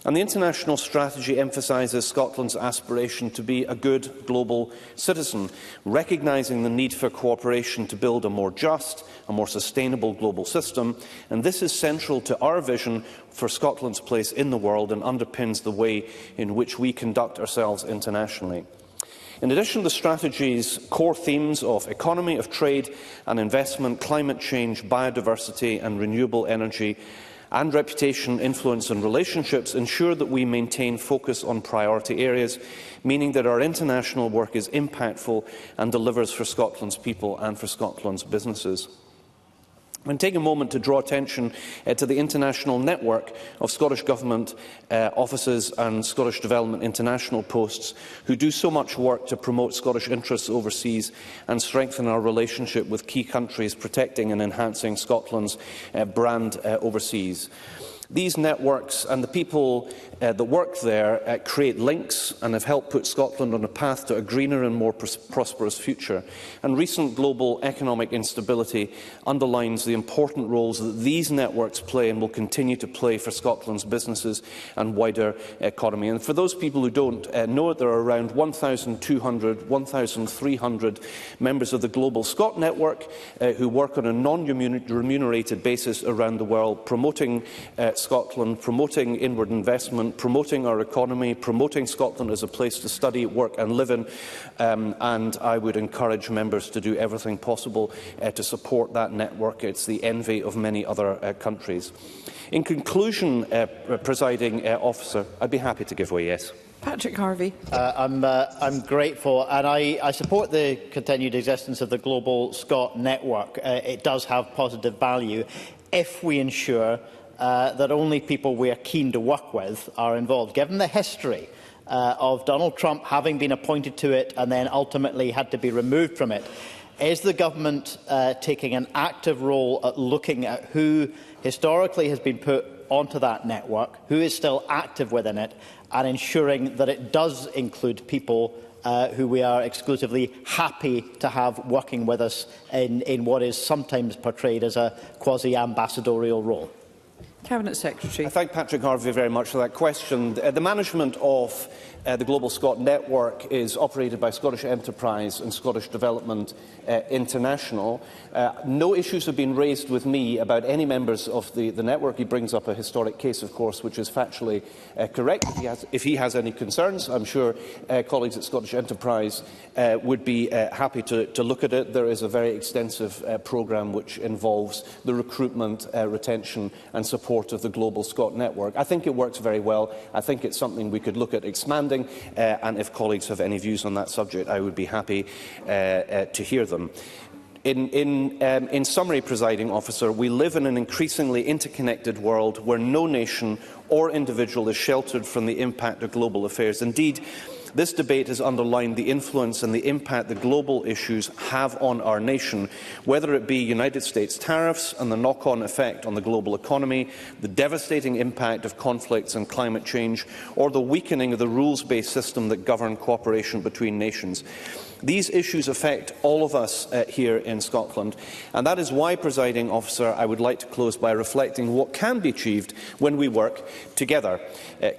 And the international strategy emphasises Scotland's aspiration to be a good global citizen, recognising the need for cooperation to build a more just, a more sustainable global system. And this is central to our vision for Scotland's place in the world and underpins the way in which we conduct ourselves internationally. In addition to the strategy's core themes of economy, of trade and investment, climate change, biodiversity and renewable energy, and reputation, influence and relationships ensure that we maintain focus on priority areas, meaning that our international work is impactful and delivers for Scotland's people and for Scotland's businesses. I want to take a moment to draw attention to the international network of Scottish Government offices and Scottish Development International posts who do so much work to promote Scottish interests overseas and strengthen our relationship with key countries, protecting and enhancing Scotland's brand overseas. These networks and the people that work there create links and have helped put Scotland on a path to a greener and more prosperous future. And recent global economic instability underlines the important roles that these networks play and will continue to play for Scotland's businesses and wider economy. And for those people who don't know it, there are around 1,200, 1,300 members of the Global Scot Network who work on a non-remunerated basis around the world, promoting Scotland, promoting inward investment, promoting our economy, promoting Scotland as a place to study, work and live in, and I would encourage members to do everything possible to support that network. It's the envy of many other countries. In conclusion, Presiding Officer, I'd be happy to give way yes. Patrick Harvie. I'm grateful, and I support the continued existence of the Global Scot Network. It does have positive value if we ensure that only people we are keen to work with are involved. Given the history of Donald Trump having been appointed to it and then ultimately had to be removed from it, is the government taking an active role at looking at who historically has been put onto that network, who is still active within it, and ensuring that it does include people who we are exclusively happy to have working with us in what is sometimes portrayed as a quasi-ambassadorial role? Cabinet Secretary. I thank Patrick Harvie very much for that question. The management of the Global Scot Network is operated by Scottish Enterprise and Scottish Development International. No issues have been raised with me about any members of the network. He brings up a historic case, of course, which is factually correct. If he has any concerns, I'm sure colleagues at Scottish Enterprise would be happy to look at it. There is a very extensive programme which involves the recruitment, retention and support of the Global Scot Network. I think it works very well. I think it's something we could look at expanding, and if colleagues have any views on that subject, I would be happy to hear them. In summary, Presiding Officer, we live in an increasingly interconnected world where no nation or individual is sheltered from the impact of global affairs. Indeed, this debate has underlined the influence and the impact that global issues have on our nation, whether it be United States tariffs and the knock-on effect on the global economy, the devastating impact of conflicts and climate change, or the weakening of the rules-based system that govern cooperation between nations. These issues affect all of us here in Scotland, and that is why, Presiding Officer, I would like to close by reflecting what can be achieved when we work together,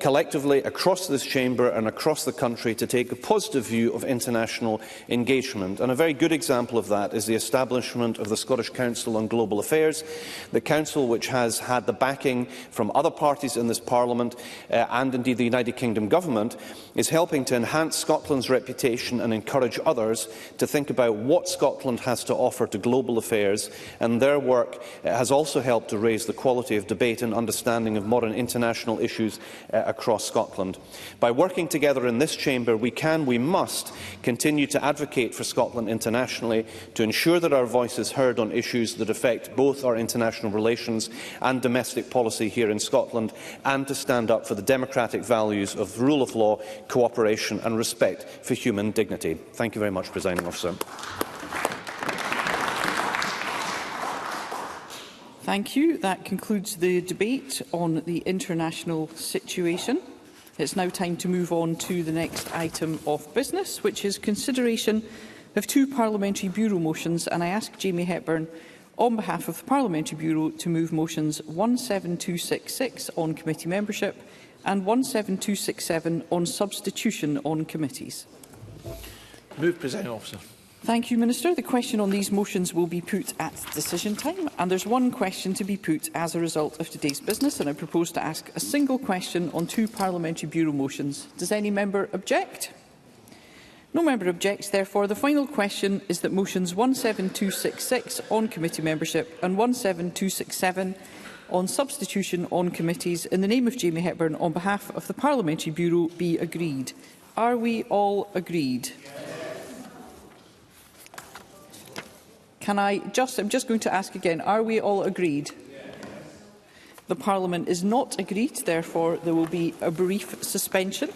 collectively across this chamber and across the country, country to take a positive view of international engagement. And a very good example of that is the establishment of the Scottish Council on Global Affairs, the council which has had the backing from other parties in this Parliament and indeed the United Kingdom Government, is helping to enhance Scotland's reputation and encourage others to think about what Scotland has to offer to global affairs, and their work has also helped to raise the quality of debate and understanding of modern international issues across Scotland. By working together in this chamber, we must continue to advocate for Scotland internationally, to ensure that our voice is heard on issues that affect both our international relations and domestic policy here in Scotland, and to stand up for the democratic values of the rule of law, cooperation and respect for human dignity. Thank you very much, Presiding Officer. Thank you. That concludes the debate on the international situation. It's now time to move on to the next item of business, which is consideration of two Parliamentary Bureau motions, and I ask Jamie Hepburn, on behalf of the Parliamentary Bureau, to move motions 17266 on committee membership and 17267 on substitution on committees. Move, Presiding Officer. Thank you, Minister. The question on these motions will be put at decision time, and there's one question to be put as a result of today's business, and I propose to ask a single question on two Parliamentary Bureau motions. Does any member object? No member objects. Therefore, the final question is that motions 17266 on committee membership and 17267 on substitution on committees, in the name of Jamie Hepburn, on behalf of the Parliamentary Bureau, be agreed. Are we all agreed? I'm just going to ask again, are we all agreed? The Parliament is not agreed, therefore there will be a brief suspension.